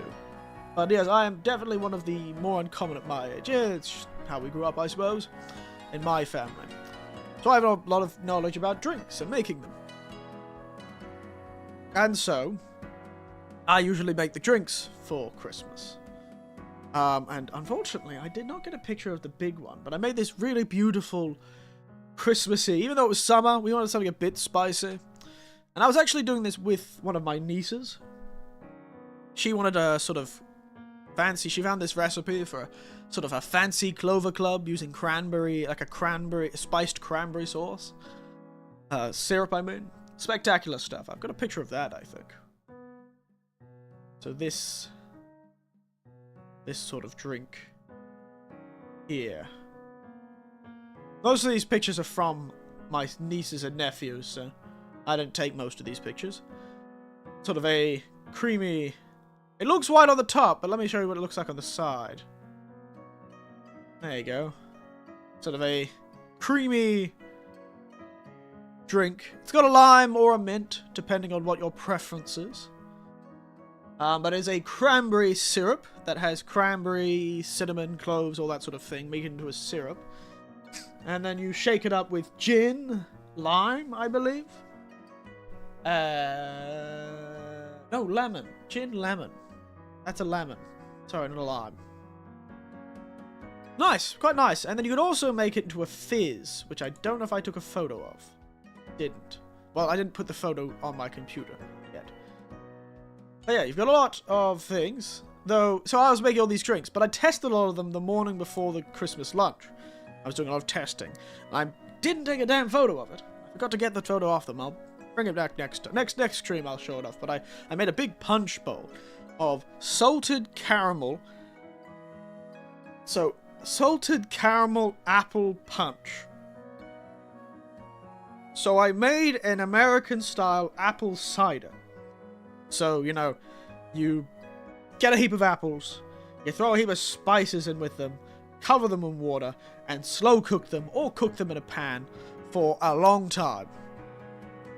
but yes, I am definitely one of the more uncommon at my age. Yeah, it's just how we grew up, I suppose, in my family. So I have a lot of knowledge about drinks and making them. And so, I usually make the drinks for Christmas. And unfortunately, I did not get a picture of the big one, but I made this really beautiful Christmassy, even though it was summer, we wanted something a bit spicy. And I was actually doing this with one of my nieces. She wanted a sort of fancy, she found this recipe for sort of a fancy clover club using cranberry, like a spiced cranberry sauce. Syrup, I mean. Spectacular stuff. I've got a picture of that, I think. So this sort of drink here. Most of these pictures are from my nieces and nephews, so I didn't take most of these pictures. Sort of a creamy... It looks white on the top, but let me show you what it looks like on the side. There you go. Sort of a creamy drink. It's got a lime or a mint, depending on what your preference is. But it's a cranberry syrup that has cranberry, cinnamon, cloves, all that sort of thing, made into a syrup. And then you shake it up with gin, lime, I believe. No, lemon. Gin, lemon. That's a lemon. Sorry, not a lime. Nice, quite nice. And then you could also make it into a fizz, which I don't know if I took a photo of. Didn't. Well, I didn't put the photo on my computer yet. But yeah, you've got a lot of things. Though, so I was making all these drinks, but I tested a lot of them the morning before the Christmas lunch. I was doing a lot of testing. And I didn't take a damn photo of it. I forgot to get the photo off them. I'll bring it back next stream, I'll show it off. But I made a big punch bowl of salted caramel. So, salted caramel apple punch. So I made an American-style apple cider. So, you know, you get a heap of apples, you throw a heap of spices in with them, cover them in water, and slow cook them, or cook them in a pan, for a long time.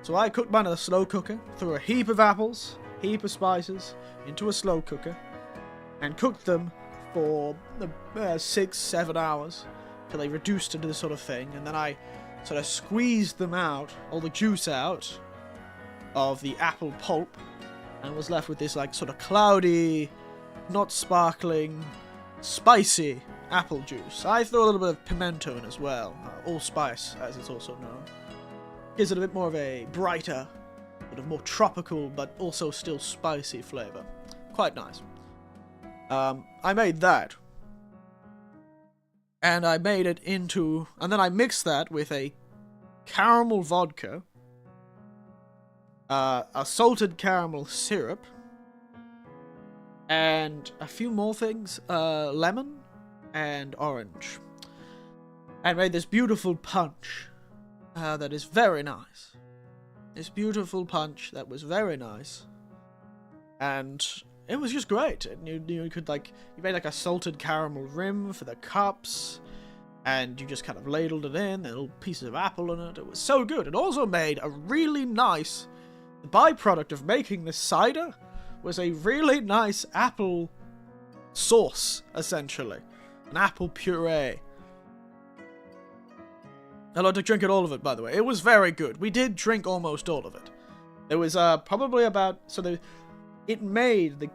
So I cooked mine in a slow cooker, threw a heap of apples, heap of spices, into a slow cooker, and cooked them for 6-7 hours, till they reduced into this sort of thing, and then I sort of squeezed them out, all the juice out of the apple pulp, and was left with this like sort of cloudy, not sparkling, spicy apple juice. I throw a little bit of pimento in as well, allspice as it's also known. Gives it a bit more of a brighter, sort of more tropical, but also still spicy flavour. Quite nice. I made that. And I made it into... And then I mixed that with a caramel vodka, a salted caramel syrup, and a few more things, lemon and orange. And made this beautiful punch that is very nice. This beautiful punch that was very nice. And it was just great. And you could like, you made like a salted caramel rim for the cups, and you just kind of ladled it in, little pieces of apple in it. It was so good. It also made a really nice, the byproduct of making this cider was a really nice apple sauce, essentially. An apple puree. I like to drink all of it, by the way. It was very good. We did drink almost all of it. There was probably about... So the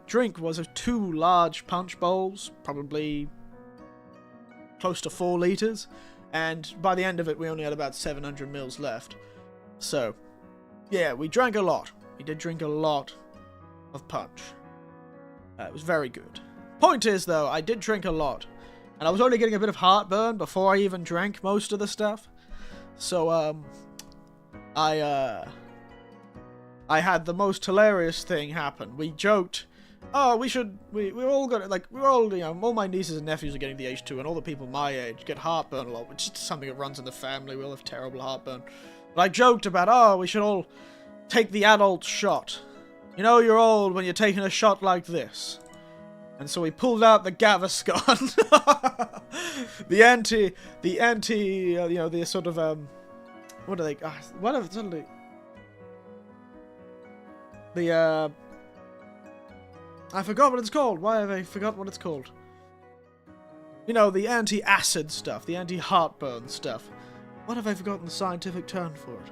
drink was of 2 large punch bowls, probably close to 4 liters, and by the end of it we only had about 700 mils left. So, yeah, we drank a lot. We did drink a lot of punch. It was very good. Point is, though, I did drink a lot, And I was only getting a bit of heartburn before I even drank most of the stuff. So, I had the most hilarious thing happen. We joked, oh, we're all gonna, like, we're all, you know, all my nieces and nephews are getting the H2, and all the people my age get heartburn a lot, which is something that runs in the family. We all have terrible heartburn. But I joked about, oh, we should all take the adult shot. You know you're old when you're taking a shot like this. And so we pulled out the Gaviscon. you know, the sort of, what are they, what are suddenly, I forgot what it's called. Why have I forgot what it's called? You know, the anti-acid stuff, the anti-heartburn stuff. What have I forgotten the scientific term for it?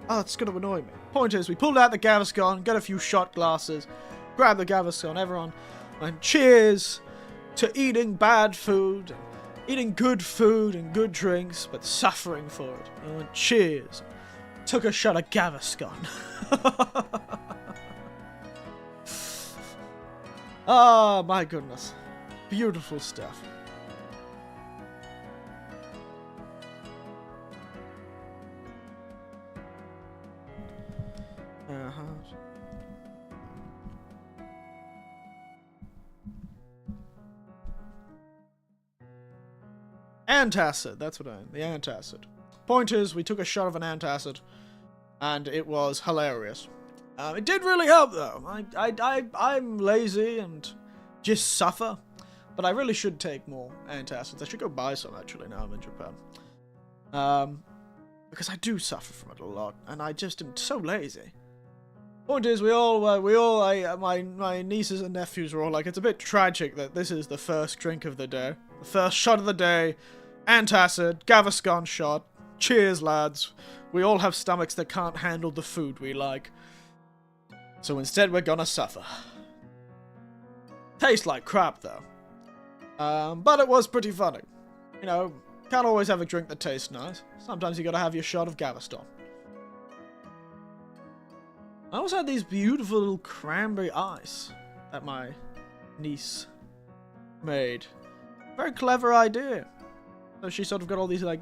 Oh, it's going to annoy me. Point is, we pulled out the Gaviscon, got a few shot glasses, grabbed the Gaviscon, everyone, and cheers to eating bad food, eating good food and good drinks, but suffering for it. And went, cheers. Took a shot of Gaviscon. Oh, my goodness. Beautiful stuff. Antacid, that's what the antacid. Point is, we took a shot of an antacid, and it was hilarious. It did really help, though. I'm lazy and just suffer, but I really should take more antacids. I should go buy some, actually, now I'm in Japan. Because I do suffer from it a lot, and I just am so lazy. Point is, my nieces and nephews were all like, it's a bit tragic that this is the first drink of the day. The first shot of the day, antacid, Gaviscon shot. Cheers, lads. We all have stomachs that can't handle the food we like. So instead, we're gonna suffer. Tastes like crap, though. But it was pretty funny. You know, can't always have a drink that tastes nice. Sometimes you gotta have your shot of Gaviscon. I also had these beautiful little cranberry ice that my niece made. Very clever idea. So she sort of got all these, like,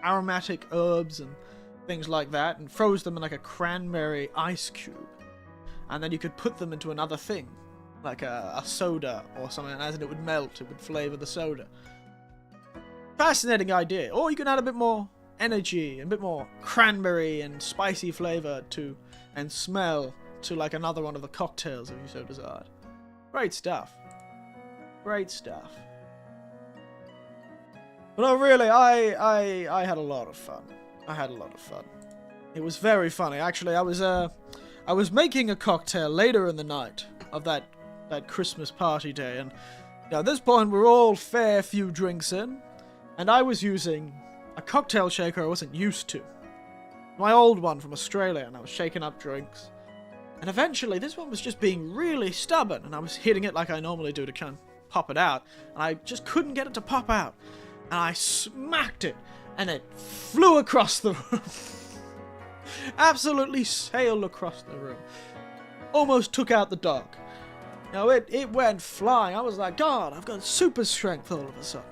aromatic herbs and things like that, and froze them in, like, a cranberry ice cube. And then you could put them into another thing, like a soda or something, and as it would melt, it would flavor the soda. Fascinating idea. Or you can add a bit more energy, a bit more cranberry and spicy flavor to, and smell to, like, another one of the cocktails if you so desired. Great stuff. Great stuff. But no, really, I had a lot of fun. I had a lot of fun. It was very funny. Actually, I was making a cocktail later in the night of that Christmas party day, and at this point we're all fair few drinks in, and I was using a cocktail shaker I wasn't used to. My old one from Australia, and I was shaking up drinks. And eventually this one was just being really stubborn, and I was hitting it like I normally do to kind of pop it out, and I just couldn't get it to pop out. And I smacked it, and it flew across the room. Absolutely sailed across the room. Almost took out the dog. Now, it went flying. I was like, God, I've got super strength all of a sudden.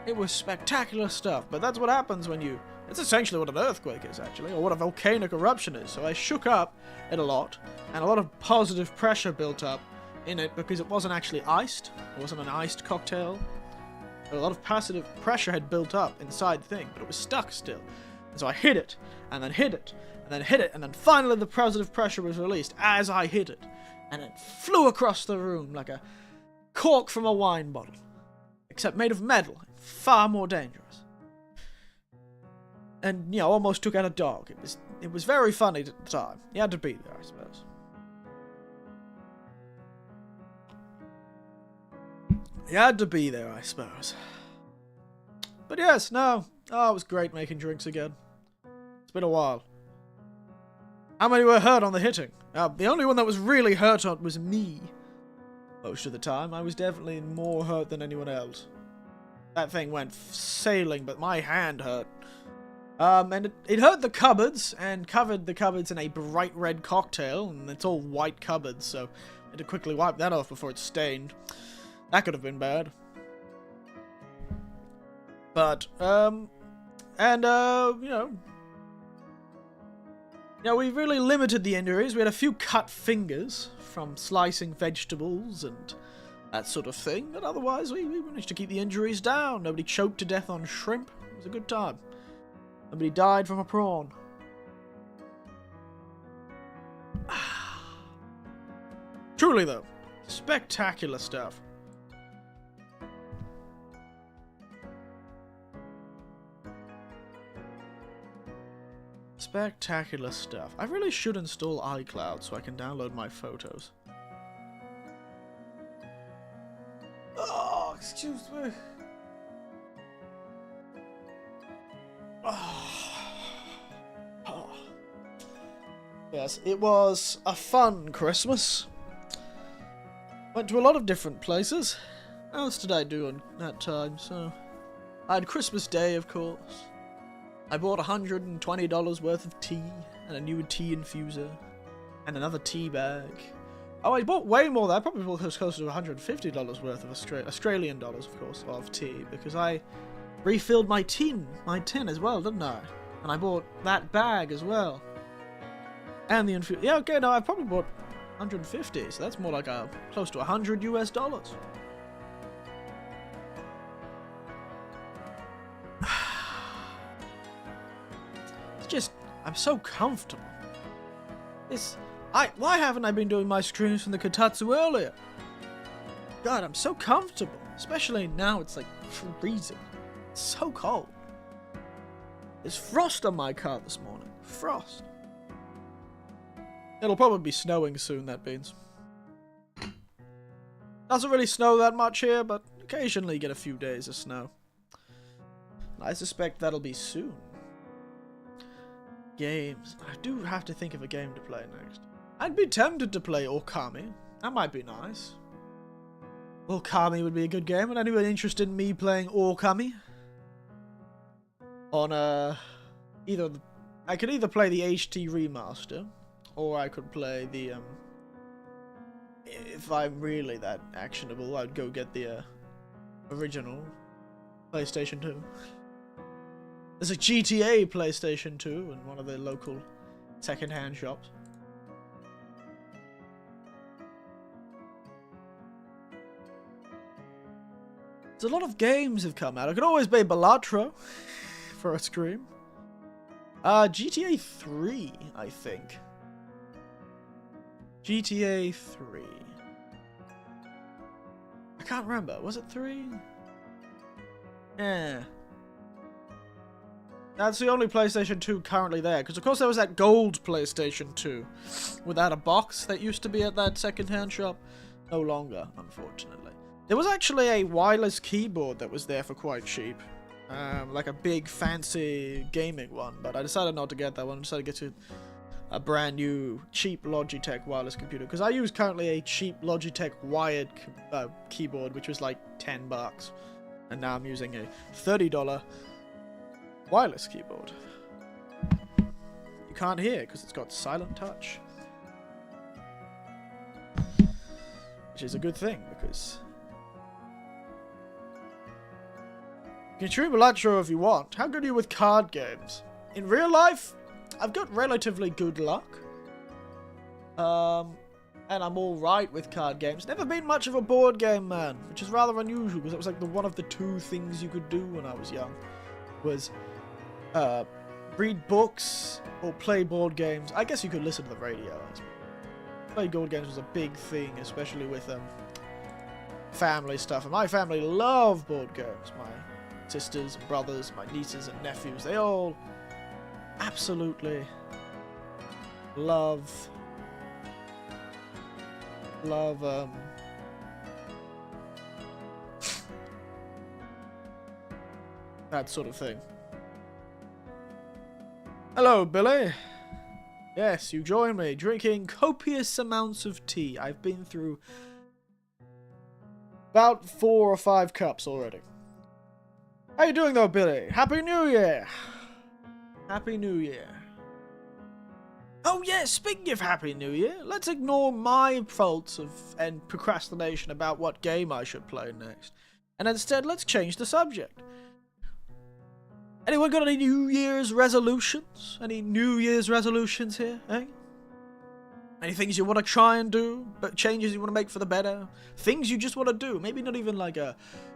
It was spectacular stuff, but that's what happens when you... It's essentially what an earthquake is, actually, or what a volcanic eruption is. So I shook up it a lot, and a lot of positive pressure built up in it because it wasn't actually iced. It wasn't an iced cocktail. A lot of positive pressure had built up inside the thing, but it was stuck still. And so I hit it, and then hit it, and then hit it, and then finally the positive pressure was released as I hit it. And it flew across the room like a cork from a wine bottle. Except made of metal. Far more dangerous. And, you know, almost took out a dog. It was very funny at the time. You had to be there, I suppose. You had to be there, I suppose. But yes, no. Oh, it was great making drinks again. It's been a while. How many were hurt on the hitting? The only one that was really hurt on was me. Most of the time. I was definitely more hurt than anyone else. That thing went sailing, but my hand hurt. And it hurt the cupboards, and covered the cupboards in a bright red cocktail, and it's all white cupboards, so I had to quickly wipe that off before it stained. That could have been bad. But, we really limited the injuries. We had a few cut fingers from slicing vegetables and that sort of thing. But otherwise, we managed to keep the injuries down. Nobody choked to death on shrimp. It was a good time. Nobody died from a prawn. Truly, though, spectacular stuff. Spectacular stuff. I really should install iCloud so I can download my photos. Oh, excuse me. Oh. Yes, it was a fun Christmas. Went to a lot of different places. What else did I do on that time? So, I had Christmas Day, of course. I bought $120 worth of tea, and a new tea infuser, and another tea bag. Oh, I bought way more than that. I probably bought close to $150 worth of Australian dollars, of course, of tea, because I refilled my tin as well, didn't I? And I bought that bag as well. And the infuser. Yeah, okay, no, I probably bought 150, so that's more like close to $100 US. I'm so comfortable. Why haven't I been doing my streams from the Kotatsu earlier? God, I'm so comfortable. Especially now it's like freezing. It's so cold. There's frost on my car this morning. Frost. It'll probably be snowing soon, that means. Doesn't really snow that much here, but occasionally you get a few days of snow. I suspect that'll be soon. Games. I do have to think of a game to play next. I'd be tempted to play Okami. That might be nice. Okami would be a good game. Would anyone interested in me playing Okami? On I could either play the HT remaster, or I could play the if I'm really that actionable, I'd go get the original PlayStation 2. There's a GTA PlayStation 2 in one of the local second-hand shops. There's a lot of games have come out. I could always play Balatro for a stream. GTA 3, I think. GTA 3. I can't remember. Was it 3? Yeah. That's the only PlayStation 2 currently there, because of course there was that gold PlayStation 2 without a box that used to be at that second-hand shop. No longer, unfortunately. There was actually a wireless keyboard that was there for quite cheap. Like a big, fancy gaming one, but I decided not to get that one. I decided to get a brand new, cheap Logitech wireless computer, because I use currently a cheap Logitech wired keyboard, which was like $10, and now I'm using a $30 wireless keyboard. You can't hear because it's got silent touch, which is a good thing, because you can stream Balatro if you want. How good are you with card games? In real life, I've got relatively good luck, and I'm alright with card games. Never been much of a board game man, which is rather unusual, because it was like one of the two things you could do when I was young, was read books or play board games. I guess you could listen to the radio. Play board games was a big thing, especially with family stuff. And my family love board games. My sisters and brothers, my nieces and nephews, they all absolutely love that sort of thing. Hello, Billy. Yes, you join me drinking copious amounts of tea. I've been through about 4 or 5 cups already. How you doing though, Billy? Happy New Year! Happy New Year. Oh yeah, speaking of Happy New Year, let's ignore my faults and procrastination about what game I should play next. And instead, let's change the subject. Anyone got any New Year's resolutions? Any New Year's resolutions here, eh? Any things you want to try and do, but changes you want to make for the better? Things you just want to do. Maybe not even like a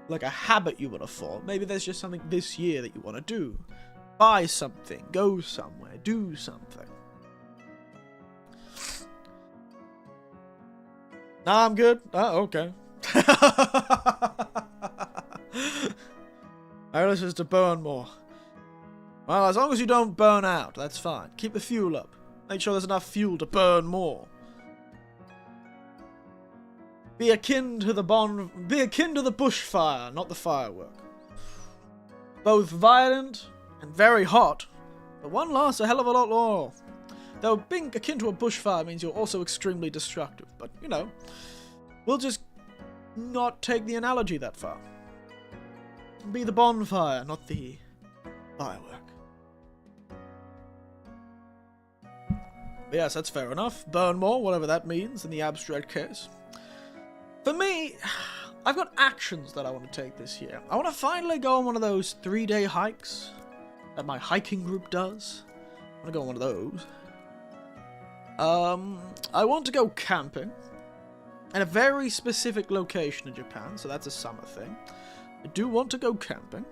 habit you want to form. Maybe there's just something this year that you want to do. Buy something, go somewhere, do something. Nah, I'm good. Oh, okay. Alright, let's just to burn more. Well, as long as you don't burn out, that's fine. Keep the fuel up. Make sure there's enough fuel to burn more. Be akin to the bushfire, not the firework. Both violent and very hot, but one lasts a hell of a lot more. Though being akin to a bushfire means you're also extremely destructive, but, you know, we'll just not take the analogy that far. Be the bonfire, not the firework. But yes, that's fair enough. Burn more, whatever that means in the abstract case. For me, I've got actions that I want to take this year. I want to finally go on one of those 3-day hikes that my hiking group does. I want to go on one of those. I want to go camping at a very specific location in Japan, so that's a summer thing. I do want to go camping.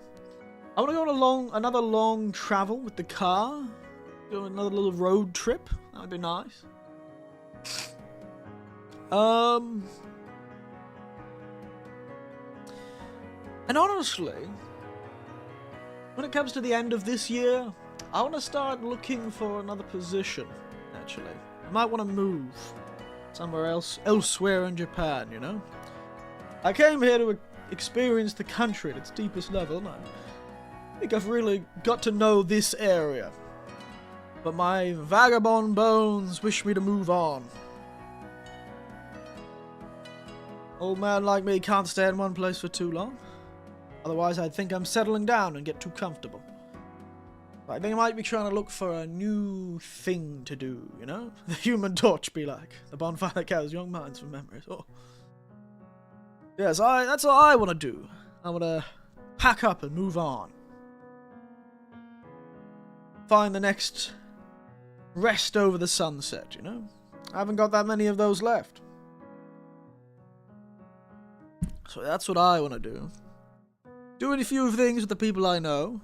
I want to go on another long travel with the car. Do another little road trip. That would be nice. And honestly, when it comes to the end of this year, I want to start looking for another position, actually. I might want to move somewhere elsewhere in Japan, you know? I came here to experience the country at its deepest level, and I think I've really got to know this area. But my vagabond bones wish me to move on. Old man like me can't stay in one place for too long. Otherwise, I'd think I'm settling down and get too comfortable. But I think I might be trying to look for a new thing to do, you know? The Human Torch be like. The bonfire that gathers young minds from memories. Oh. Yes, that's what I want to do. I want to pack up and move on. Find the next rest over the sunset, you know? I haven't got that many of those left. So that's what I want to do. Doing a few things with the people I know,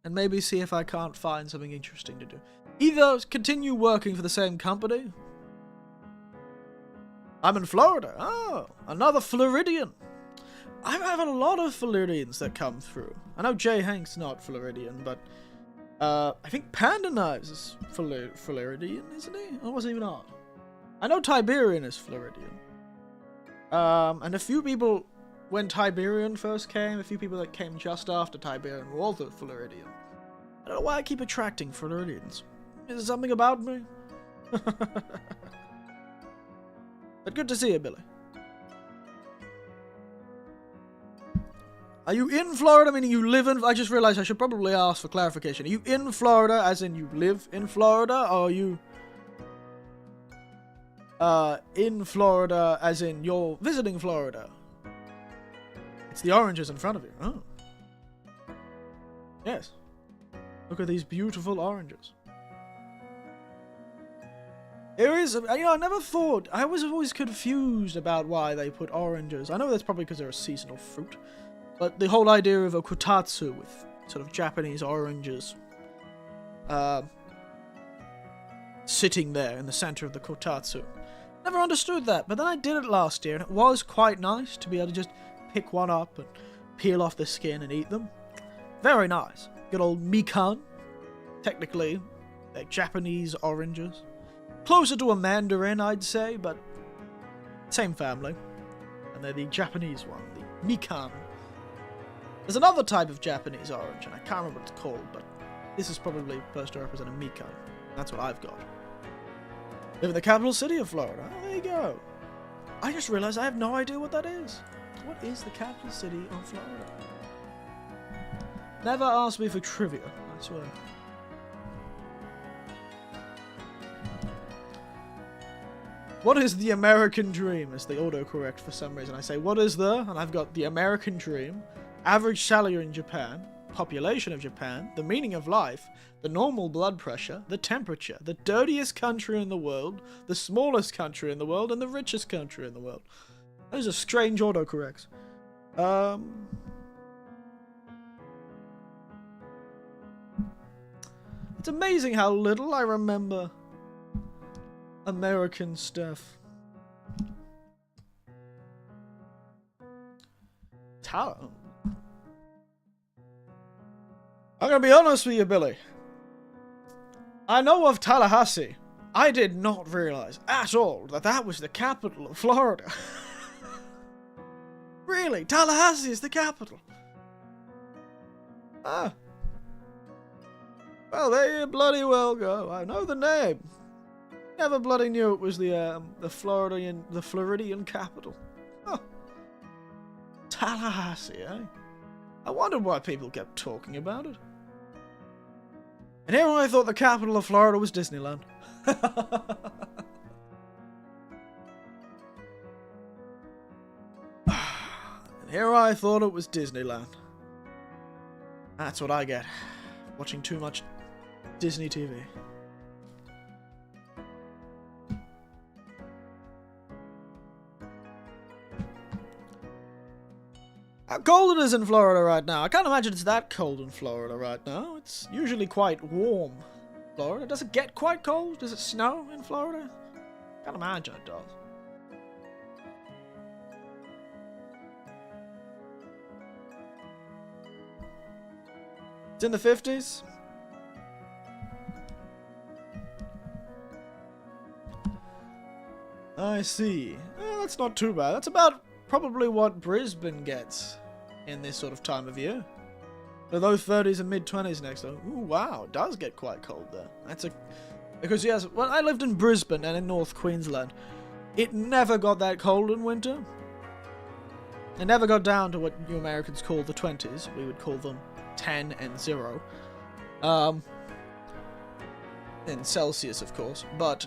and maybe see if I can't find something interesting to do. Either continue working for the same company. I'm in Florida. Oh, another Floridian. I'm having a lot of Floridians that come through. I know Jay Hank's not Floridian, but I think Panda Knives is Floridian, isn't he? I wasn't even on. I know Tiberian is Floridian. And a few people, when Tiberian first came, a few people that came just after Tiberian were also Floridian. I don't know why I keep attracting Floridians. Is there something about me? But good to see you, Billy. Are you in Florida, meaning you live in... I just realized I should probably ask for clarification. Are you in Florida, as in you live in Florida, or are you... in Florida, as in you're visiting Florida? It's the oranges in front of you. Oh. Yes. Look at these beautiful oranges. There is, I never thought, I was always confused about why they put oranges. I know that's probably because they're a seasonal fruit. But the whole idea of a Kotatsu with sort of Japanese oranges sitting there in the center of the Kotatsu. Never understood that, but then I did it last year, and it was quite nice to be able to just pick one up and peel off the skin and eat them. Very nice. Good old mikan. Technically, they're Japanese oranges. Closer to a mandarin, I'd say, but same family. And they're the Japanese one, the mikan. There's another type of Japanese orange, and I can't remember what it's called, but this is probably supposed to represent a mikan. That's what I've got. Live in the capital city of Florida. Oh, there you go. I just realized I have no idea what that is. What is the capital city of Florida? Never ask me for trivia, I swear. What is the American dream? Is the autocorrect for some reason. I say, what is the? And I've got the American dream. Average salary in Japan. population of Japan, the meaning of life, the normal blood pressure, the temperature, the dirtiest country in the world, the smallest country in the world, and the richest country in the world. Those are strange autocorrects. It's amazing how little I remember American stuff. I'm gonna be honest with you, Billy. I know of Tallahassee. I did not realize at all that that was the capital of Florida. Really? Tallahassee is the capital? Ah. Well, there you bloody well go. I know the name. Never bloody knew it was the Floridian capital. Huh. Tallahassee, eh? I wondered why people kept talking about it. And here I thought the capital of Florida was Disneyland. And here I thought it was Disneyland. That's what I get. Watching too much Disney TV. How cold it is in Florida right now. I can't imagine it's that cold in Florida right now. It's usually quite warm. Florida. Does it get quite cold? Does it snow in Florida? Can't imagine it does. It's in the 50s. I see. That's not too bad. That's about probably what Brisbane gets in this sort of time of year. The low 30s and mid 20s next though. Ooh, wow, it does get quite cold there. Because yes, when I lived in Brisbane and in North Queensland, it never got that cold in winter. It never got down to what you Americans call the 20s. We would call them 10 and 0. In Celsius, of course, but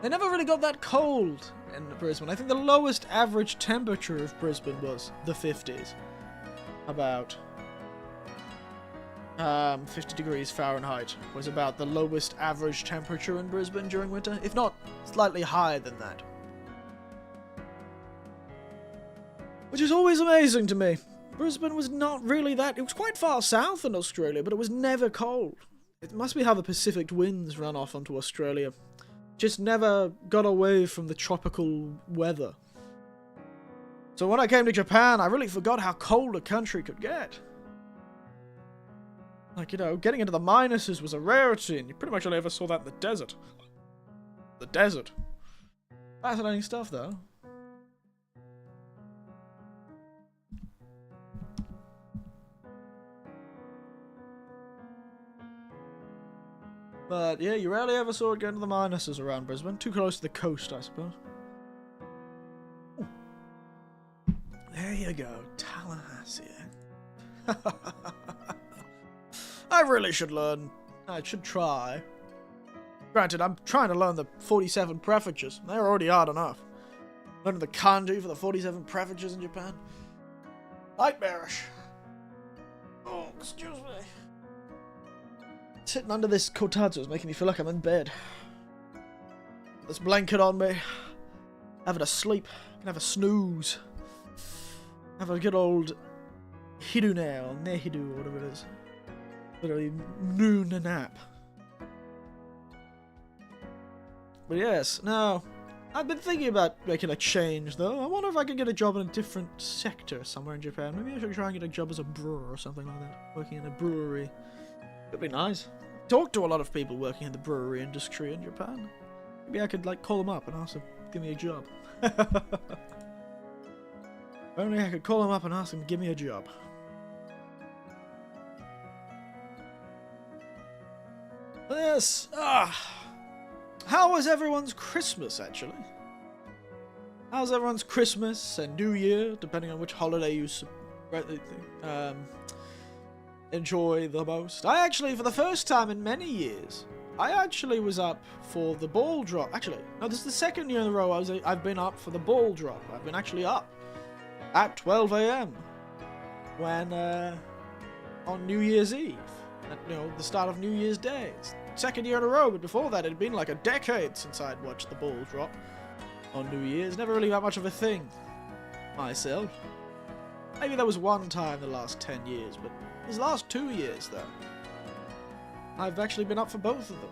they never really got that cold in Brisbane. I think the lowest average temperature of Brisbane was the 50s. About 50 degrees Fahrenheit was about the lowest average temperature in Brisbane during winter, if not slightly higher than that. Which is always amazing to me. Brisbane was not really that... It was quite far south in Australia, but it was never cold. It must be how the Pacific winds run off onto Australia. Just never got away from the tropical weather. So when I came to Japan, I really forgot how cold a country could get. Like, you know, getting into the minuses was a rarity, and you pretty much only ever saw that in the desert. The desert. Fascinating stuff, though. But, yeah, you rarely ever saw it get into the minuses around Brisbane. Too close to the coast, I suppose. Ooh. There you go. Tallahassee. I really should learn. I should try. Granted, I'm trying to learn the 47 prefixes. They're already hard enough. Learning the kanji for the 47 prefixes in Japan. Nightmarish. Oh, excuse me. Sitting under this Kotatsu is making me feel like I'm in bed. This blanket on me. Having a sleep. Can have a snooze. Have a good old Hidune or Nehidu or whatever it is. Literally noon nap. But yes, now, I've been thinking about making a change though. I wonder if I could get a job in a different sector somewhere in Japan. Maybe I should try and get a job as a brewer or something like that. Working in a brewery. Could be nice. I've talked to a lot of people working in the brewery industry in Japan. Maybe I could like call them up and ask them to give me a job. If only I could call them up and ask them to give me a job. Yes. How was everyone's Christmas, actually? How's everyone's Christmas and New Year, depending on which holiday you enjoy the most? I actually, for the first time in many years, I actually was up for the ball drop. Actually, no, this is the second year in a row I've been up for the ball drop. I've been actually up at 12 AM when on New Year's Eve. At, the start of New Year's Day. It's second year in a row, but before that it had been like a decade since I'd watched the ball drop on New Year's. Never really that much of a thing myself. Maybe there was one time the last 10 years, but these last 2 years, though, I've actually been up for both of them.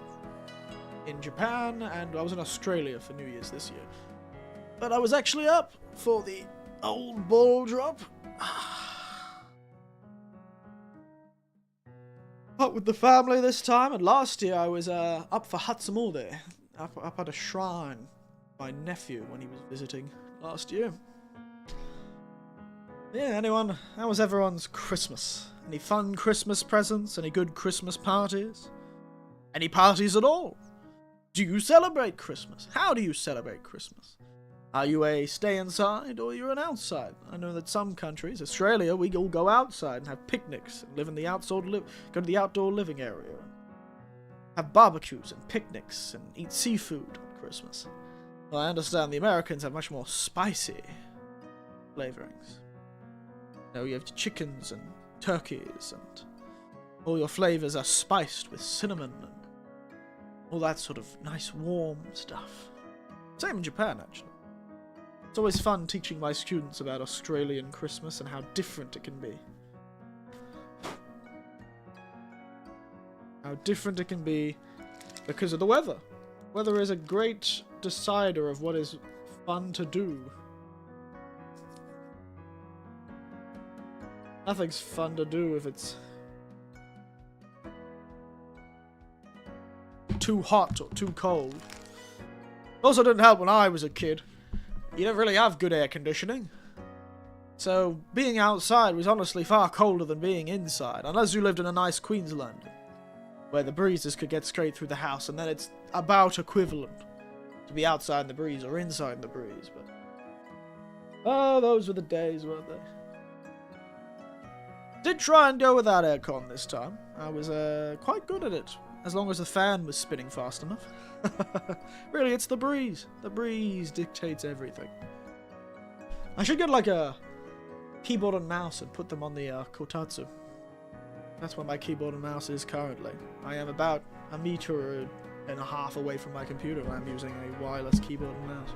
In Japan, and I was in Australia for New Year's this year. But I was actually up for the old ball drop. Up with the family this time, and last year I was up for Hatsumode, up at a shrine. My nephew when he was visiting last year. Yeah, how was everyone's Christmas? Any fun Christmas presents? Any good Christmas parties? Any parties at all? Do you celebrate Christmas? How do you celebrate Christmas? Are you a stay inside or you're an outside? I know that some countries, Australia, we all go outside and have picnics and live in the go to the outdoor living area. Have barbecues and picnics and eat seafood on Christmas. Well, I understand the Americans have much more spicy flavorings. You have chickens and turkeys and all your flavors are spiced with cinnamon and all that sort of nice warm stuff. Same in Japan, actually. It's always fun teaching my students about Australian Christmas and how different it can be. How different it can be because of the weather. Weather is a great decider of what is fun to do. Nothing's fun to do if it's too hot or too cold. Also didn't help when I was a kid. You didn't really have good air conditioning. So being outside was honestly far colder than being inside. Unless you lived in a nice Queensland, where the breezes could get straight through the house, and then it's about equivalent to be outside in the breeze or inside in the breeze. But oh, those were the days, weren't they? Did try and go without aircon this time. I was quite good at it, as long as the fan was spinning fast enough. Really, it's the breeze. The breeze dictates everything. I should get like a keyboard and mouse and put them on the Kotatsu. That's where my keyboard and mouse is currently. I am about 1.5 meters away from my computer when I'm using a wireless keyboard and mouse.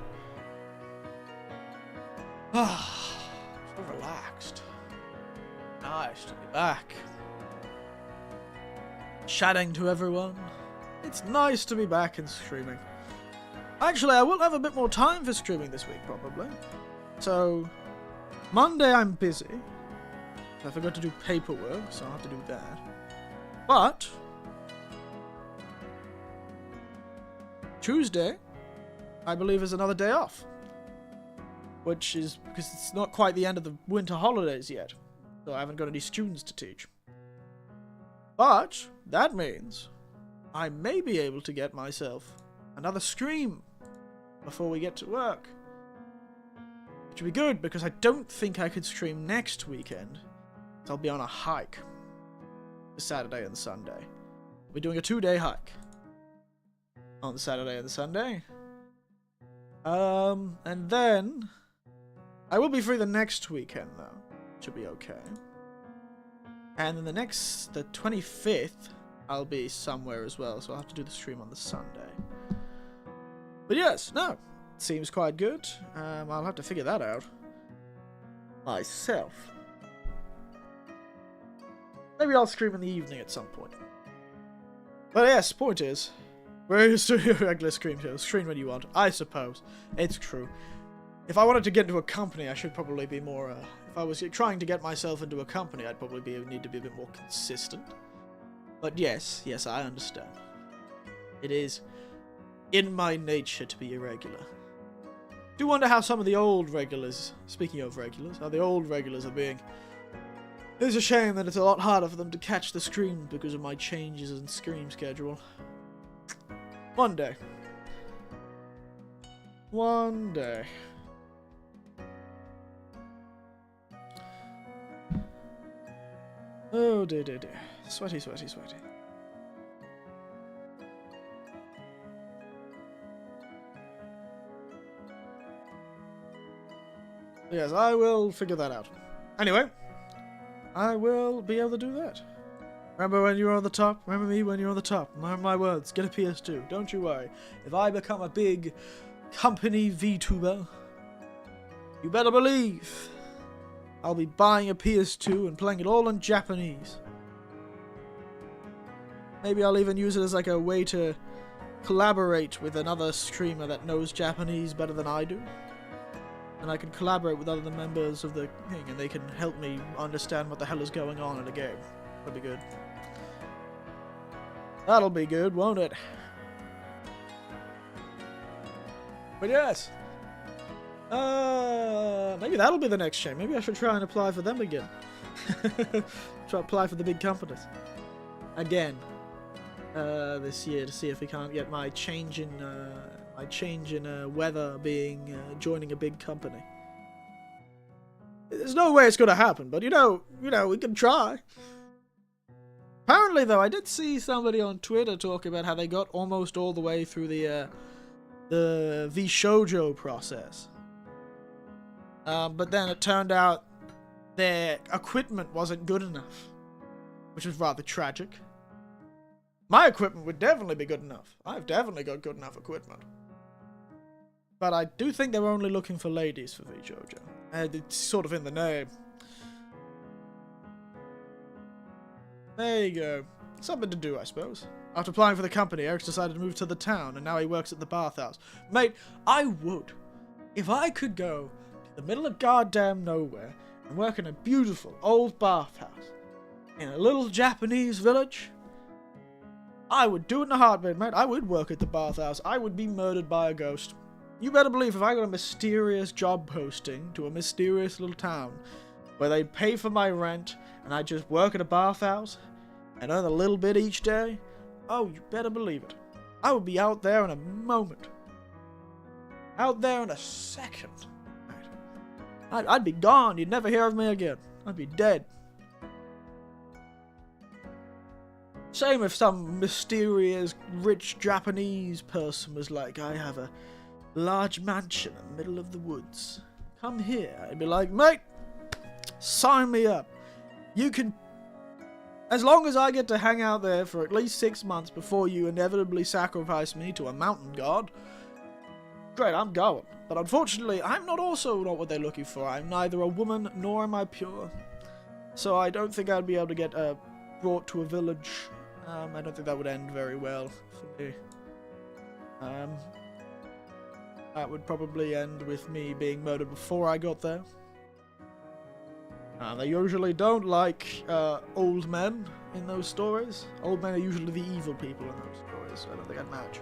Ah, so relaxed. Nice to be back. Chatting to everyone. It's nice to be back and streaming. Actually, I will have a bit more time for streaming this week, probably. So, Monday I'm busy. I forgot to do paperwork, so I'll have to do that. But Tuesday, I believe, is another day off. Which is because it's not quite the end of the winter holidays yet. So I haven't got any students to teach. But that means I may be able to get myself another stream before we get to work. Which would be good, because I don't think I could stream next weekend. I'll be on a hike. Saturday and Sunday. We're doing a 2-day hike. On Saturday and Sunday. And then I will be free the next weekend, though. Should be okay. And then the 25th, I'll be somewhere as well, so I'll have to do the stream on the Sunday. But yes, no, it seems quite good. I'll have to figure that out myself. Maybe I'll stream in the evening at some point. But yes, point is, where is your regular stream show? Stream when you want, I suppose. It's true. If I wanted to get into a company, I should probably be more, if I was trying to get myself into a company, I'd probably need to be a bit more consistent. But yes, I understand. It is in my nature to be irregular. Do wonder how some of the old regulars, speaking of regulars, how the old regulars are being. It's a shame that it's a lot harder for them to catch the stream because of my changes in stream schedule. One day. One day. Oh dear, dear, dear. Sweaty, sweaty, sweaty. Yes, I will figure that out. Anyway, I will be able to do that. Remember when you were on the top? Remember me when you were on the top? Remember my words. Get a PS2. Don't you worry. If I become a big company Vtuber, you better believe I'll be buying a PS2 and playing it all in Japanese. Maybe I'll even use it as like a way to collaborate with another streamer that knows Japanese better than I do. And I can collaborate with other members of the thing and they can help me understand what the hell is going on in a game. That'll be good. That'll be good, won't it? But yes. Maybe that'll be the next game. Maybe I should try and apply for them again. Try to apply for the big companies. Again. This year to see if we can't get my change in weather being joining a big company. There's no way it's gonna happen, but you know, we can try. Apparently, though, I did see somebody on Twitter talk about how they got almost all the way through the Vshoujo process. But then it turned out their equipment wasn't good enough, which was rather tragic. My equipment would definitely be good enough. I've definitely got good enough equipment. But I do think they were only looking for ladies for Vshoujo. And it's sort of in the name. There you go. Something to do, I suppose. After applying for the company, Eric's decided to move to the town, and now he works at the bathhouse. Mate, I would. If I could go to the middle of goddamn nowhere and work in a beautiful old bathhouse in a little Japanese village, I would do it in a heartbeat, mate. I would work at the bathhouse. I would be murdered by a ghost. You better believe if I got a mysterious job posting to a mysterious little town where they pay for my rent and I just work at a bathhouse and earn a little bit each day, oh, you better believe it. I would be out there in a moment. Out there in a second. I'd be gone. You'd never hear of me again. I'd be dead. Same if some mysterious, rich Japanese person was like, I have a large mansion in the middle of the woods. Come here. I'd be like, mate, sign me up. You can... As long as I get to hang out there for at least 6 months before you inevitably sacrifice me to a mountain god, great, I'm going. But unfortunately, I'm not what they're looking for. I'm neither a woman nor am I pure. So I don't think I'd be able to get brought to a village. I don't think that would end very well for me. That would probably end with me being murdered before I got there. They usually don't like old men in those stories. Old men are usually the evil people in those stories, so I don't think I'd match.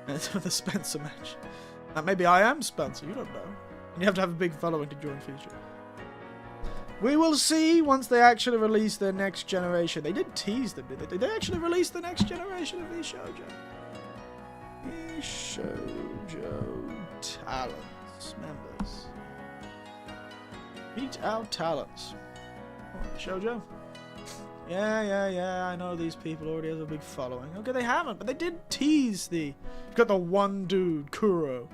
And the Spencer match. Maybe I am Spencer, you don't know. And you have to have a big following to join feature. We will see once they actually release their next generation. They did tease them, did they? Did they actually release the next generation of Vshoujo? Vshoujo talents members. Meet our talents. Oh, Vshoujo? Yeah, I know these people already have a big following. Okay, they haven't, but they did tease the... You've got the one dude, Kuro.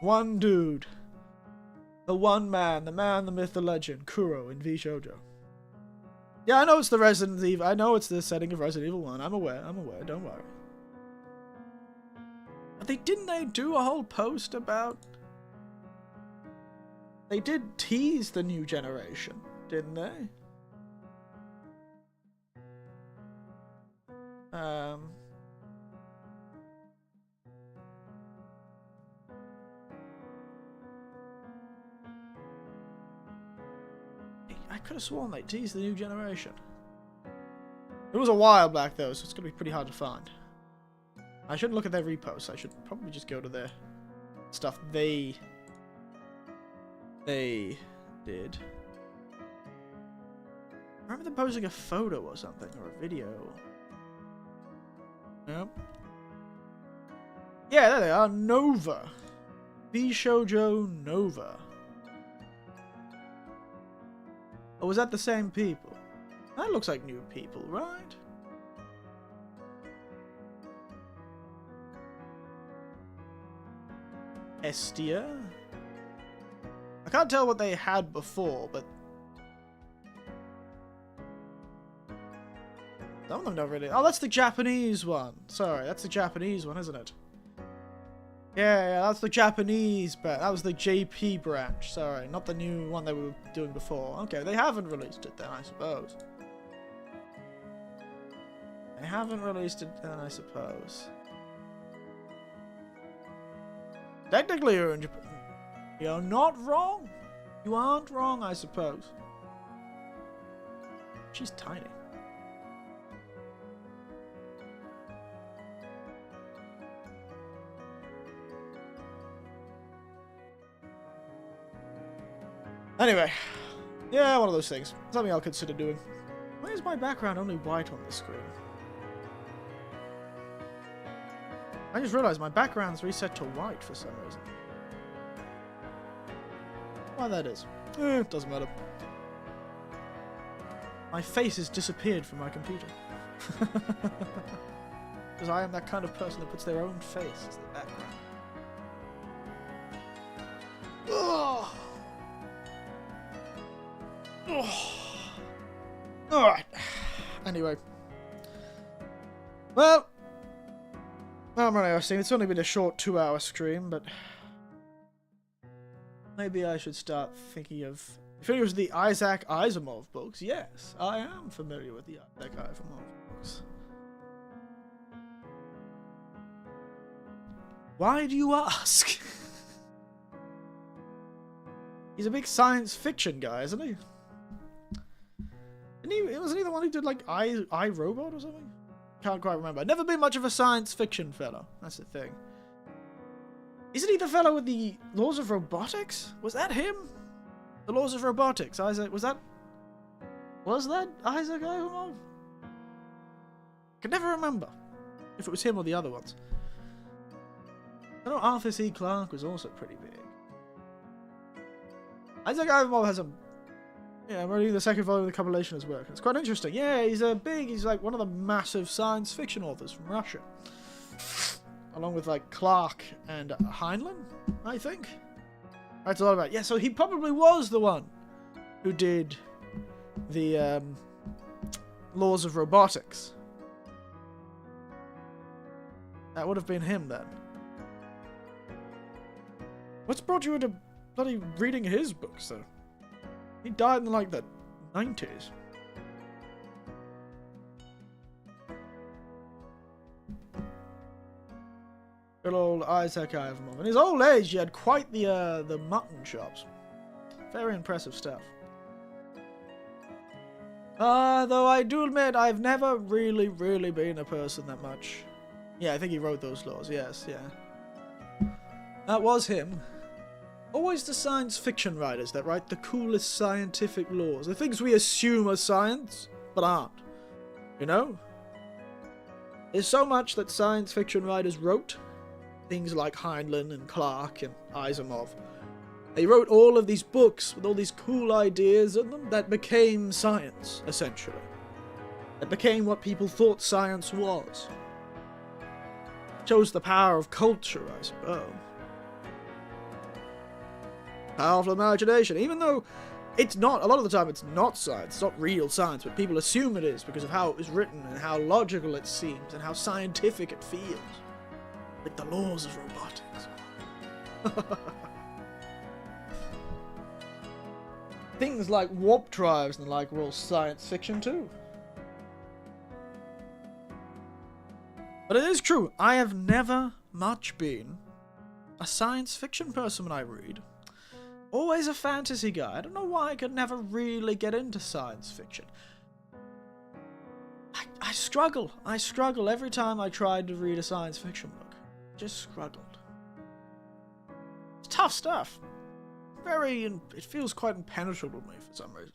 One dude. The one man, the myth, the legend, Kuro in Vshoujo. Yeah, I know it's the Resident Evil. I know it's the setting of Resident Evil 1. I'm aware, don't worry. But didn't they do a whole post about... They did tease the new generation, didn't they? I could have sworn they teased the new generation. It was a while back though, so it's going to be pretty hard to find. I shouldn't look at their reposts. I should probably just go to their stuff they did. I remember them posting a photo or something, or a video. Nope. Yeah, there they are. Nova. Vshoujo Nova. Or was that the same people? That looks like new people, right? Estia? I can't tell what they had before, but... Some of them don't really... Oh, that's the Japanese one. Sorry, that's the Japanese one, isn't it? Yeah, that's the Japanese branch. That was the JP branch. Sorry, not the new one they were doing before. Okay, they haven't released it then, I suppose. They haven't released it then, I suppose. Technically, you're in Japan. You're not wrong. You aren't wrong, I suppose. She's tiny. Anyway, yeah, one of those things. Something I'll consider doing. Why is my background only white on the screen? I just realized my background's reset to white for some reason. Why that is? It doesn't matter. My face has disappeared from my computer. Because I am that kind of person that puts their own face as the background. Ugh. Alright. Anyway. Well, I'm really interesting. It's only been a short 2-hour stream, but maybe I should start thinking of... Familiar with the Isaac Asimov books? Yes, I am familiar with the Isaac Asimov books. Why do you ask? He's a big science fiction guy, isn't he? Wasn't he the one who did like I, Robot or something? Can't quite remember. Never been much of a science fiction fellow. That's the thing. Isn't he the fellow with the Laws of Robotics? Was that him? The Laws of Robotics. Isaac, was that Isaac Asimov? I can never remember if it was him or the other ones. I know Arthur C. Clarke was also pretty big. Isaac Asimov has a... Yeah, I'm reading the second volume of the compilation of his work. It's quite interesting. Yeah, he's like one of the massive science fiction authors from Russia. Along with like Clarke and Heinlein, I think. Writes a lot about... Yeah, so he probably was the one who did the Laws of Robotics. That would have been him then. What's brought you into bloody reading his books, though? He died in, like, the 90s. Good old Isaac Asimov. In his old age, he had quite the mutton chops. Very impressive stuff. Though I do admit, I've never really been a person that much. Yeah, I think he wrote those laws. Yes, yeah. That was him. Always the science fiction writers that write the coolest scientific laws. The things we assume are science, but aren't. You know? There's so much that science fiction writers wrote. Things like Heinlein and Clarke and Asimov. They wrote all of these books with all these cool ideas in them that became science, essentially. That became what people thought science was. Shows the power of culture, I suppose. Powerful imagination, even though it's not, a lot of the time it's not science, it's not real science, but people assume it is because of how it was written and how logical it seems and how scientific it feels. Like the laws of robotics. Things like warp drives and the like were all science fiction too. But it is true, I have never much been a science fiction person when I read. Always a fantasy guy. I don't know why I could never really get into science fiction. I struggle. I struggle every time I tried to read a science fiction book. Just struggled. It's tough stuff. It feels quite impenetrable to me for some reason.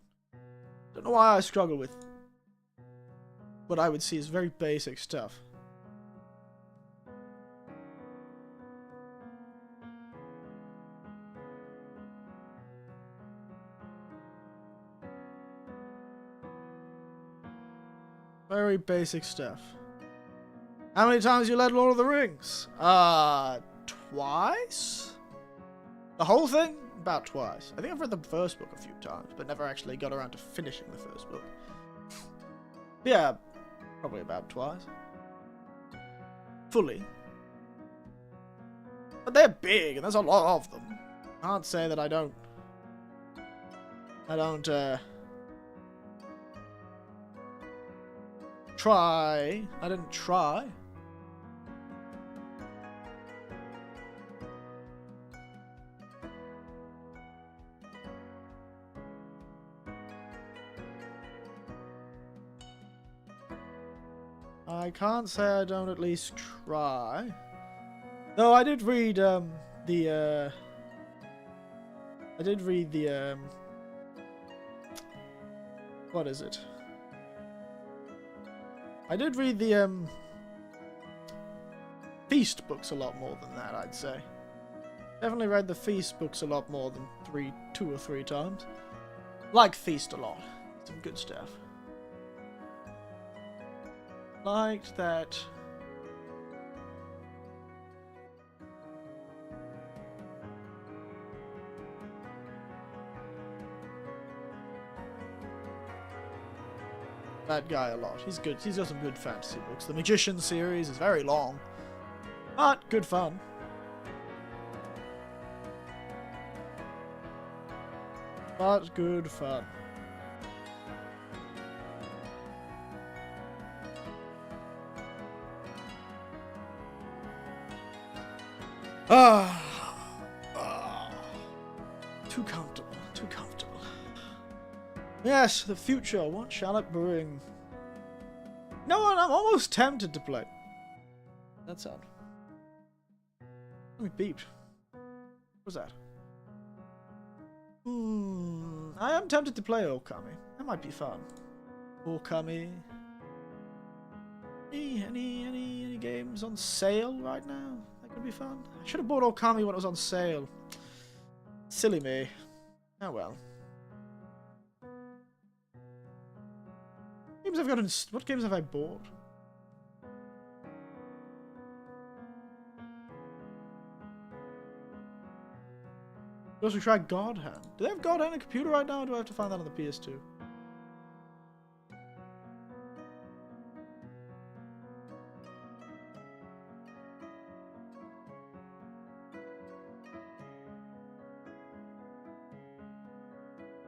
Don't know why I struggle with what I would see as very basic stuff. Very basic stuff. How many times you read Lord of the Rings? Twice? The whole thing? About twice. I think I've read the first book a few times, but never actually got around to finishing the first book. Yeah, Probably about twice. Fully. But they're big, and there's a lot of them. I can't say that I don't try. I didn't try. I can't say I don't at least try. Though I did read what is it? I did read the Feast books a lot more than that, I'd say. Definitely read the Feast books a lot more than 2 or 3 times. Like Feast a lot. Some good stuff. Liked that. That guy a lot. He's good. He's got some good fantasy books. The Magician series is very long, but good fun. But good fun. Too comfortable, too comfortable. Yes, the future, what shall it bring? No one, I'm almost tempted to play. That sound. Let me beeped. What was that? I am tempted to play Okami. That might be fun. Okami. Any games on sale right now? That could be fun. I should have bought Okami when it was on sale. Silly me. Oh well. Games I've got in... What games have I bought? We also tried God Hand. Do they have God Hand on a computer right now, or do I have to find that on the PS2?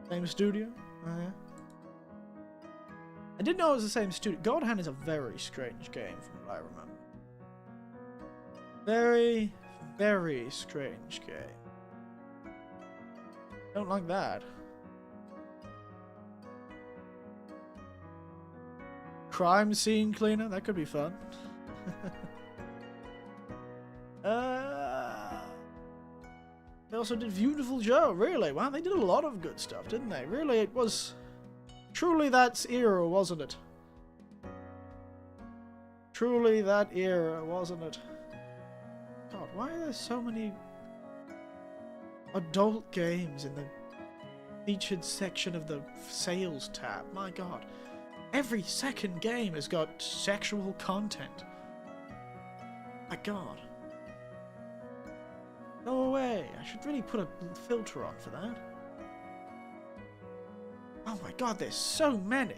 Same studio? Oh, yeah. I didn't know it was the same studio. God Hand is a very strange game from what I remember. Very, very strange game. Don't like that. Crime scene cleaner? That could be fun. They also did Beautiful Joe, really. Wow, they did a lot of good stuff, didn't they? Really, it was truly that era, wasn't it? Truly that era, wasn't it? God, why are there so many adult games in the featured section of the sales tab? My God. Every second game has got sexual content. My God. Go away. I should really put a filter on for that. Oh my God, there's so many.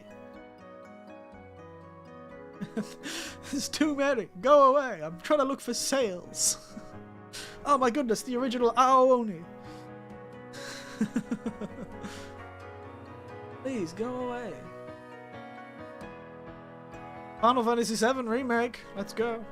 There's too many. Go away. I'm trying to look for sales. Oh my goodness, the original Aoni. Please, go away. Final Fantasy VII Remake. Let's go.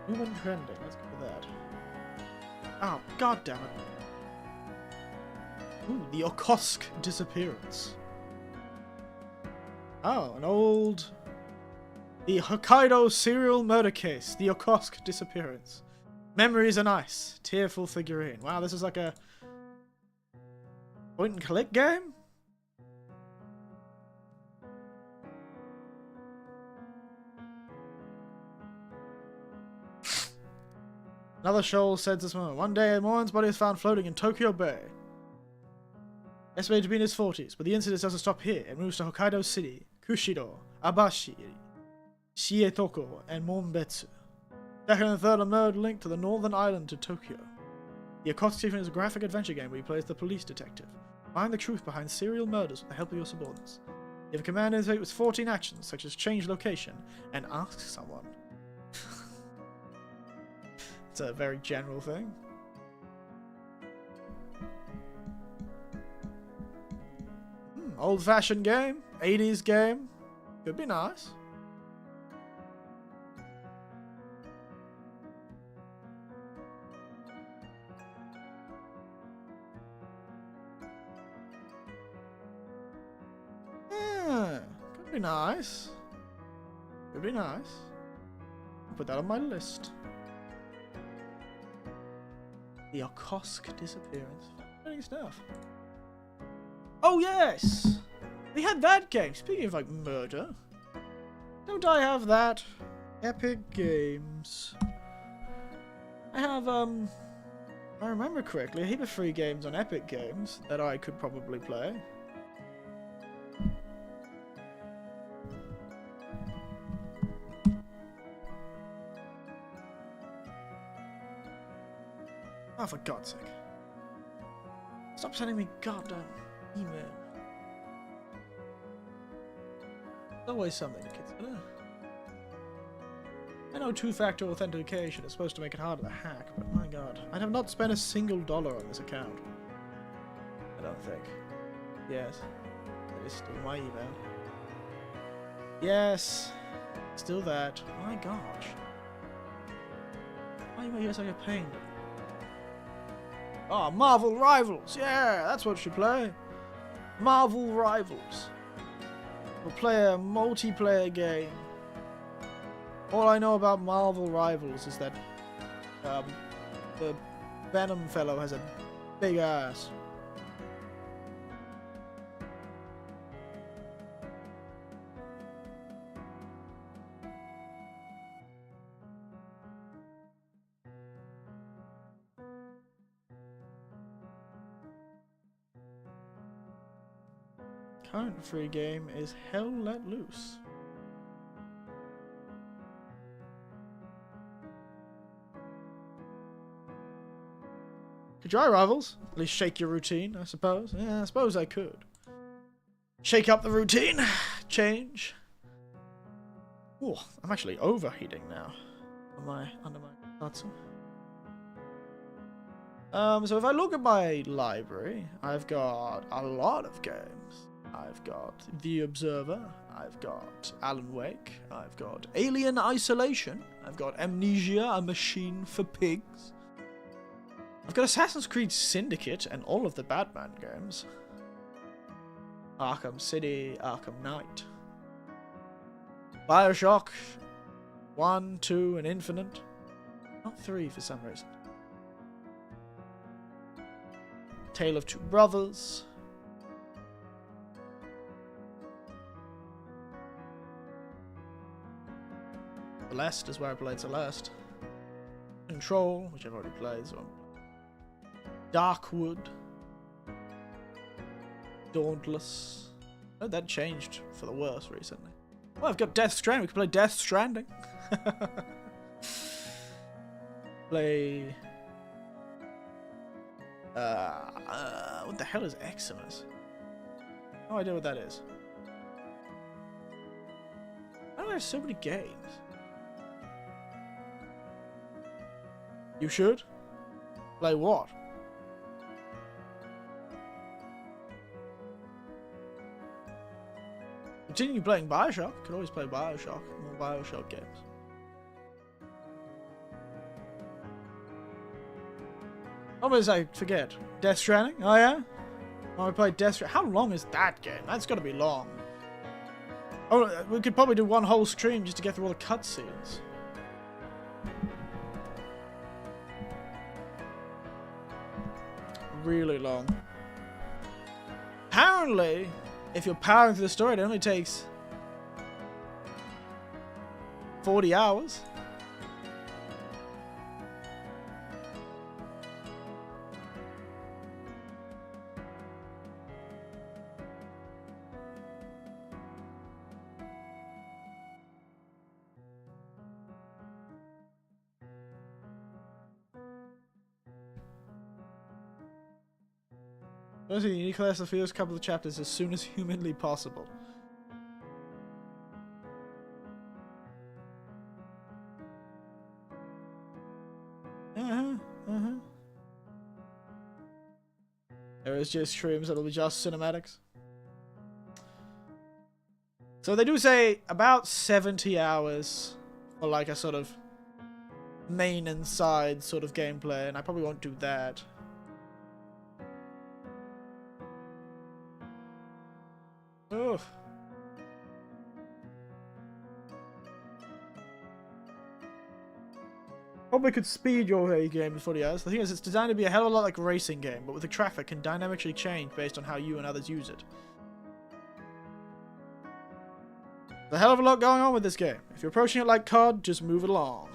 Human trending. Let's go with that. Oh, God damn it. Ooh, the Okosk disappearance. Oh, an old... The Hokkaido serial murder case. The Okosk disappearance. Memories and ice. Tearful figurine. Wow, this is like a... point and click game? Another shoal said this moment. One day, Morin's body is found floating in Tokyo Bay. Estimated to be in his 40s, but the incident doesn't stop here. It moves to Hokkaido City, Kushiro, Abashi, Shietoko, and Monbetsu. Second and third are node linked to the northern island to Tokyo. The Kotatsu is a graphic adventure game where you play as the police detective. Find the truth behind serial murders with the help of your subordinates. You have a command interface with 14 actions, such as change location and ask someone. It's a very general thing. Old-fashioned game, 80s game. Could be nice. Could be nice. Could be nice. I'll put that on my list. The Okosk disappearance. Fascinating stuff. Oh yes! We had that game. Speaking of like murder. Don't I have that? Epic Games. I have if I remember correctly, a heap of free games on Epic Games that I could probably play. Oh, for God's sake. Stop sending me goddamn email. There's always something to consider. I know two-factor authentication is supposed to make it harder to hack, but my god. I have not spent a single dollar on this account. I don't think. Yes. That is still my email. Yes. Still that. My gosh. Why am I here so I get paid? Oh, Marvel Rivals! Yeah, that's what we should play. Marvel Rivals. We'll play a multiplayer game. All I know about Marvel Rivals is that the Venom fellow has a big ass. Current free game is Hell Let Loose. Could try Rivals. At least shake your routine, I suppose. Yeah, I suppose I could. Shake up the routine. Change. Oh, I'm actually overheating now. Under my Kotatsu. So if I look at my library, I've got a lot of games. I've got The Observer, I've got Alan Wake, I've got Alien Isolation, I've got Amnesia, A Machine for Pigs. I've got Assassin's Creed Syndicate and all of the Batman games. Arkham City, Arkham Knight. Bioshock 1, 2, and Infinite. Not 3 for some reason. Tale of Two Brothers. Celeste is where I played Celeste. Control, which I've already played, so Darkwood. Dauntless. Oh, that changed for the worse recently. Well, I've got Death Stranding. We can play Death Stranding. Play... what the hell is Eximus? No idea what that is. Why do I have so many games? You should? Play what? Continue playing Bioshock. Could always play Bioshock. More Bioshock games. Almost I forget. Death Stranding? Oh yeah? Oh, I played Death Stranding. How long is that game? That's gotta be long. Oh, we could probably do one whole stream just to get through all the cutscenes. Really long. Apparently, if you're powering through the story, it only takes 40 hours. Firstly, you need to collect the first couple of chapters as soon as humanly possible. There is just streams that'll be just cinematics. So they do say about 70 hours for like a sort of main and side sort of gameplay, and I probably won't do that. Ugh. Probably could speed your game in 40 hours. The thing is, it's designed to be a hell of a lot like a racing game, but with the traffic can dynamically change based on how you and others use it. There's a hell of a lot going on with this game. If you're approaching it like COD, just move it along.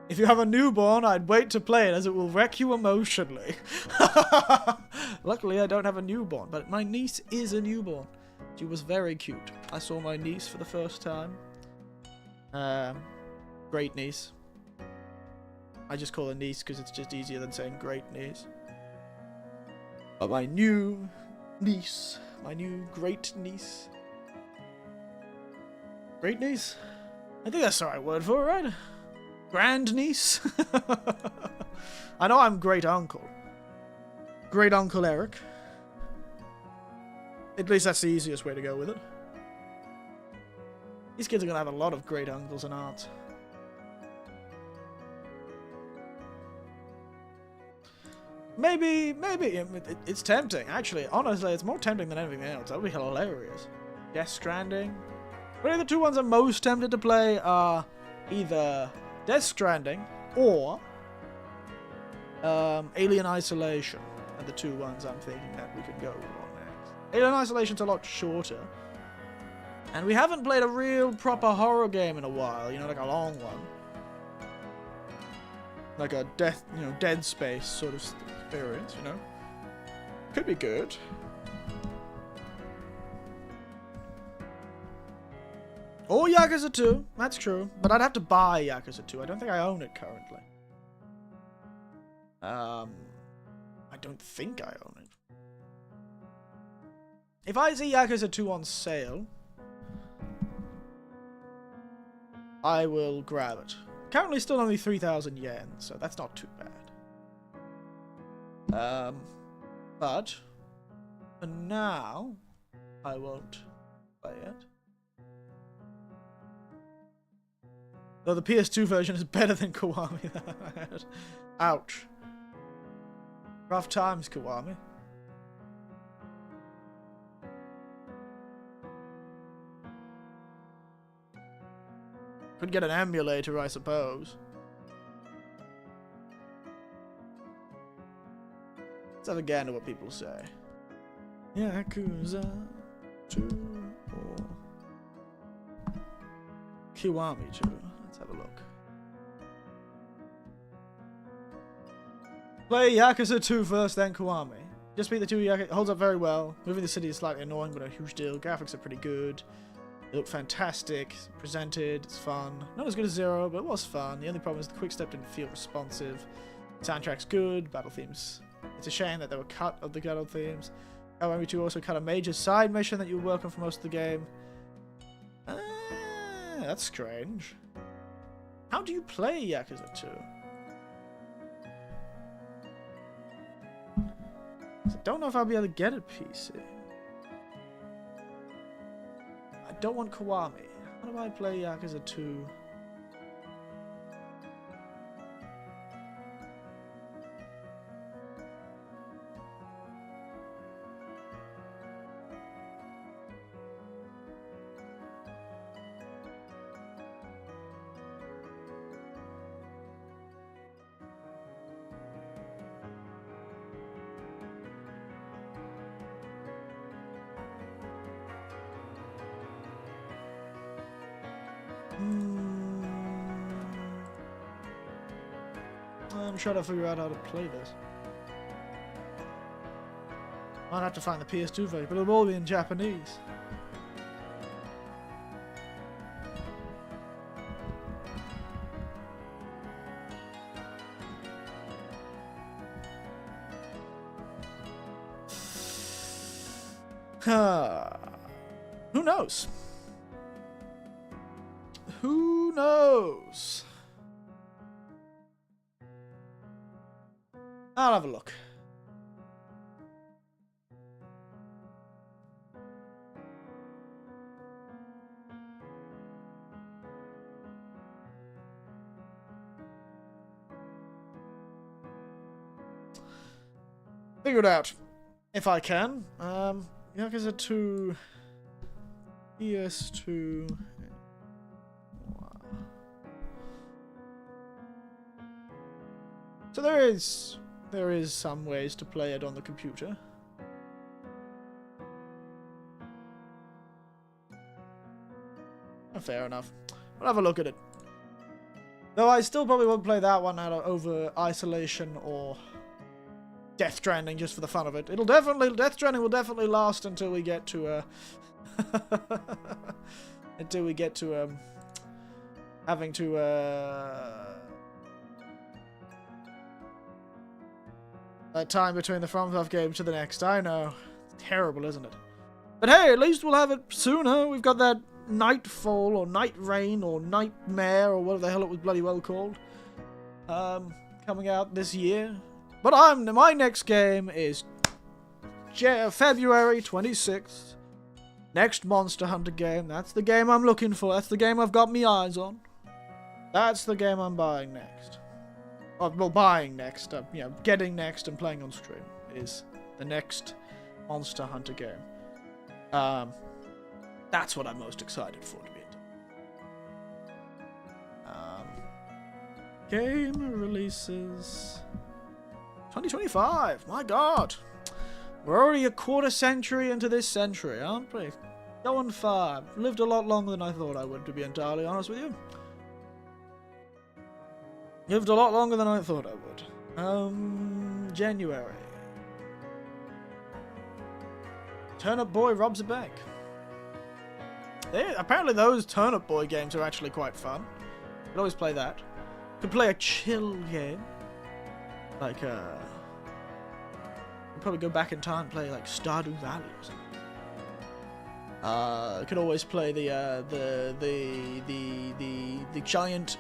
If you have a newborn, I'd wait to play it as it will wreck you emotionally. Luckily, I don't have a newborn, but my niece is a newborn. She was very cute. I saw my niece for the first time. Great niece. I just call her niece because it's just easier than saying great niece. But my new niece. My new great niece. Great niece? I think that's the right word for it, right? Grand niece? I know I'm great uncle. Great uncle Eric. At least that's the easiest way to go with it. These kids are gonna have a lot of great uncles and aunts. Maybe it's tempting. Actually, honestly, it's more tempting than anything else. That would be hilarious. Death Stranding. Really, the two ones I'm most tempted to play are either Death Stranding or Alien Isolation are the two ones I'm thinking that we could go on next. Alien Isolation's a lot shorter, and we haven't played a real proper horror game in a while. You know, like a long one, like a Dead Space sort of experience. You know, could be good. Or Yakuza 2, that's true. But I'd have to buy Yakuza 2. I don't think I own it currently. I don't think I own it. If I see Yakuza 2 on sale, I will grab it. Currently still only 3,000 yen, so that's not too bad. But for now, I won't play it. Though the PS2 version is better than Kiwami that I had. Ouch. Rough times, Kiwami. Could get an emulator, I suppose. Let's have a gander what people say. Yakuza 2 or Kiwami 2. Let's have a look. Play Yakuza 2 first, then Kiwami. Just beat the two Yakuza. It holds up very well. Moving the city is slightly annoying, but a huge deal. Graphics are pretty good. They look fantastic. It's presented. It's fun. Not as good as Zero, but it was fun. The only problem is the quick step didn't feel responsive. Soundtrack's good. Battle themes. It's a shame that they were cut of the battle themes. Kiwami 2 also cut a major side mission that you were welcome for most of the game. That's strange. How do you play Yakuza 2? I don't know if I'll be able to get a PC. I don't want Kiwami. How do I play Yakuza 2? I'm trying to figure out how to play this. I'll have to find the PS2 version, but it'll all be in Japanese. Who knows? Who knows? I'll have a look. Figure it out. If I can. Yakuza 2... PS2... So there is some ways to play it on the computer. Fair enough. We'll have a look at it. Though I still probably won't play that one out over Isolation or Death Stranding just for the fun of it. Death Stranding will definitely last until we get to having to that time between the FromSoft game to the next. I know. It's terrible, isn't it? But hey, at least we'll have it sooner. We've got that Nightfall or Night Rain or Nightmare or whatever the hell it was bloody well called. Coming out this year. But my next game is February 26th. Next Monster Hunter game. That's the game I'm looking for. That's the game I've got my eyes on. That's the game I'm buying next. Well, buying next. Getting next and playing on stream is the next Monster Hunter game. That's what I'm most excited for to be game releases 2025. My God, we're already a quarter century into this century, aren't we? Going far. I've lived a lot longer than I thought I would, to be entirely honest with you. Lived a lot longer than I thought I would. January. Turnip Boy robs a bank. Apparently those Turnip Boy games are actually quite fun. Could always play that. Could play a chill game. Like, could probably go back in time and play, like, Stardew Valley or something. Could always play the giant...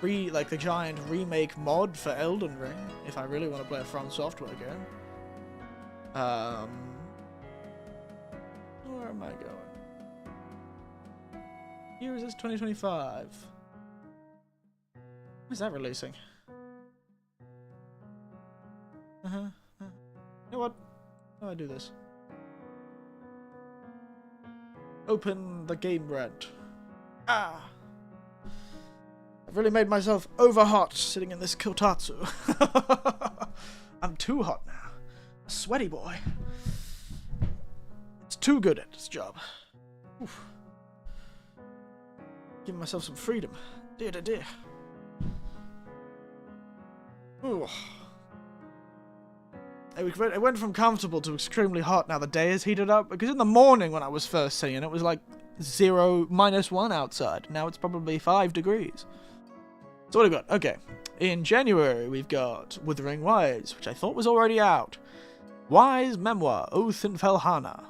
the giant remake mod for Elden Ring, if I really want to play a From Software game. Where am I going? Year is this 2025? When's that releasing? You know what? How do I do this? Open the game rent. Ah! I've really made myself over hot sitting in this Kotatsu. I'm too hot now. A sweaty boy. It's too good at its job. Oof. Giving myself some freedom. Dear. Ooh. It went from comfortable to extremely hot now the day is heated up. Because in the morning when I was first seeing it was like -1 outside. Now it's probably 5 degrees. So what have we got? Okay. In January, we've got Wuthering Waves, which I thought was already out. Wise Memoir, Oath in Felhana.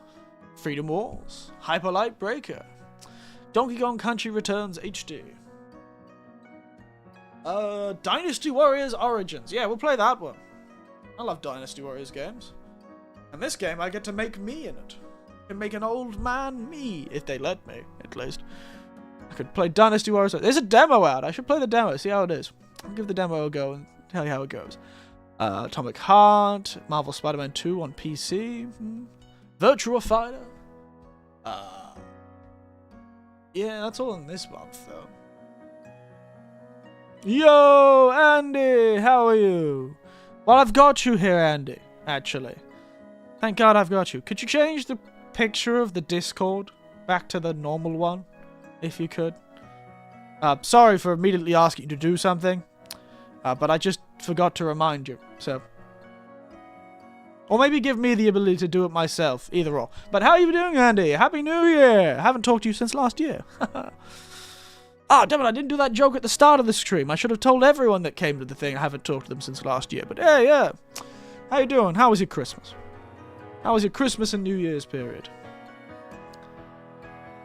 Freedom Wars, Hyper Light Breaker. Donkey Kong Country Returns HD. Dynasty Warriors Origins. Yeah, we'll play that one. I love Dynasty Warriors games. And this game, I get to make me in it. I can make an old man me, if they let me, at least. I could play Dynasty Warriors. There's a demo out. I should play the demo, see how it is. I'll give the demo a go and tell you how it goes. Atomic Heart, Marvel Spider-Man 2 on PC, Virtua Fighter. Yeah, that's all in this month, though. Yo, Andy, how are you? Well, I've got you here, Andy, actually. Thank God I've got you. Could you change the picture of the Discord back to the normal one, if you could? Sorry for immediately asking you to do something, but I just forgot to remind you, so... Or maybe give me the ability to do it myself, either or. But how are you doing, Andy? Happy New Year! I haven't talked to you since last year. Ah, damn it, I didn't do that joke at the start of the stream. I should have told everyone that came to the thing I haven't talked to them since last year. But hey, yeah. How you doing? How was your Christmas? How was your Christmas and New Year's period?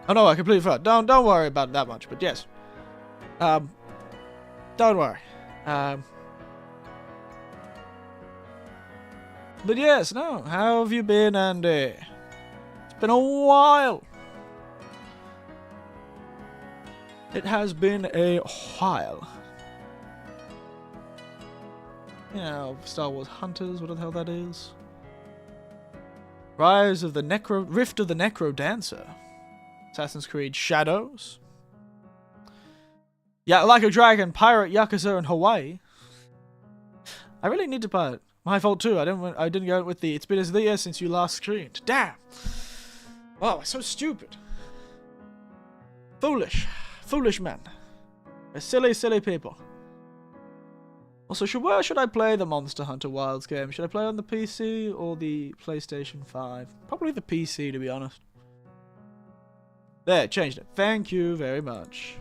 Oh no, I completely forgot. Don't worry about it that much, but yes. Don't worry. But yes, no. How have you been, Andy? It's been a while. It has been a while. You know, Star Wars Hunters, what the hell that is. Rise of the Rift of the Necro Dancer. Assassin's Creed Shadows. Yeah, Like a Dragon, Pirate Yakuza in Hawaii. I really need to buy it. My fault too. I didn't go with the. It's been a year since you last screened. Damn. Oh, so stupid. Foolish men. They're silly people. Also, where should I play the Monster Hunter Wilds game? Should I play on the PC or the PlayStation 5? Probably the PC, to be honest. There, changed it. Thank you very much.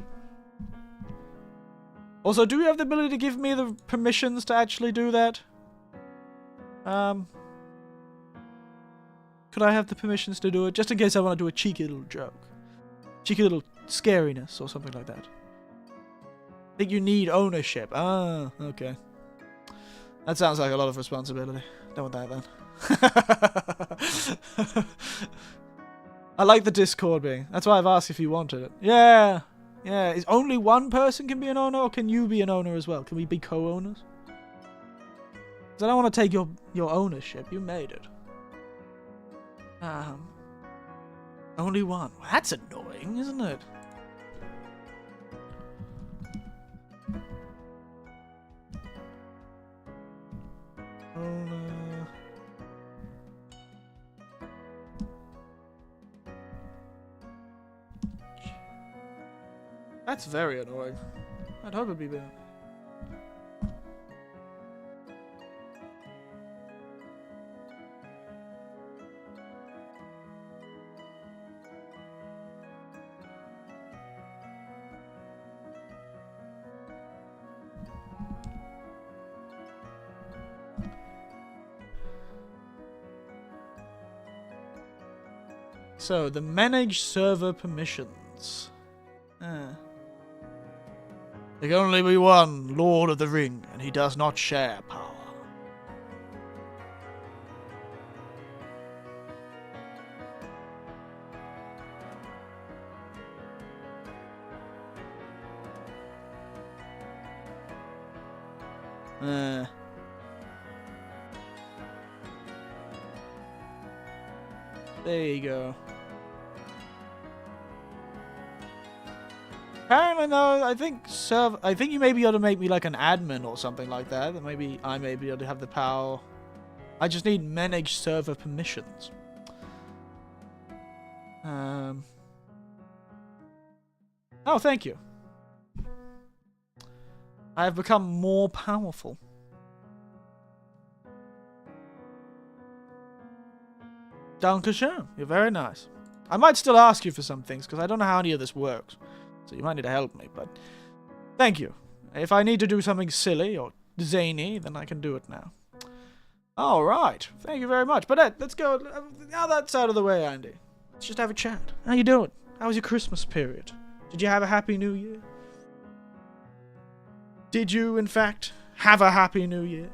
Also, do you have the ability to give me the permissions to actually do that? Could I have the permissions to do it? Just in case I want to do a cheeky little joke. Cheeky little scariness or something like that. I think you need ownership. Ah, okay. That sounds like a lot of responsibility. Don't want that then. I like the Discord being. That's why I've asked if you wanted it. Yeah. Yeah. Is only one person can be an owner, or can you be an owner as well? Can we be co-owners? Because I don't want to take your ownership. You made it. Only one. Well, that's annoying, isn't it? That's very annoying. I'd hope it'd be better. So, the manage server permissions. There can only be one Lord of the Ring, and he does not share power. There you go. Apparently, no. I think you may be able to make me like an admin or something like that. That maybe I may be able to have the power. I just need manage server permissions. Oh, thank you. I have become more powerful. Dankeschön. You're very nice. I might still ask you for some things, because I don't know how any of this works. So you might need to help me, but thank you. If I need to do something silly or zany, then I can do it now. Alright. Thank you very much. But let's go. Now that's out of the way, Andy. Let's just have a chat. How you doing? How was your Christmas period? Did you have a happy new year? Did you, in fact, have a happy new year?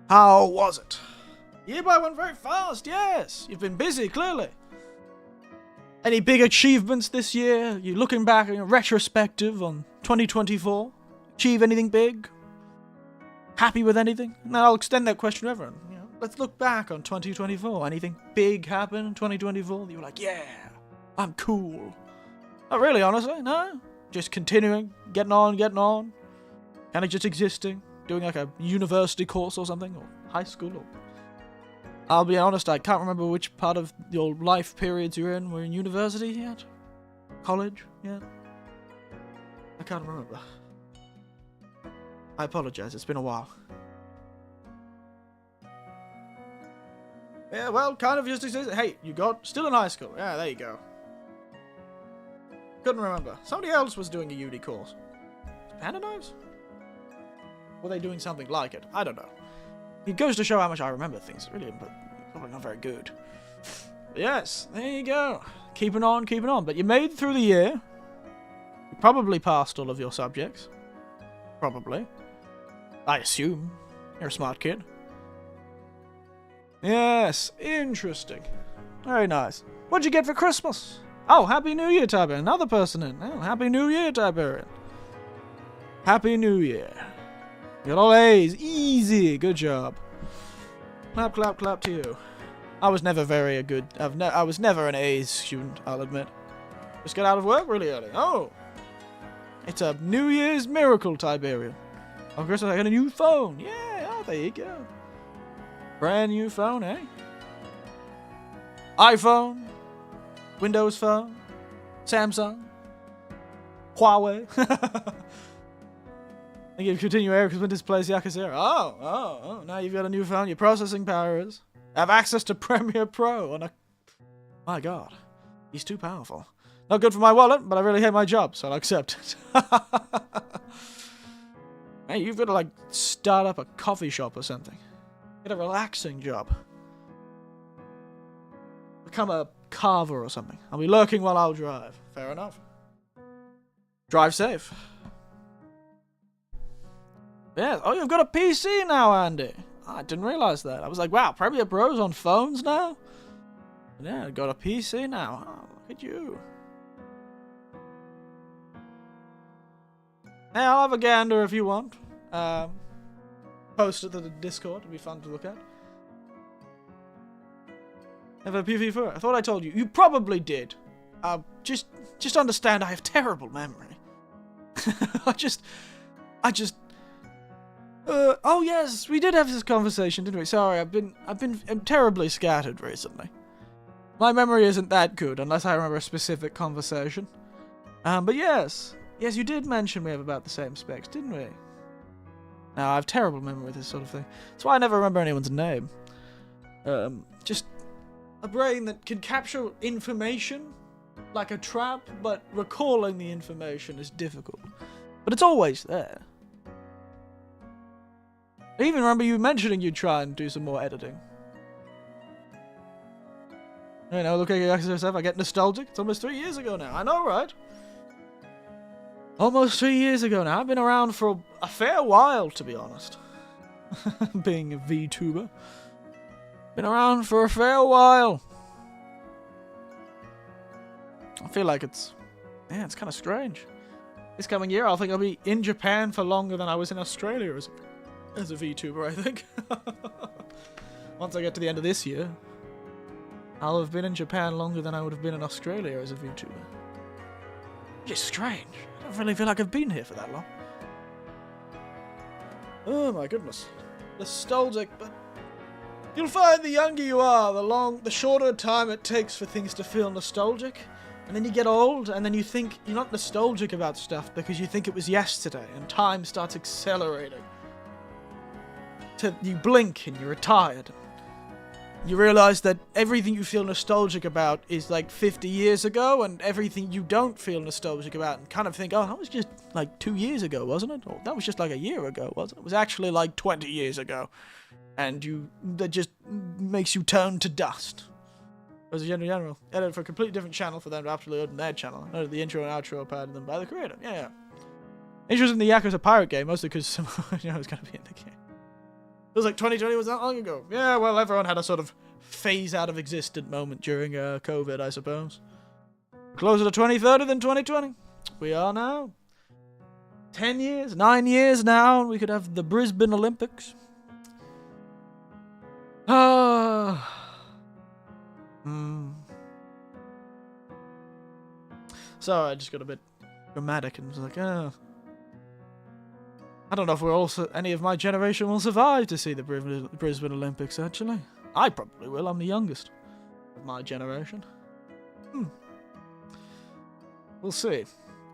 How was it? Year by went very fast, yes. You've been busy, clearly. Any big achievements this year? You looking back in a retrospective on 2024? Achieve anything big? Happy with anything? And I'll extend that question to everyone. You know, let's look back on 2024. Anything big happen in 2024 that you were like, yeah, I'm cool? Not really, honestly, no. Just continuing, getting on. Kind of just existing. Doing like a university course or something, or high school, or... I'll be honest, I can't remember which part of your life periods you're in. We're in university yet? College yet? I can't remember. I apologize, it's been a while. Yeah, well, kind of just existed. Hey, you got... Still in high school. Yeah, there you go. Couldn't remember. Somebody else was doing a uni course. Panda knives? Were they doing something like it? I don't know. It goes to show how much I remember things, really, but Probably not very good. But yes, there you go. Keeping on, keeping on. But you made it through the year. You probably passed all of your subjects. Probably. I assume. You're a smart kid. Yes, interesting. Very nice. What'd you get for Christmas? Oh, Happy New Year, Tiberian. Another person in. Oh, Happy New Year, Tiberian. Happy New Year. You got all A's. Easy. Good job. Clap, clap, clap to you. I was never very a good... I was never an A's student, I'll admit. Just got out of work really early. Oh. It's a New Year's miracle, Tiberian. Of course, I got a new phone. Yeah, oh, there you go. Brand new phone, eh? iPhone. Windows Phone. Samsung. Huawei. I think you continue Eric's when displays Yakuzera. Oh, now you've got a new phone. Your processing power is. Have access to Premiere Pro on a... My god. He's too powerful. Not good for my wallet, but I really hate my job, so I'll accept it. Hey, you've got to, like, start up a coffee shop or something. Get a relaxing job. Become a carver or something. I'll be lurking while I'll drive. Fair enough. Drive safe. Yeah. Oh, you've got a PC now, Andy. Oh, I didn't realize that. I was like, wow, Premiere Pro's on phones now? Yeah, got a PC now. Oh, look at you. Hey, I'll have a gander if you want. Post it to the Discord. It'd be fun to look at. Have a PV4. I thought I told you. You probably did. Just understand I have terrible memory. Oh yes, we did have this conversation, didn't we? Sorry, I'm terribly scattered recently. My memory isn't that good unless I remember a specific conversation. But yes, you did mention we have about the same specs, didn't we? Now I have terrible memory with this sort of thing. That's why I never remember anyone's name. Just a brain that can capture information like a trap, but recalling the information is difficult. But it's always there. I even remember you mentioning you'd try and do some more editing. You know, look at yourself, I get nostalgic. It's almost 3 years ago now. I know, right? Almost 3 years ago now. I've been around for a fair while, to be honest. Being a Vtuber. Been around for a fair while. I feel like it's kind of strange. This coming year, I think I'll be in Japan for longer than I was in Australia as a VTuber, I think. Once I get to the end of this year, I'll have been in Japan longer than I would have been in Australia as a VTuber. Which is strange. I don't really feel like I've been here for that long. Oh my goodness. Nostalgic, but you'll find the younger you are, the shorter time it takes for things to feel nostalgic. And then you get old, and then you think you're not nostalgic about stuff because you think it was yesterday, and time starts accelerating. You blink and you're retired. You realize that everything you feel nostalgic about is like 50 years ago, and everything you don't feel nostalgic about and kind of think, oh, that was just like 2 years ago, wasn't it? Or that was just like a year ago, wasn't it? It was actually like 20 years ago. And that just makes you turn to dust. As a general, edited for a completely different channel for them to upload on their channel. Noted the intro and outro pattern them by the creator. Yeah. Interested in the Yakuza Pirate game, mostly because it's going to be in the game. Feels like 2020 was that long ago. Yeah, well, everyone had a sort of phase out of existent moment during COVID, I suppose. Closer to 2030 than 2020. We are now. 10 years, 9 years now, and we could have the Brisbane Olympics. Sorry, I just got a bit dramatic and was like, I don't know if any of my generation will survive to see the Brisbane Olympics, actually. I probably will, I'm the youngest of my generation. We'll see.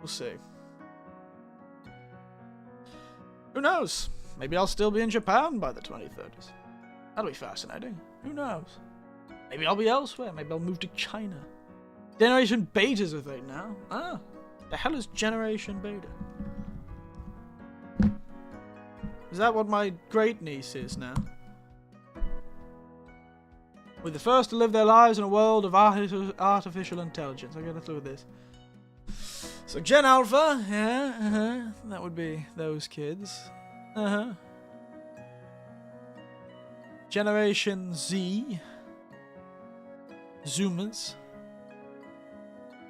We'll see. Who knows? Maybe I'll still be in Japan by the 2030s. That'll be fascinating. Who knows? Maybe I'll be elsewhere. Maybe I'll move to China. Generation Beta's a thing now. The hell is Generation Beta? Is that what my great niece is now? We're the first to live their lives in a world of artificial intelligence. Okay, let's look at this. So Gen Alpha, yeah, that would be those kids. Generation Z, Zoomers,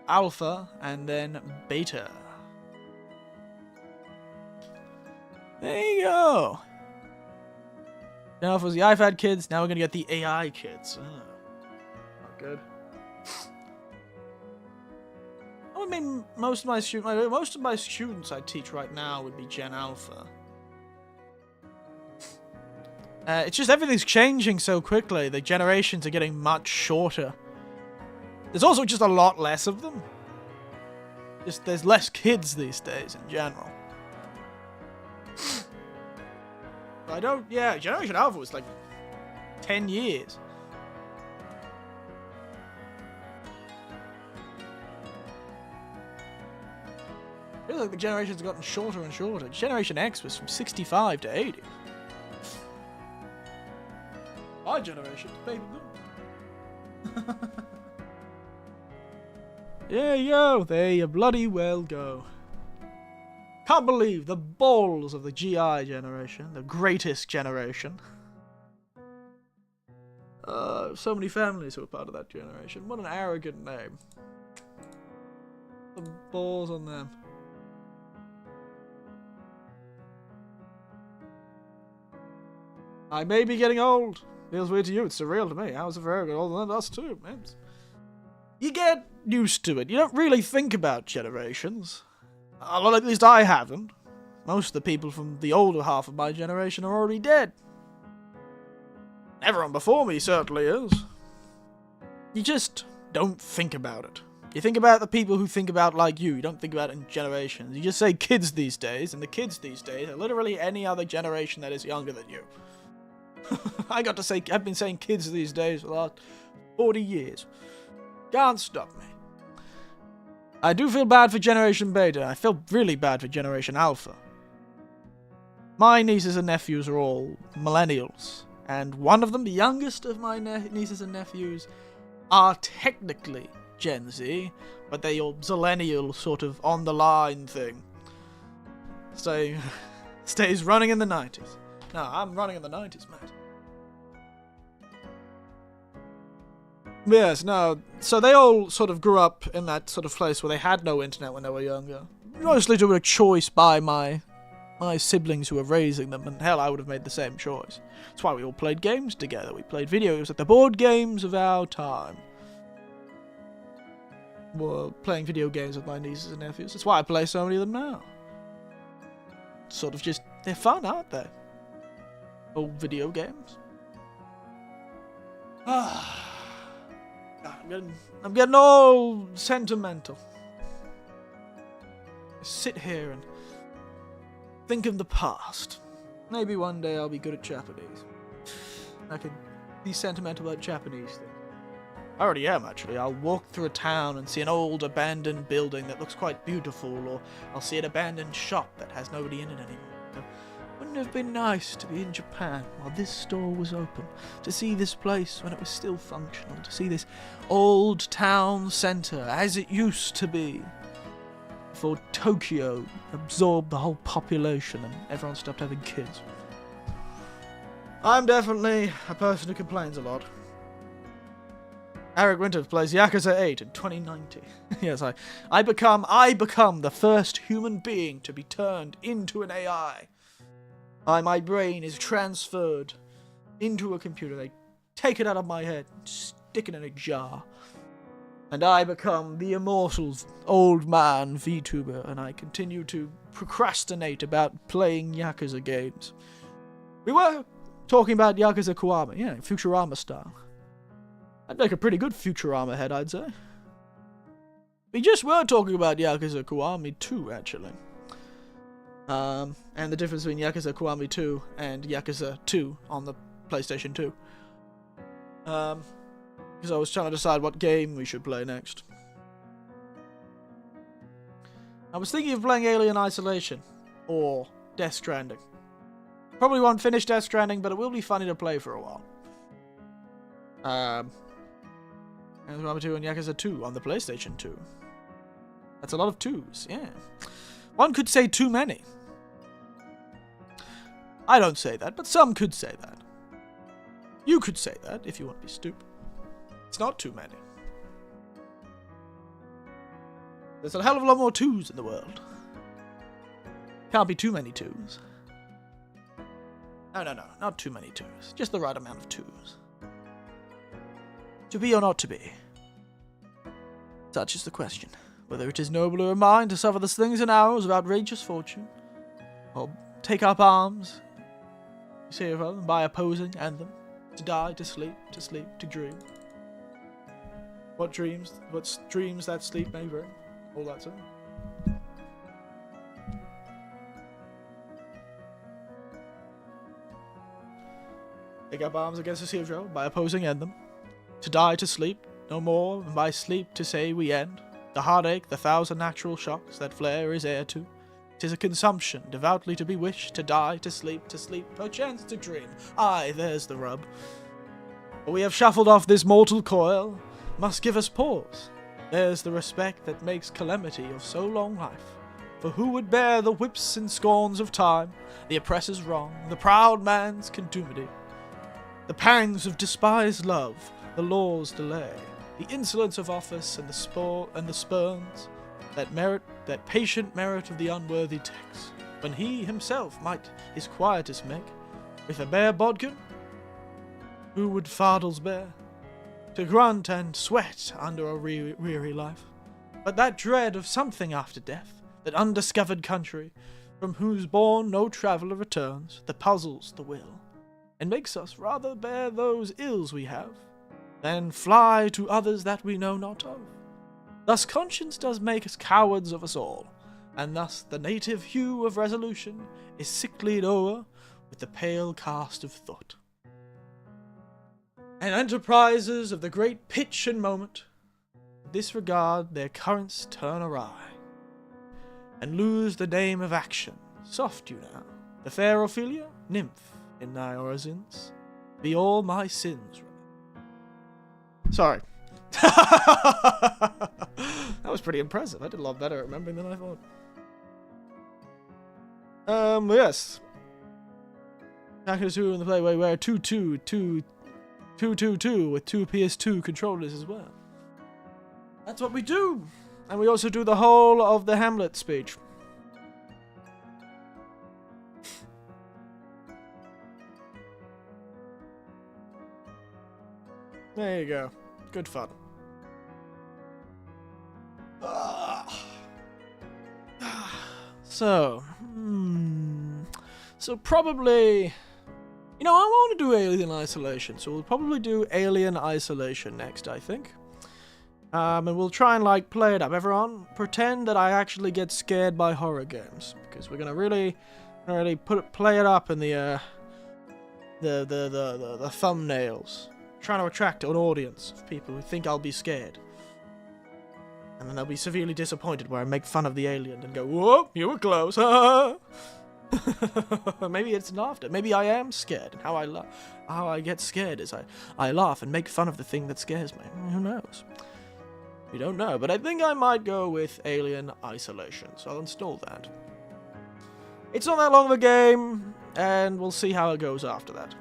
Alpha, and then Beta. There you go. Gen Alpha was the iPad kids, now we're gonna get the AI kids. Oh, not good. I mean, most of my students I teach right now would be Gen Alpha. It's just everything's changing so quickly. The generations are getting much shorter. There's also just a lot less of them. There's less kids these days in general. Generation Alpha was like 10 years. I feel like the generations have gotten shorter and shorter. Generation X was from 65 to 80. My generation's baby boom. There you go. There you bloody well go. Can't believe the balls of the GI generation. The greatest generation. So many families who were part of that generation. What an arrogant name. The balls on them. I may be getting old. Feels weird to you, it's surreal to me. I was very older than us too, man. You get used to it. You don't really think about generations. Well, at least I haven't. Most of the people from the older half of my generation are already dead. Everyone before me certainly is. You just don't think about it. You think about the people who think about like you. You don't think about it in generations. You just say kids these days, and the kids these days are literally any other generation that is younger than you. I've been saying kids these days for the last 40 years. Can't stop me. I do feel bad for Generation Beta. I feel really bad for Generation Alpha. My nieces and nephews are all millennials. And one of them, the youngest of my nieces and nephews, are technically Gen Z, but they're your zillennial sort of on the line thing. So, stays running in the 90s. No, I'm running in the 90s, mate. Yes, no. So they all sort of grew up in that sort of place where they had no internet when they were younger. Mostly due to a choice by my siblings who were raising them, and hell, I would have made the same choice. That's why we all played games together. We played video games, like the board games of our time. We're playing video games with my nieces and nephews. That's why I play so many of them now. Sort of just, they're fun, aren't they? Old video games. I'm getting all sentimental. I sit here and think of the past. Maybe one day I'll be good at Japanese. I could be sentimental about Japanese things. I already am, actually. I'll walk through a town and see an old abandoned building that looks quite beautiful, or I'll see an abandoned shop that has nobody in it anymore. Wouldn't it have been nice to be in Japan while this store was open, to see this place when it was still functional, to see this old town centre as it used to be, before Tokyo absorbed the whole population and everyone stopped having kids. I'm definitely a person who complains a lot. Eric Winters plays Yakuza 8 in 2090. Yes, I become the first human being to be turned into an AI. My brain is transferred into a computer. They take it out of my head, stick it in a jar. And I become the immortal old man Vtuber, and I continue to procrastinate about playing Yakuza games. We were talking about Yakuza Kiwami, yeah, Futurama style. I'd make a pretty good Futurama head, I'd say. We just were talking about Yakuza Kiwami 2, actually. And the difference between Yakuza Kiwami 2 and Yakuza 2 on the PlayStation 2. Because I was trying to decide what game we should play next. I was thinking of playing Alien Isolation, or Death Stranding. Probably won't finish Death Stranding, but it will be funny to play for a while. Yakuza 2 and Yakuza 2 on the PlayStation 2. That's a lot of 2s, yeah. One could say too many. I don't say that, but some could say that. You could say that if you want to be stupid. It's not too many. There's a hell of a lot more 2s in the world. Can't be too many 2s. No, not too many 2s. Just the right amount of 2s. To be or not to be? Such is the question. Whether it is nobler in mind to suffer the slings and arrows of outrageous fortune, or take up arms, by opposing anthem, to die, to sleep, to dream. What dreams that sleep may bring. All that sort. Take up arms against the hero by opposing anthem, to die, to sleep, no more, and by sleep to say we end. The heartache, the thousand natural shocks that flare is heir to. 'Tis a consumption, devoutly to be wished, to die, to sleep, perchance to dream. Aye, there's the rub. But we have shuffled off this mortal coil, must give us pause. There's the respect that makes calamity of so long life. For who would bear the whips and scorns of time, the oppressor's wrong, the proud man's contumely, the pangs of despised love, the law's delay, the insolence of office and the spurns, that patient merit of the unworthy tax, when he himself might his quietus make, with a bare bodkin, who would fardels bear, to grunt and sweat under a weary life, but that dread of something after death, that undiscovered country, from whose bourne no traveller returns, that puzzles the will, and makes us rather bear those ills we have, than fly to others that we know not of. Thus conscience does make us cowards of us all, and thus the native hue of resolution is sicklied o'er with the pale cast of thought. And enterprises of the great pitch and moment, disregard their currents turn awry, and lose the name of action. Soft you now, the fair Ophelia, nymph in thy orisons, be all my sins. Sorry. That was pretty impressive. I did a lot better at remembering than I thought. Yes. Yakuza in the play where 2-2 with two PS2 controllers as well. That's what we do. And we also do the whole of the Hamlet speech. There you go. Good fun. So probably, I want to do Alien Isolation, so we'll probably do Alien Isolation next, I think. And we'll try and play it up. Everyone, pretend that I actually get scared by horror games, because we're gonna really play it up in the thumbnails, trying to attract an audience of people who think I'll be scared. And then they'll be severely disappointed where I make fun of the alien and go, whoa, you were close. Maybe it's laughter. Maybe I am scared. And how I get scared is I laugh and make fun of the thing that scares me. Who knows? We don't know. But I think I might go with Alien Isolation. So I'll install that. It's not that long of a game, and we'll see how it goes after that.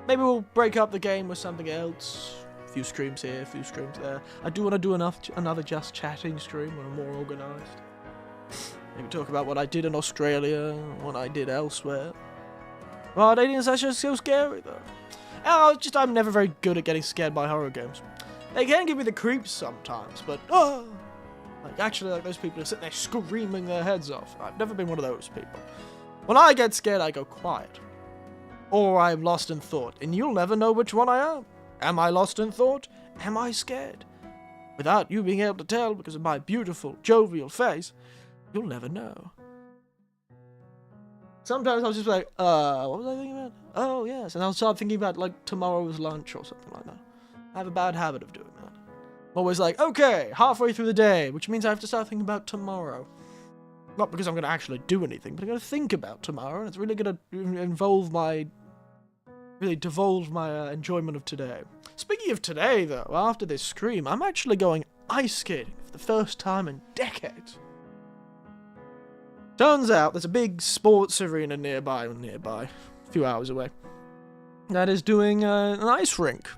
Maybe we'll break up the game with something else. A few streams here, a few streams there. I do want to do another Just Chatting stream when I'm more organised. Maybe talk about what I did in Australia, what I did elsewhere. Well, aliens are just so scary, though. I'm never very good at getting scared by horror games. They can give me the creeps sometimes, but actually, those people who sit there screaming their heads off. I've never been one of those people. When I get scared, I go quiet. Or I'm lost in thought, and you'll never know which one I am. Am I lost in thought? Am I scared? Without you being able to tell because of my beautiful, jovial face, you'll never know. Sometimes I'll just be like, what was I thinking about? Oh, yes. And I'll start thinking about, tomorrow's lunch or something like that. I have a bad habit of doing that. I'm always like, okay, halfway through the day, which means I have to start thinking about tomorrow. Not because I'm going to actually do anything, but I'm going to think about tomorrow, and it's really going to involve my really divulge my enjoyment of today. Speaking of today, though, after this stream, I'm actually going ice skating for the first time in decades. Turns out there's a big sports arena nearby, a few hours away, that is doing an ice rink.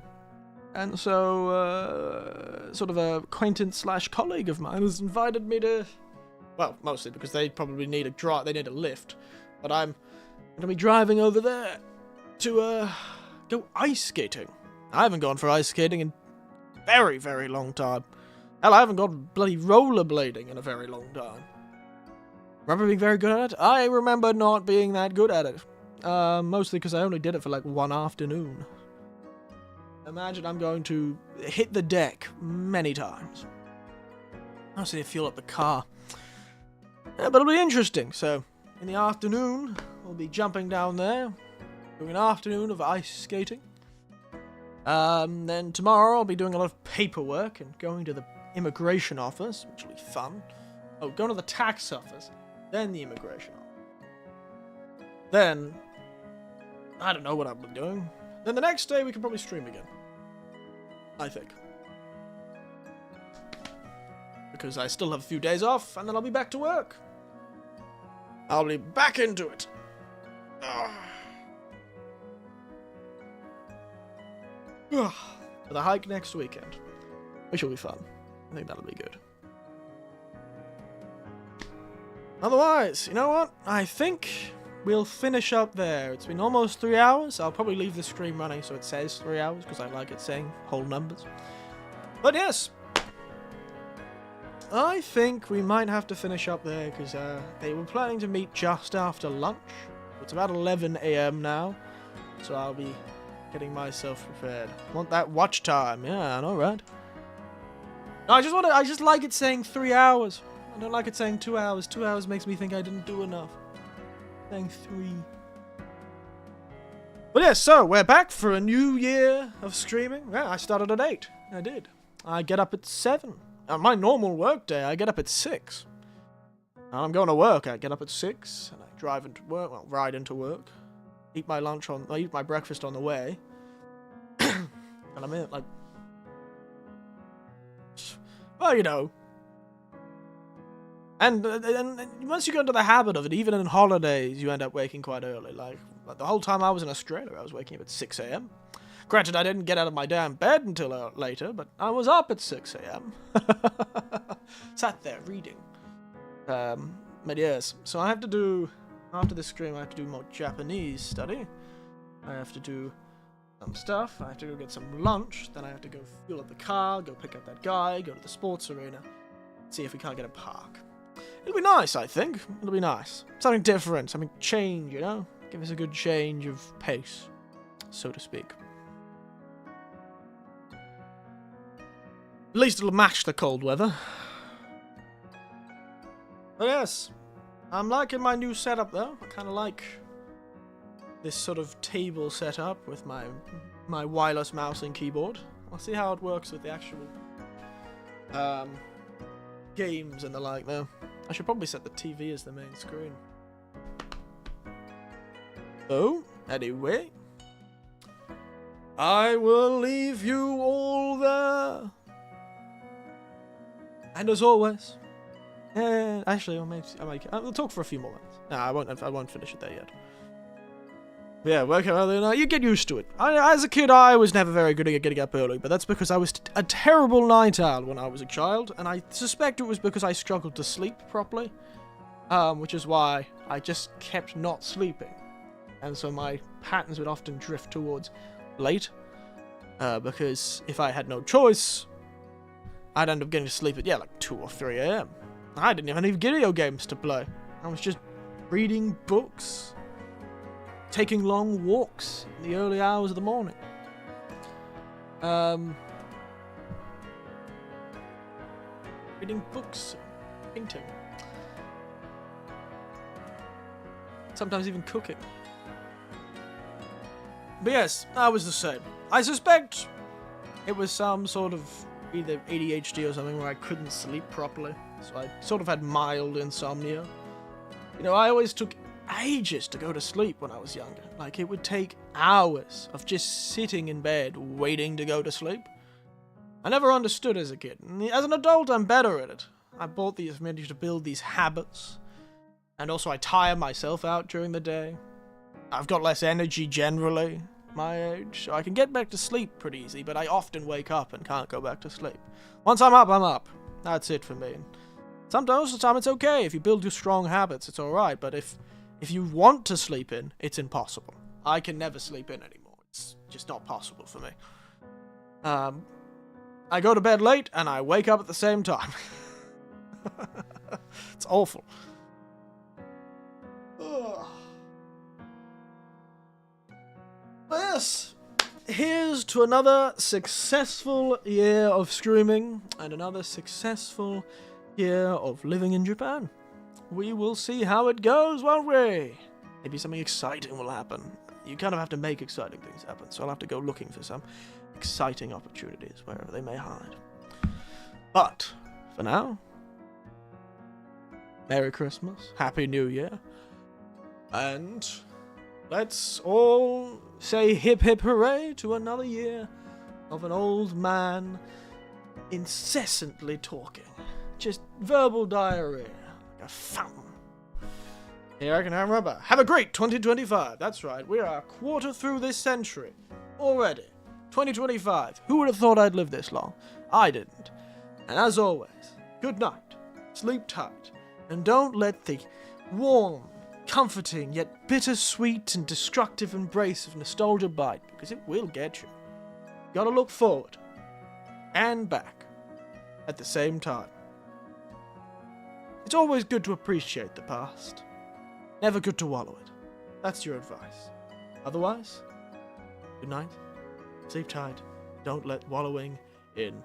And so, sort of a acquaintance/colleague of mine has invited me to, well, mostly because they probably need they need a lift, but I'm going to be driving over there to, go ice skating. I haven't gone for ice skating in a very, very long time. Hell, I haven't gone bloody rollerblading in a very long time. Remember being very good at it? I remember not being that good at it. Mostly because I only did it for like one afternoon. Imagine I'm going to hit the deck many times. I'll see if fuel up the car. Yeah, but it'll be interesting. So, in the afternoon, we'll be jumping down there, doing an afternoon of ice skating. Then tomorrow I'll be doing a lot of paperwork and going to the immigration office, which will be fun. Oh, going to the tax office, then the immigration office. Then, I don't know what I'll be doing. Then the next day we can probably stream again. I think. Because I still have a few days off, and then I'll be back to work. I'll be back into it. For the hike next weekend. Which will be fun. I think that'll be good. Otherwise, you know what? I think we'll finish up there. It's been almost 3 hours. I'll probably leave the stream running so it says 3 hours, because I like it saying whole numbers. But yes, I think we might have to finish up there, because they were planning to meet just after lunch. It's about 11 AM now, so I'll be getting myself prepared. Want that watch time? Yeah, I know, right? No, I just like it saying 3 hours. I don't like it saying 2 hours. 2 hours makes me think I didn't do enough. Saying 3. But yeah, so we're back for a new year of streaming. Yeah, I started at 8. I did. I get up at 7. On my normal work day, I get up at 6. And I'm going to work. I get up at 6 and I drive into work. Well, ride into work. I eat my breakfast on the way. And I'm in like, well, you know. And once you go into the habit of it, even in holidays, you end up waking quite early. Like the whole time I was in Australia, I was waking up at 6 AM. Granted, I didn't get out of my damn bed until later, but I was up at 6 AM. Sat there reading. But yes, so I have to do, after this stream, I have to do more Japanese study. I have to do some stuff. I have to go get some lunch. Then I have to go fuel up the car, go pick up that guy, go to the sports arena, see if we can't get a park. It'll be nice, I think. It'll be nice. Something different, something change, you know? Give us a good change of pace, so to speak. At least it'll match the cold weather. But yes, I'm liking my new setup though. I kind of like this sort of table setup with my wireless mouse and keyboard. I'll see how it works with the actual games and the like though. I should probably set the TV as the main screen. So, anyway, I will leave you all there. And as always, actually, I'll talk for a few more minutes. No, I won't finish it there yet. Yeah, working early night, you get used to it. As a kid, I was never very good at getting up early, but that's because I was a terrible night owl when I was a child, and I suspect it was because I struggled to sleep properly, which is why I just kept not sleeping. And so my patterns would often drift towards late, because if I had no choice, I'd end up getting to sleep at, like 2 or 3 AM. I didn't even have any video games to play. I was just reading books, taking long walks in the early hours of the morning. Reading books, painting. Sometimes even cooking. But yes, I was the same. I suspect it was some sort of either ADHD or something where I couldn't sleep properly. So I sort of had mild insomnia. You know, I always took ages to go to sleep when I was younger. Like, it would take hours of just sitting in bed waiting to go to sleep. I never understood as a kid. As an adult, I'm better at it. I managed to build these habits. And also, I tire myself out during the day. I've got less energy generally, my age, so I can get back to sleep pretty easy, but I often wake up and can't go back to sleep. Once I'm up, I'm up. That's it for me. Sometimes, most of the time, it's okay. If you build your strong habits, it's alright, but if you want to sleep in, it's impossible. I can never sleep in anymore. It's just not possible for me. I go to bed late, and I wake up at the same time. It's awful. Yes, here's to another successful year of streaming and another successful year of living in Japan. We will see how it goes, won't we? Maybe something exciting will happen. You kind of have to make exciting things happen, so I'll have to go looking for some exciting opportunities wherever they may hide. But, for now, Merry Christmas, Happy New Year, and let's all say hip hip hooray to another year of an old man incessantly talking. Just verbal diarrhea, like a fountain. Here I can remember. Have a great 2025. That's right, we are a quarter through this century already. 2025. Who would have thought I'd live this long? I didn't. And as always, good night, sleep tight, and don't let the warm, comforting, yet bittersweet and destructive embrace of nostalgia bite, because it will get you. You gotta look forward and back at the same time. It's always good to appreciate the past. Never good to wallow it. That's your advice. Otherwise, good night, sleep tight, don't let wallowing in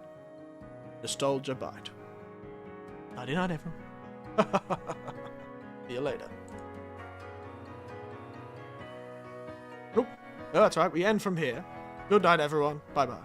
nostalgia bite. Nighty night, everyone. See you later. Nope. No, that's right. We end from here. Good night, everyone. Bye-bye.